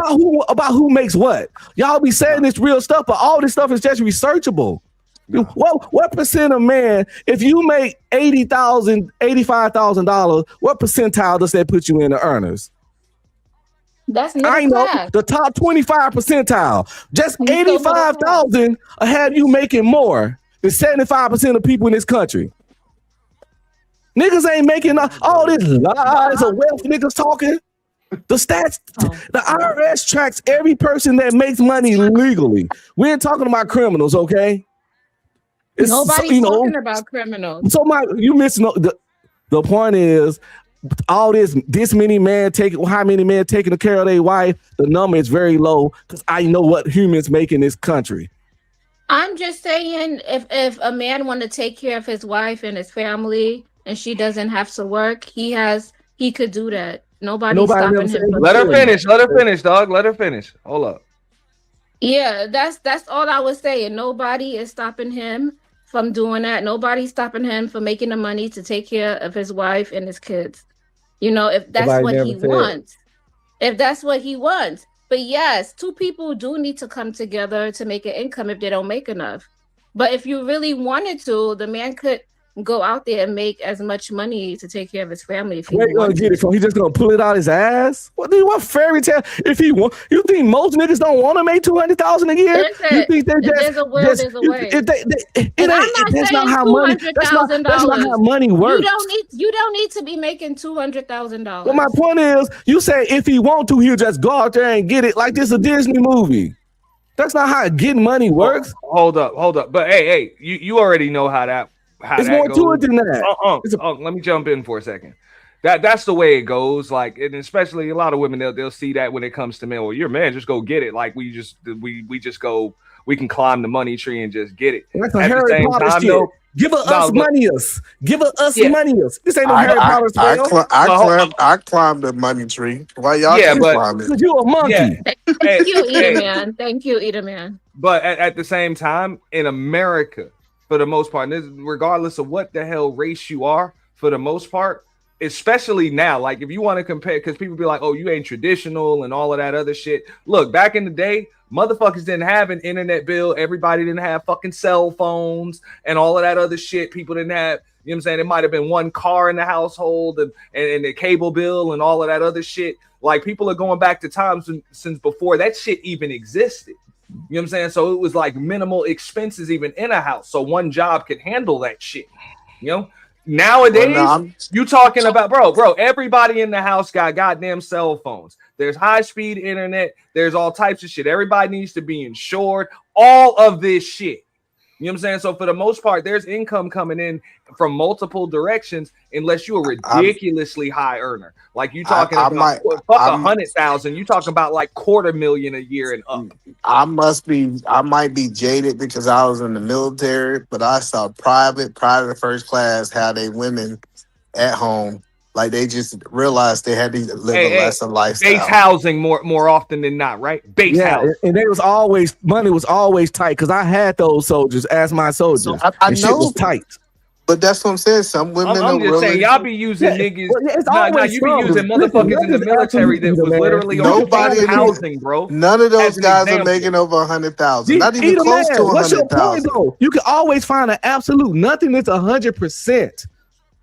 about who makes what. Y'all be saying this real stuff, but all this stuff is just researchable. What percent of man, if you make $80,000, $85,000, what percentile does that put you in the earners? That's I middle know class. the top 25 percentile. Just 85,000 will have you making more than 75% of people in this country. Niggas ain't making all this lies of wealth niggas talking. The stats, the IRS tracks every person that makes money legally. We ain't talking about criminals, okay? Nobody's talking about criminals. So you missing the point is all this many men taking how many men taking care of their wife, the number is very low because I know what humans make in this country. I'm just saying, if a man want to take care of his wife and his family, and she doesn't have to work, he could do that. Nobody's stopping him. Let her finish. Let her finish, dog. Let her finish. Hold up. Yeah, that's all I was saying. Nobody is stopping him from doing that. Nobody's stopping him from making the money to take care of his wife and his kids. You know, if that's Nobody what never he said. wants. If that's what he wants. But yes, two people do need to come together to make an income if they don't make enough. But if you really wanted to, the man could go out there and make as much money to take care of his family. If he Where you gonna wanted get it from? He just gonna pull it out his ass? What fairy tale? If he want, you think most niggas don't want to make 200,000 a year? Listen, You think they if just there's a will, just- there's a way. If they, it And I'm ain't. not That's not saying how money. That's not how money works. You don't need to be making $200,000. Well, my point is, you say if he want to, he'll just go out there and get it like this a Disney movie. That's not how getting money works. Hold up. But hey, you already know how that. It's more to it than that. Let me jump in for a second. That's the way it goes. Like, and especially a lot of women, they'll see that when it comes to men. Well, you're a man, just go get it. Like we just go we can climb the money tree and just get it. That's a At the Harry same Potter time, shit. though, Give us money-us. Give us Yeah. money-us. This ain't no Harry Potter spell. I climbed the money tree. Why y'all can't climb it? Because you a monkey. Thank you, Edaman. Thank you, Edaman. But at the same time, in America, for the most part, this, regardless of what the hell race you are, for the most part, especially now, like if you want to compare, because people be like, oh, you ain't traditional and all of that other shit. Look, back in the day, motherfuckers didn't have an internet bill. Everybody didn't have fucking cell phones and all of that other shit. People didn't have, you know what I'm saying? It might have been one car in the household and the cable bill and all of that other shit. Like people are going back to times since before that shit even existed. You know what I'm saying? So it was like minimal expenses even in a house. So one job could handle that shit. You know? Nowadays, you talking about, bro, everybody in the house got goddamn cell phones. There's high-speed internet. There's all types of shit. Everybody needs to be insured. All of this shit. You know what I'm saying? So for the most part, there's income coming in from multiple directions unless you're a ridiculously high earner. Like you talking about fuck 100,000. You talking about like $250,000 a year and up. I might be jaded because I was in the military, but I saw private first class how they women at home. Like they just realized they had to live a lesser lifestyle. Base housing more often than not, right? Base housing. And they was always money was always tight because I had those soldiers as my soldiers. So I know shit was tight. But that's what I'm saying. Some women I'm just saying, y'all be using niggas. You be using motherfuckers in the military that was literally on housing, bro. None of those guys are making over 100,000. Not even close to 100,000. You can always find an absolute. Nothing is 100%.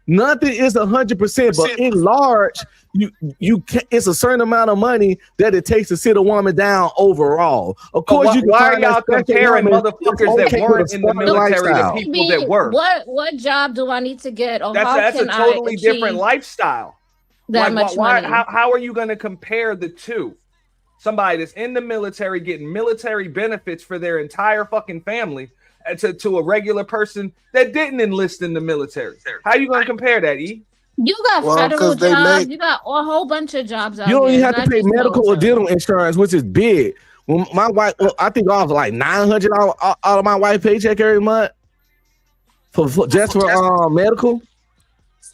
Nothing is 100%, but in large, you can, it's a certain amount of money that it takes to sit a woman down overall. Of course, why are y'all comparing motherfuckers that weren't in the military to people that were? What job do I need to get? Or that's a totally different lifestyle. That much money. How are you going to compare the two? Somebody that's in the military getting military benefits for their entire fucking family to a regular person that didn't enlist in the military. How are you going to compare that, E? You got federal jobs. You got a whole bunch of jobs out You don't here. even have to pay medical or dental insurance, which is big. When my wife, I think I was like $900 out of my wife's paycheck every month for medical.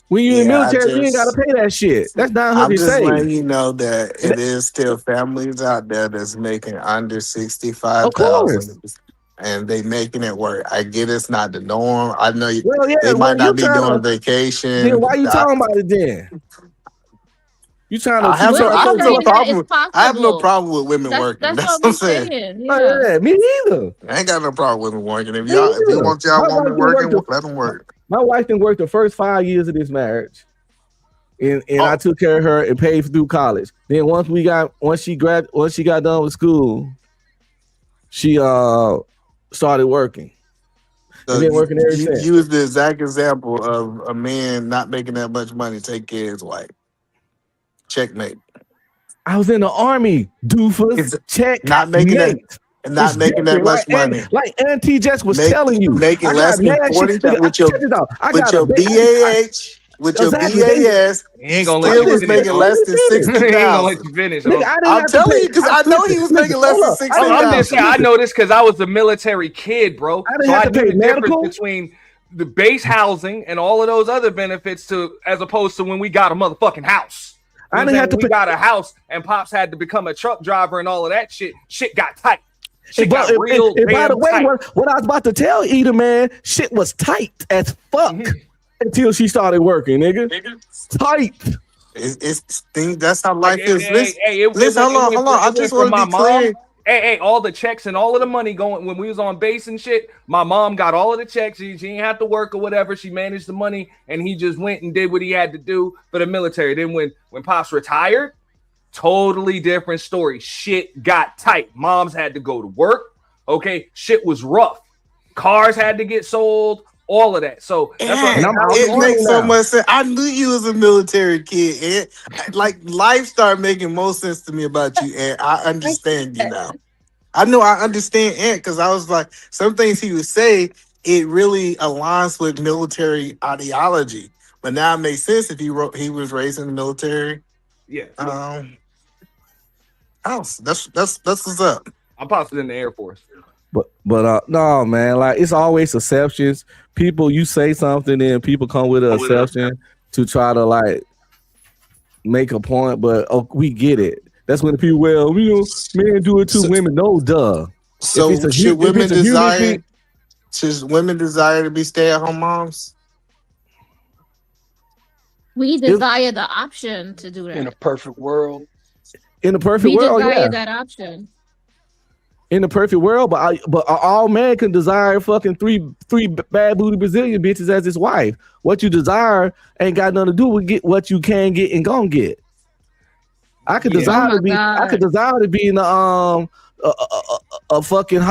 When you're in the military, you ain't got to pay that shit. That's $900. I'm just letting you know that it is still families out there that's making under 65,000. And they making it work. I get it's not the norm. I know they might not be doing vacation. Then why you talking about it then? You trying to? I have no problem with women working. That's what I'm saying. Yeah, me neither. I ain't got no problem with women working. If you want y'all women working, let them work. My wife didn't work the first 5 years of this marriage, and I took care of her and paid through college. Then once she got done with school, she started working. So been working ever since. You was the exact example of a man not making that much money take care of his wife. Checkmate. I was in the army, doofus. Check. Not making that much money. Like Auntie Jess was telling you, making less than 40 with your BAH. With your BAS, he ain't gonna let you was making less than 60,000. He ain't gonna let you finish. I'm telling you because I know he was making less than 60,000. I'm just saying, I know this because I was a military kid, bro. I knew the difference between the base housing and all of those other benefits as opposed to when we got a motherfucking house. I didn't have to. We got a house, and Pops had to become a truck driver and all of that shit. Shit got tight. Shit got real. By the way, what I was about to tell Eda, man, shit was tight as fuck. Until she started working, nigga. Tight. That's how life is. Listen, hold on. I just want to be clear. Hey, all the checks and all of the money going when we was on base and shit. My mom got all of the checks. She didn't have to work or whatever. She managed the money, and he just went and did what he had to do for the military. Then when Pops retired, totally different story. Shit got tight. Moms had to go to work. Okay, shit was rough. Cars had to get sold. All of that. So that's it makes so much sense. I knew you was a military kid, and like life started making more sense to me about you, and I understand you now. I know I understand Ant because I was like, some things he would say, it really aligns with military ideology. But now it makes sense if he was raised in the military. Yeah. That's what's up. I'm posted in the Air Force. But no, man, like it's always exceptions. People, you say something, and people come with an exception to try to like make a point. But we get it. That's when the people, well, men do it too. Women, no, duh. So should women desire to be stay-at-home moms? We desire the option to do that. In a perfect world. In the perfect we world, desire yeah. that option. In the perfect world, but all man can desire fucking three bad booty Brazilian bitches as his wife. What you desire ain't got nothing to do with get what you can get and gon' get. I could desire to be. I could desire to be in a fucking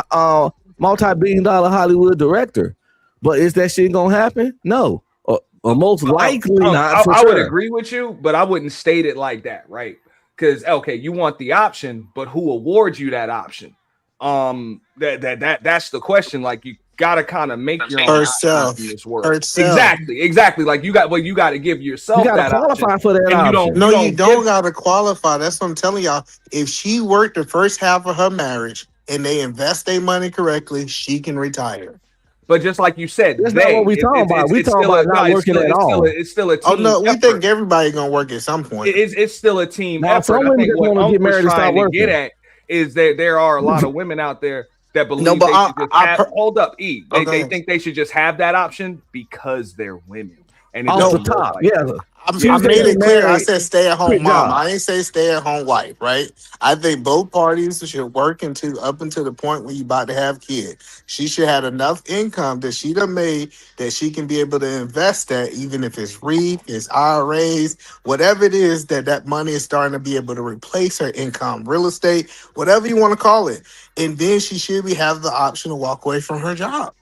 multi-billion-dollar Hollywood director, but is that shit gonna happen? No, or most likely not. I would agree with you, but I wouldn't state it like that, right? Because okay, you want the option, but who awards you that option? That's the question. Like you gotta kind of make your own herself in this world. Herself. Exactly. Like you got to give yourself you gotta that qualify option. for that And option. You don't gotta qualify. That's what I'm telling y'all. If she worked the first half of her marriage and they invest their money correctly, she can retire. But just like you said, that's not what we talking about. We talking about not working at all. It's still a team. Oh no, we effort. think everybody gonna work at some point. It's still a team Now, effort. some I women think just what wanna get Unc married was and stop trying to working. get at is that there are a lot of women out there that believe No, but they should just have, hold up, E. They Okay. think they should just have that option because they're women. And it Off doesn't the work top, like yeah. that. I made it clear. I said stay at home Quick mom. job. I ain't say stay at home wife, right? I think both parties should work up until the point when you about to have kids. She should have enough income that she done made that she can be able to invest that, even if it's REIT, it's IRAs, whatever it is that money is starting to be able to replace her income, real estate, whatever you want to call it. And then she should have the option to walk away from her job.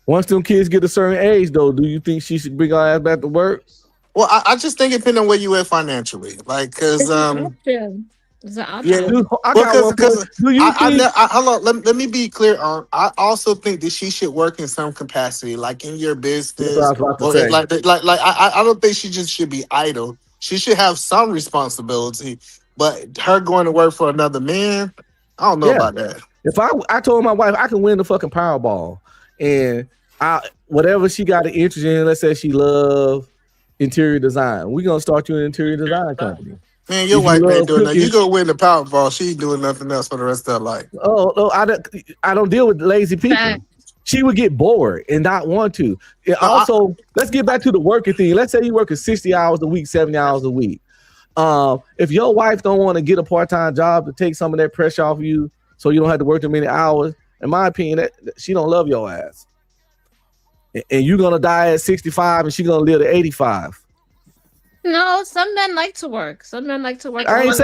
Once them kids get a certain age, though, do you think she should bring her ass back to work? Well, I just think it depends on where you at financially, like because It's an option. It's an option. yeah. Dude, I Well, got one question. Do you think? hold on. Let me be clear. I also think that she should work in some capacity, like in your business, That's what I was about to or say. like. I don't think she just should be idle. She should have some responsibility. But her going to work for another man, I don't know about that. If I told my wife I can win the fucking Powerball, and whatever she got an interest in, let's say she love interior design, we gonna start you an interior design company. Man, your If wife you ain't love doing that. cooking- You go win the Powerball. She ain't doing nothing else for the rest of her life. Oh no, I don't deal with lazy people. Fact. She would get bored and not want to. And also, let's get back to the working thing. Let's say you working 60 hours a week, 70 hours a week. If your wife don't want to get a part-time job to take some of that pressure off of you, so you don't have to work too many hours, in my opinion, that she don't love your ass. And you're gonna die at 65, and she's gonna live to 85. No, some men like to work. Some men like to work. I didn't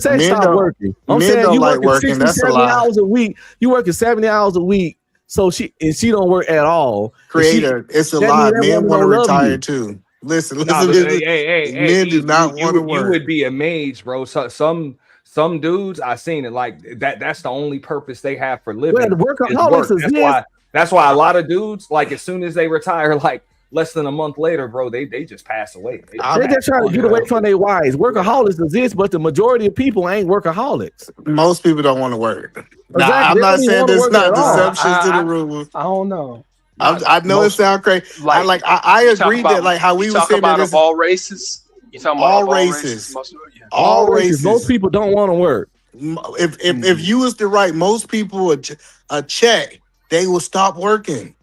say Men stop don't- working. I'm men saying don't you like working working. 60, That's a 70 lie. hours a week. You working 70 hours a week, so she don't work at all. Creator, it's a that lie. mean that Men woman want to don't love retire you. too. Listen, Nah, but, listen. hey, Men do not want to You work. would be amazed, bro. So, some dudes I seen it like that. That's the only purpose they have for living. Well, the is workaholics work. exist. That's why a lot of dudes, like as soon as they retire, like less than a month later, bro, they just pass away. They They're just trying to get away from their wives. Workaholics exist, but the majority of people ain't workaholics. Most people don't want to work. Now, Exactly. I'm They not don't even saying wanna there's work not at all. exceptions to the rule. I don't know. I know it sounds crazy. I you talk agree about- that like how we you were talk saying about that of all races. You talking about all of all races. All races. Most people don't want to work. If you was to write most people a check, they will stop working.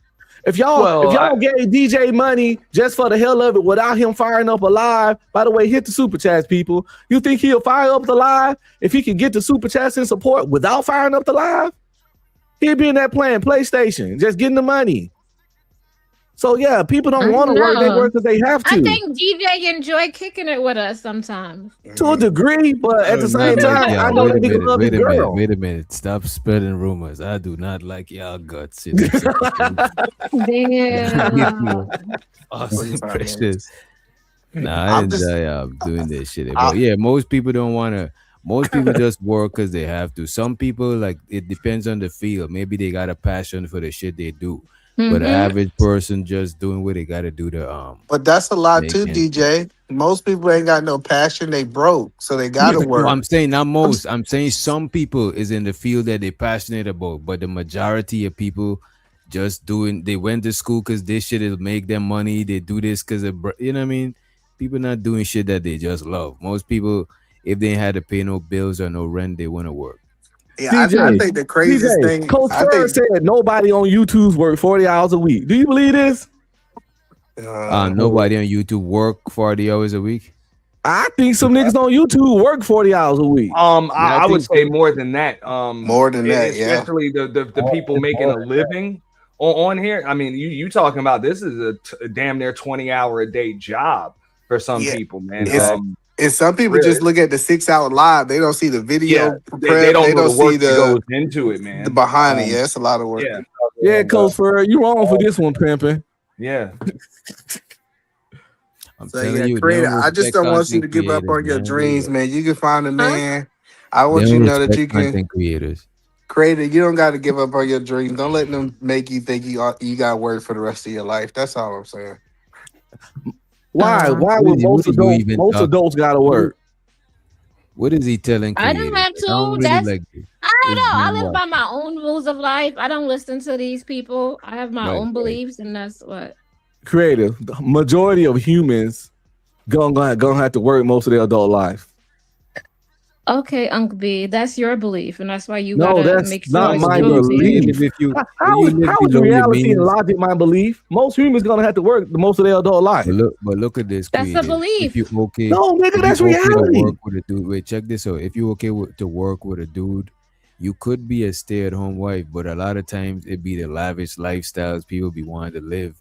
If y'all gave DJ money just for the hell of it without him firing up a live, by the way, hit the super chats, people. You think he'll fire up the live if he can get the super chats and support without firing up the live? He'd be in that playing PlayStation, just getting the money. So yeah, people don't want to work. They work because they have to. I think DJ enjoy kicking it with us sometimes. To a degree, but at the same time, I know that nigga love his girl. Wait a minute. Stop spreading rumors. I do not like y'all guts. Damn. Awesome precious. Nah, I enjoy doing this shit. But yeah, most people don't want to. Most people just work because they have to. Some people, like, it depends on the field. Maybe they got a passion for the shit they do. But the Mhm. average person just doing what they got to do to But that's a lot make too, ends meet. DJ. Most people ain't got no passion. They broke, so they Yeah, gotta no, work. I'm saying not most. I'm saying some people is in the field that they're passionate about, but the majority of people just doing. They went to school because this shit will make them money. They do this because you know what I mean. People not doing shit that they just love. Most people, if they had to pay no bills or no rent, they want to work. Yeah, I think the craziest thing. Coach I Furr think said nobody on YouTube's work 40 hours a week. Do you believe this? Nobody on YouTube work 40 hours a week. I think some niggas on YouTube work 40 hours a week. I would say more than that. More than that, yeah. Especially the people making a living on here. I mean, you talking about this is a damn near 20-hour a day job for some people, man. And some people just look at the 6 hour live. They don't see the video. They don't know the work see that goes into it, man. the behind it. Yeah, it's a lot of work. Yeah, Coach Furr, you wrong for this one, pimping. Yeah. I'm So telling yeah, you, creator. don't I just respect don't want you to content give up on creators, your man. dreams, man. You can find a man. I want They you to don't know that respect you can content creators. create it. You don't got to give up on your dreams. Don't let them make you think you got to work for the rest of your life. That's all I'm saying. Why? Why What would is he- most what is you adults even most talking- adults gotta work? What is he telling I creators? don't have I to. don't really That's like I don't know. I doing live what? by my own rules of life. I don't listen to these people. I have my Right, own right. beliefs, and that's what. Creative. The majority of humans gonna have to work most of their adult life. Okay, Uncle B, that's your belief, and that's why you No, gotta that's make not sure my it's true to you. belief. If you, How you is live how is below your reality and means- logic my belief? Most humans gonna have to work the most of their adult life. But look at this. That's the creative. belief. If you okay, No, nigga, if that's you okay to reality. work with a dude, wait, check this out. If you okay to work with a dude, you could be a stay-at-home wife, but a lot of times it be the lavish lifestyles people be wanting to live.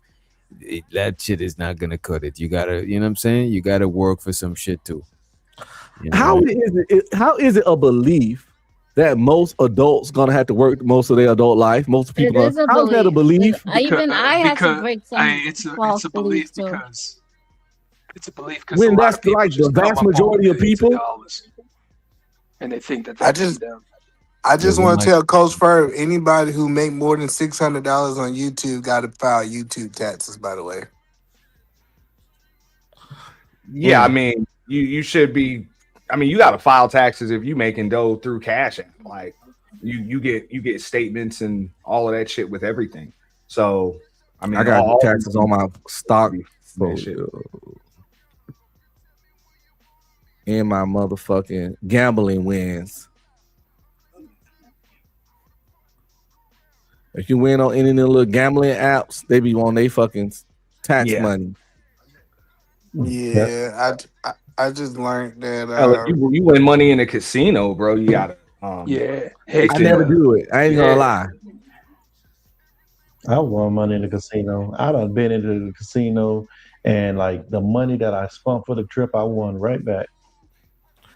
That shit is not gonna cut it. You gotta, you know what I'm saying? You gotta work for some shit too. You know How what I mean? how is it a belief that most adults gonna have to work most of their adult life? Most people It is a how is that a belief? Even I have to break some it's false a belief beliefs too. because it's a belief because When a lot that's of people like just the come vast up on majority of millions people? dollars, and they think that I that's just them. I just Yeah, want we to tell Coach Furr, anybody who make more than $600 on YouTube got to file YouTube taxes. By the way, Yeah, I mean, you should be. I mean, you got to file taxes if you making dough through Cash App. Like you get statements and all of that shit with everything. So I mean, I got all taxes on my stock that shit. and my motherfucking gambling wins. If you win on any of the little gambling apps, they be on their fucking tax Yeah. money. yeah, I just learned that. Hell, if you win money in a casino, bro, you gotta. Yeah, I never do it. I ain't gonna lie. I won money in the casino. I done been into the casino, and like the money that I spent for the trip, I won right back.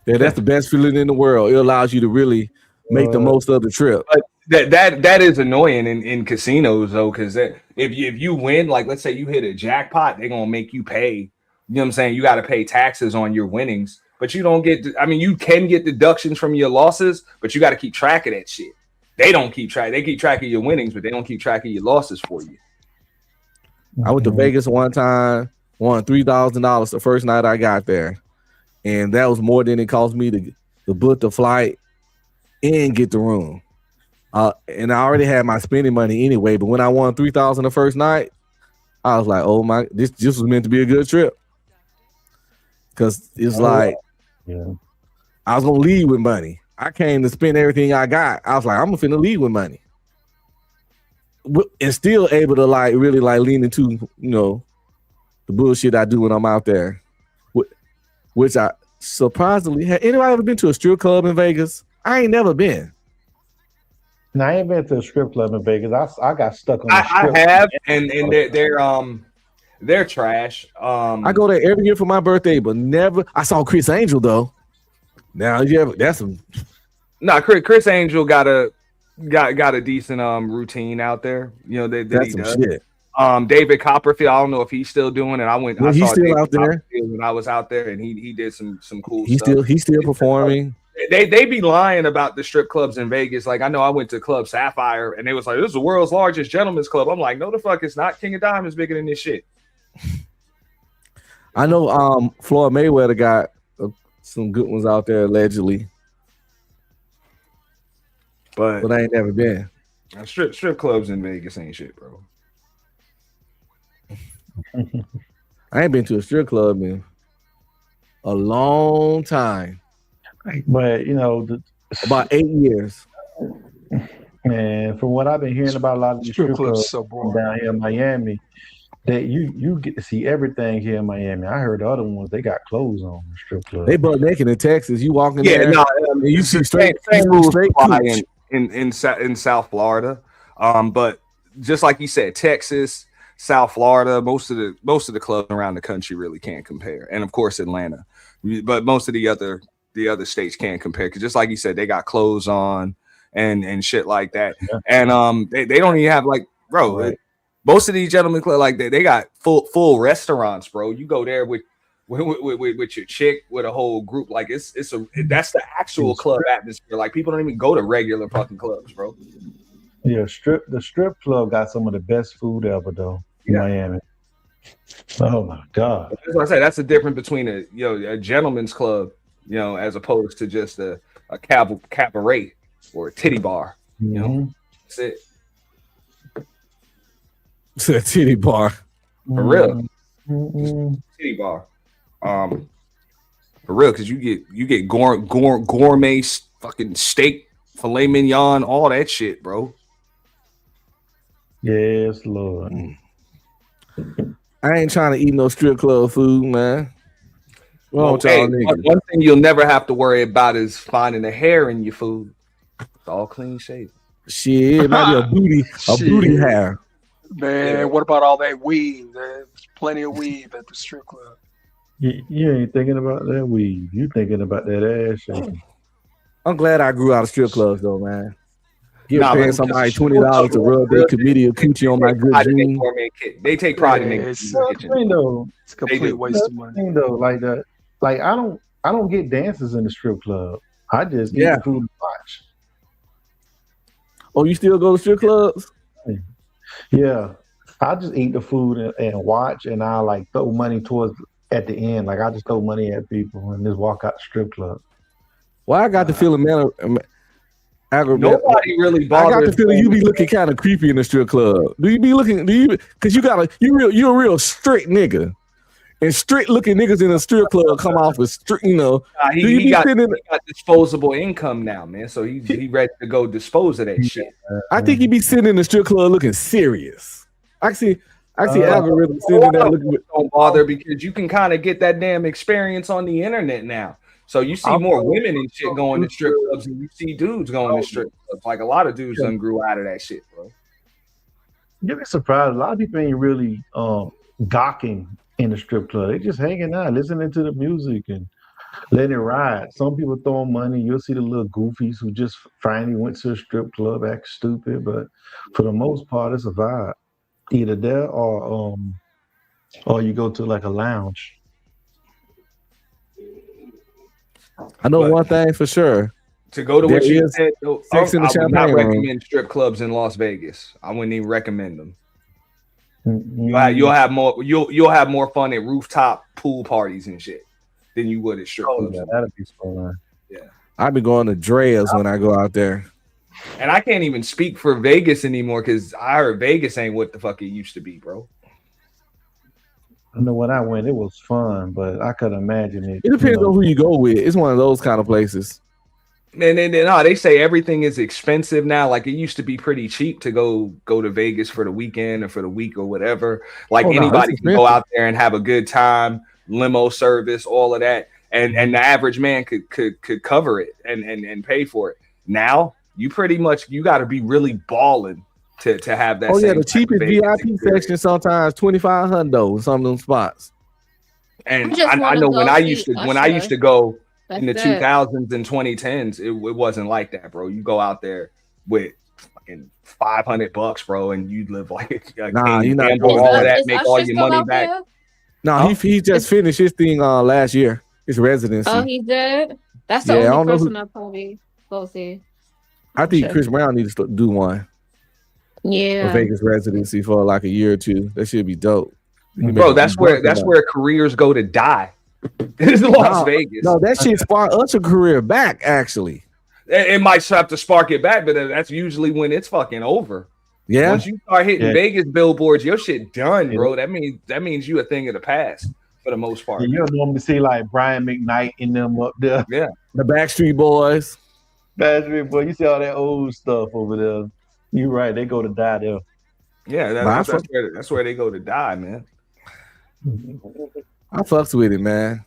Yeah, that's the best feeling in the world. It allows you to really make the most of the trip. But that is annoying in casinos though, because if you win, like let's say you hit a jackpot, they're gonna make you pay. You know what I'm saying? You got to pay taxes on your winnings, but you don't get. I mean, you can get deductions from your losses, but you got to keep track of that shit. They don't keep track. They keep track of your winnings, but they don't keep track of your losses for you. I went to Vegas one time, won $3,000 the first night I got there, and that was more than it cost me to book the flight and get the room. And I already had my spending money anyway. But when I won $3,000 the first night, I was like, "Oh my, this was meant to be a good trip." Because it's I was gonna leave with money. I came to spend everything I got. I was like, I'm finna leave with money, and still able to like really like lean into the bullshit I do when I'm out there, which I surprisingly had. Anybody ever been to a strip club in Vegas? I ain't never been. And I ain't been to a strip club in Vegas. I got stuck on. I have, and they're trash. I go there every year for my birthday, but never. I saw Chris Angel though. Now that's some. No, Chris Angel got a decent routine out there. You know That's some shit. David Copperfield. I don't know if he's still doing it. He's still David out there Copperfield when I was out there, and he did some cool He's stuff. still performing. they be lying about the strip clubs in Vegas. Like I know I went to Club Sapphire and they was like, "This is the world's largest gentleman's club." I'm like, "No, the fuck, it's not. King of Diamonds bigger than this shit." I know Floyd Mayweather got some good ones out there allegedly, but I ain't never been. Strip clubs in Vegas ain't shit, bro. I ain't been to a strip club in a long time. But you know, about 8 years. And from what I've been hearing about a lot of these strip clubs so down here in Miami, that you get to see everything here in Miami. I heard the other ones they got clothes on the strip club. They butt naked in Texas. You walk in Yeah, there, no, and you see straight rules straight apply cooch. in South Florida. But just like you said, Texas, South Florida, most of the clubs around the country really can't compare, and of course Atlanta. But most of the other states can't compare because just like you said, they got clothes on and shit like that. Yeah. And they don't even have like, bro. Right. Most of these gentlemen club like they got full restaurants, bro. You go there with your chick, with a whole group. Like that's the actual club atmosphere. Like people don't even go to regular fucking clubs, bro. Yeah, the strip club got some of the best food ever though in Miami. Oh my god! That's what I say. That's the difference between a gentleman's club, as opposed to just a cabaret or a titty bar. That's it. It's a titty bar. For real. Titty bar. For real, because you get gourmet fucking steak, filet mignon, all that shit, bro. Yes, Lord. I ain't trying to eat no strip club food, man. One thing you'll never have to worry about is finding a hair in your food. It's all clean shaven. Shit, it might be a booty hair. Man, what about all that weave? There's plenty of weave at the strip club. You ain't thinking about that weave. You thinking about that ass shaking. I'm glad I grew out of strip clubs, though, man. Paying somebody $20 to rub their comedian coochie on my good jeans. They take pride in it. It's a complete waste of money. Though, like I don't get dances in the strip club. I just eat the food and watch. Oh, you still go to strip clubs? Yeah, I just eat the food and watch, and I like throw money towards at the end. Like I just throw money at people and just walk out the strip club. Well, I got the feeling, man. Nobody really bothers. I got the feeling you be looking kind of creepy in the strip club. Do you be looking? Because you're a real strict nigga, and strict looking niggas in a strip club come off with strict. He got disposable income now, man. So he ready to go dispose of that shit. I think he be sitting in the strip club looking serious. I see algorithm sitting there looking. Don't bother because you can kind of get that damn experience on the internet now. So you see more women and shit going to strip clubs than you see dudes going to strip clubs. Like a lot of dudes done grew out of that shit, bro. You'll be surprised. A lot of people ain't really gawking in the strip club. They just hanging out, listening to the music and letting it ride. Some people throwing money. You'll see the little goofies who just finally went to a strip club, act stupid. But for the most part, it's a vibe. Either there or you go to like a lounge. I know one thing for sure. To go to what you said, I would not recommend strip clubs in Las Vegas. I wouldn't even recommend them. You'll have more fun at rooftop pool parties and shit than you would at strip clubs. Yeah, that'd be fun. Yeah, I be going to Dre's when I go out there. And I can't even speak for Vegas anymore because I heard Vegas ain't what the fuck it used to be, bro. I know when I went, it was fun, but I could imagine it. It depends on who you go with. It's one of those kind of places. And then they say everything is expensive now. Like it used to be pretty cheap to go to Vegas for the weekend or for the week or whatever. Like anybody can go out there and have a good time, limo service, all of that, and the average man could cover it and pay for it. Now you got to be really balling to have that. Oh yeah, the cheapest VIP section sometimes $2,500 in some of them spots. And I know when I used to go in the 2000s and 2010s, it wasn't like that, bro. You go out there with fucking $500, bro, and you live like a king, gamble all of that, make all your money back. No, he just finished his thing last year. His residency. Oh, he did. That's the Yeah, I only don't know person who. I'll probably go see. I think Sure. Chris Brown needs to do one. A Yeah. Vegas residency for like a year or two. That should be dope. Bro, that's where careers go to die. It's Las Vegas. No, that shit sparked Usher's career back. Actually, it might have to spark it back, but that's usually when it's fucking over. Yeah. Once you start hitting Yeah. Vegas billboards, your shit done, bro. That means you a thing of the past for the most part. Yeah, you'll normally see like Brian McKnight in them up there. Yeah, the Backstreet Boys. Backstreet Boy, you see all that old stuff over there. You're right, they go to die there. Yeah, that's where they go to die, man. I fucks with it, man.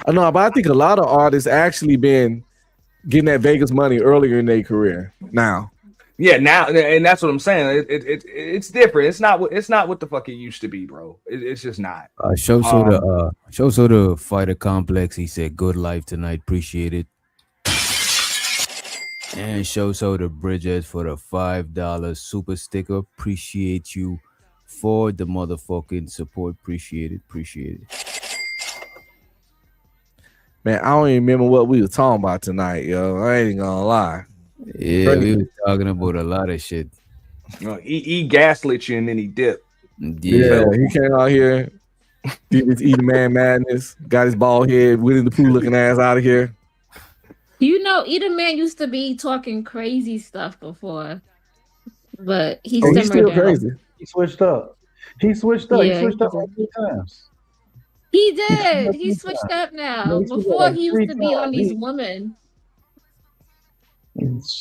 I know, but I think a lot of artists actually been getting that Vegas money earlier in their career. Now, yeah, now, and that's what I'm saying. It's different. It's not what the fuck it used to be, bro. It's just not. Show the fighter complex. He said, "Good life tonight. Appreciate it." And show the Bridges for the $5 super sticker. Appreciate you for the motherfucking support. Appreciate it. man, I don't even remember what we were talking about tonight, yo. I ain't gonna lie. Yeah, we were talking about a lot of shit. He gaslit you and then he dipped. Yeah, he came out here, did his eating man madness, got his bald head, Winnie the Pooh looking ass out of here. You know, Eda Man used to be talking crazy stuff before, but he's still down. crazy. He switched up. Yeah, he switched up like 3 times. He did. He switched up now. No, he switched up Before like he used 3 to be on times. these women.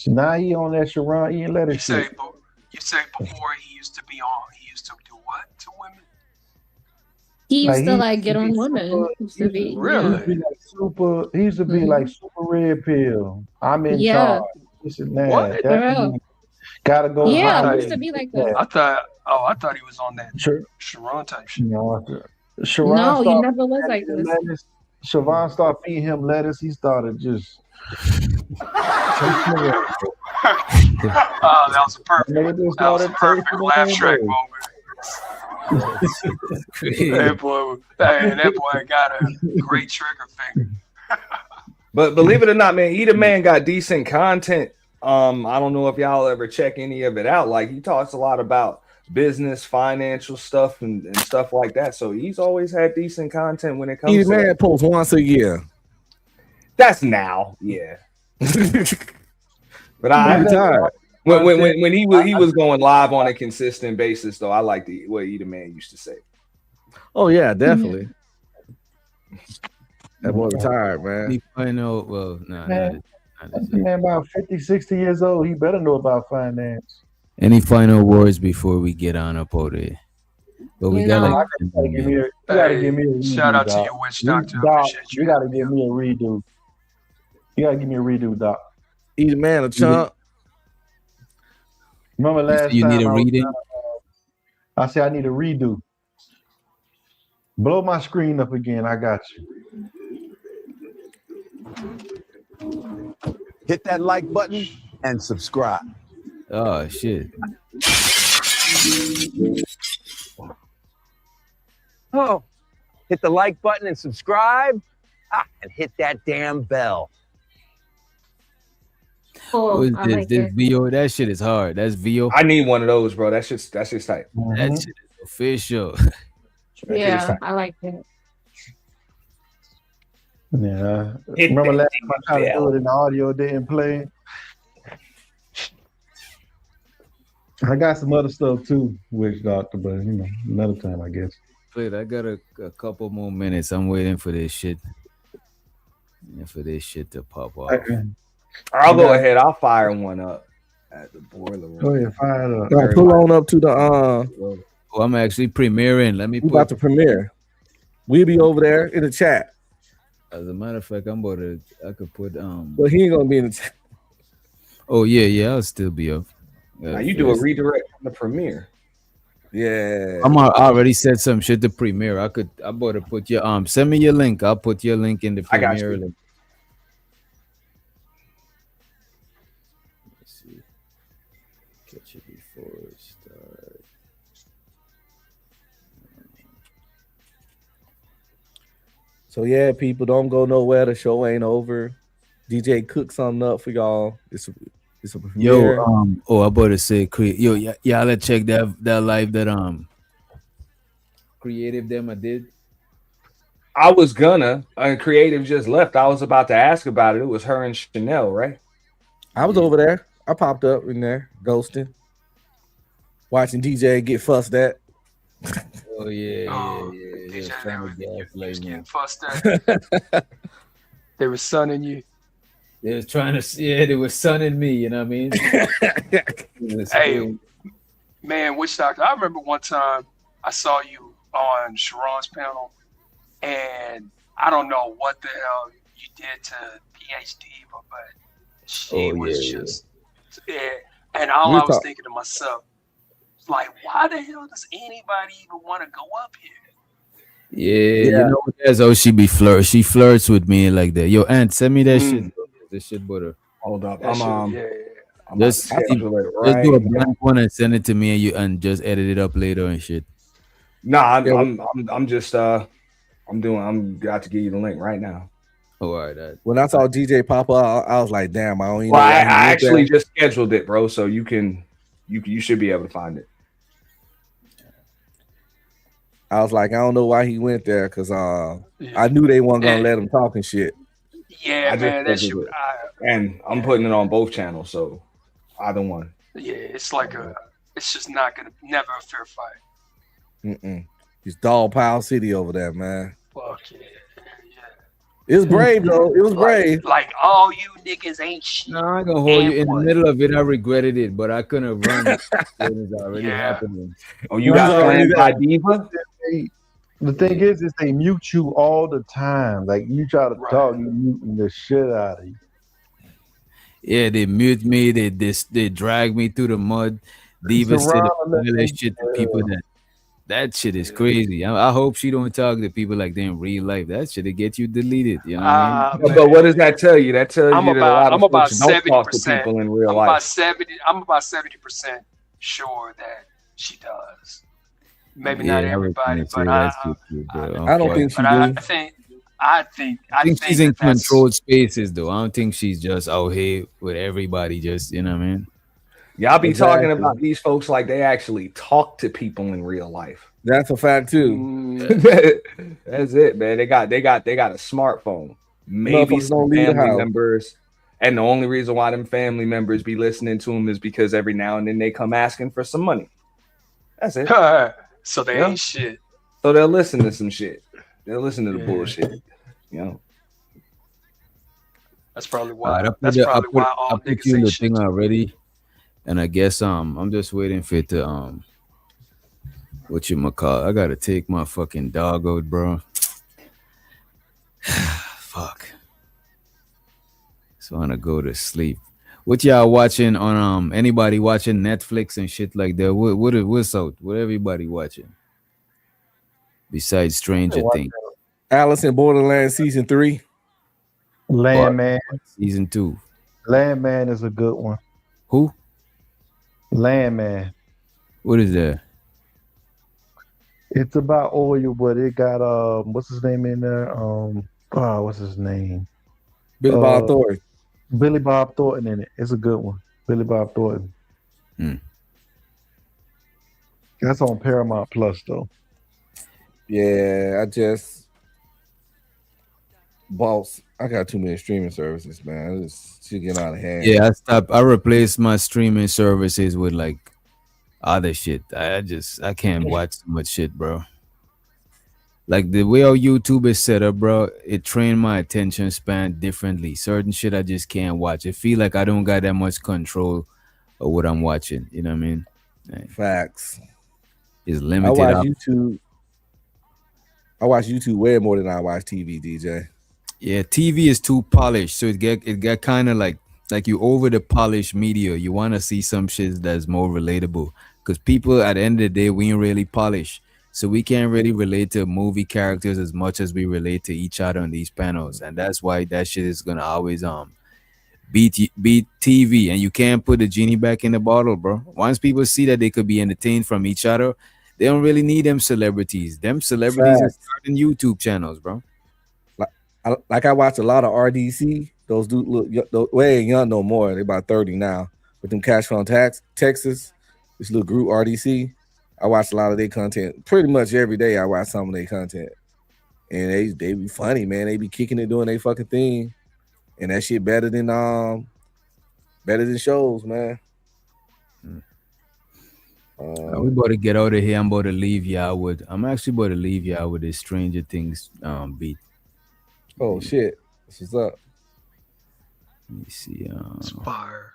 Now he on that Sharon eating lettuce You shit. say before he used to do what to women? He used to he like get on be women. super- Used to be Really? He used to be like super red pill. I'm in Yeah. charge. This and that. What? That gotta go. Yeah, high. he used to be like that. I thought he was on that Sharon type shit. No, Sharon No, he started never was like feeding this. lettuce. Siobhan started feeding him lettuce. He started just. That was a perfect laugh track moment. that boy got a great trigger finger. But believe it or not, man, Eda Man got decent content. I don't know if y'all ever check any of it out. Like, he talks a lot about business, financial stuff, and stuff like that. So he's always had decent content when it comes Eda to Man that. posts once a year. That's now, yeah. But I'm tired. when he was going live on a consistent basis, though, I like what Eda Man used to say. Oh yeah, definitely. That boy retired, man. I know. Well, no. Man, that man about 50, 60 years old. He better know about finance. Any final words before we get on up out there? But we got like. You gotta give me a redo. Shout out to Doc. you, Witch Doctor. I Doc, appreciate you. you gotta give me a redo. You gotta give me a redo, Doc. Eda Man a chump. Remember last You time need a I was reading? trying to, I said I need a redo. Blow my screen up again. I got you. Hit that like button and subscribe. Oh shit! Oh, hit the like button and subscribe. And hit that damn bell. Oh, What is this VO? That shit is hard. That's VO. I need one of those, bro. That's just tight. That shit is official. Yeah, I like that. Yeah. Remember last time I tried to do it and the audio didn't play? I got some other stuff too, Witch Doctor, but another time, I guess. Wait, I got a couple more minutes. I'm waiting for this shit. To pop off. Okay. I'll go ahead. I'll fire one up at the boiler room. Go ahead, fire it up. All right, pull on up to the Oh, I'm actually premiering. Let me we about to premiere. We'll be over there in the chat. As a matter of fact, I could put But he ain't gonna be in the chat. Oh yeah, I'll still be up. Now you do a redirect from the premiere. Yeah. I already said some shit to premiere. I better put your send me your link. I'll put your link in the I got premiere you. link. Let's see. Catch it before it starts. So yeah, people, don't go nowhere. The show ain't over. DJ cook something up for y'all. It's a premiere. Yo, I about to say, yo, y'all let's check that live that Creative them I did. I was gonna, and Creative just left. I was about to ask about it. It was her and Chanel, right? I was over there. I popped up in there, ghosting, watching DJ get fussed at. Oh yeah. DJ, they was getting fussed at. They were sunning you. They was trying to, they were sunning me. You know what I mean? Hey, man, Witch Doctor. I remember one time I saw you on Sharon's panel, and I don't know what the hell you did to PhD, but she was just, and all I was thinking to myself, like, why the hell does anybody even want to go up here? Yeah, you know that's how she be flirt. She flirts with me like that. Yo, Aunt, send me that shit. This shit butter. Hold up, I'm just do a blank one and send it to me, and just edit it up later and shit. Nah, I'm just I'm got to give you the link right now. Oh, all right. When I saw DJ pop up, I was like, damn, I don't even know. Well, I actually just scheduled it, bro. So you should be able to find it. I was like, I don't know why he went there, because I knew they weren't gonna let him talk and shit. Yeah, man, that shit. And I'm putting it on both channels, so either one. Yeah, it's like it's just never a fair fight. It's Dog Pile City over there, man. Fuck yeah. It was brave though. It was brave. Like all you niggas ain't shit. No, I ain't gonna hold you in the middle of it. I regretted it, but I couldn't have run. It was already happening. Oh, you got planned by Diva? The thing is they mute you all the time. Like you try to talk, you muting the shit out of you. Yeah, they mute me. They drag me through the mud. Diva said that shit to people that shit is crazy. I hope she don't talk to people like that in real life. That shit get you deleted. You know what I mean? But what does that tell you? That tells you that a lot of about folks don't talk to people in real life. I'm about 70% sure that she does. Maybe not everybody, but I don't think she do. I think she's in controlled spaces though. I don't think she's just out here with everybody. Just, you know what I mean? Y'all be talking about these folks like they actually talk to people in real life. That's a fact too. That's it, man. They got a smartphone. Maybe some family members. And the only reason why them family members be listening to them is because every now and then they come asking for some money. That's it. So they ain't shit. So they'll listen to some shit. They'll listen to the bullshit. You know. That's probably why. I put you in the thing already. And I guess I'm just waiting for it to whatchamacallit. I gotta take my fucking dog out, bro. Fuck. So I'm gonna go to sleep. What y'all watching on anybody watching Netflix and shit like that? What's out? What everybody watching? Besides Stranger Things. Alice in Borderland season 3. Landman. Season 2. Landman is a good one. Who? Landman. What is that? It's about oil, but it got what's his name in there? What's his name? Billy Bob Thornton. Billy Bob Thornton in it. It's a good one. Billy Bob Thornton. That's on Paramount Plus though. Yeah, I got too many streaming services, man. It's getting out of hand. Yeah, I replaced my streaming services with like other shit. I can't watch too much shit, bro. Like the way our YouTube is set up, bro, it trained my attention span differently. Certain shit I just can't watch. I feel like I don't got that much control of what I'm watching. You know what I mean? Facts. It's limited. I watch YouTube way more than I watch TV, DJ. Yeah, TV is too polished, so it get kind of like you over the polished media. You want to see some shit that's more relatable, because people at the end of the day, we ain't really polished, so we can't really relate to movie characters as much as we relate to each other on these panels, and that's why that shit is gonna always beat TV, and you can't put the genie back in the bottle, bro. Once people see that they could be entertained from each other, they don't really need them celebrities. Them celebrities are starting YouTube channels, bro. I watch a lot of RDC. Those dudes look way young no more. They're about 30 now. With them Cash from Texas, this little group RDC. I watch a lot of their content. Pretty much every day I watch some of their content. And they be funny, man. They be kicking it, doing their fucking thing. And that shit better than shows, man. We about to get out of here. I'm about to leave y'all with. I'm actually about to leave y'all with this Stranger Things beat. Oh shit! This is up. Let me see. It's fire.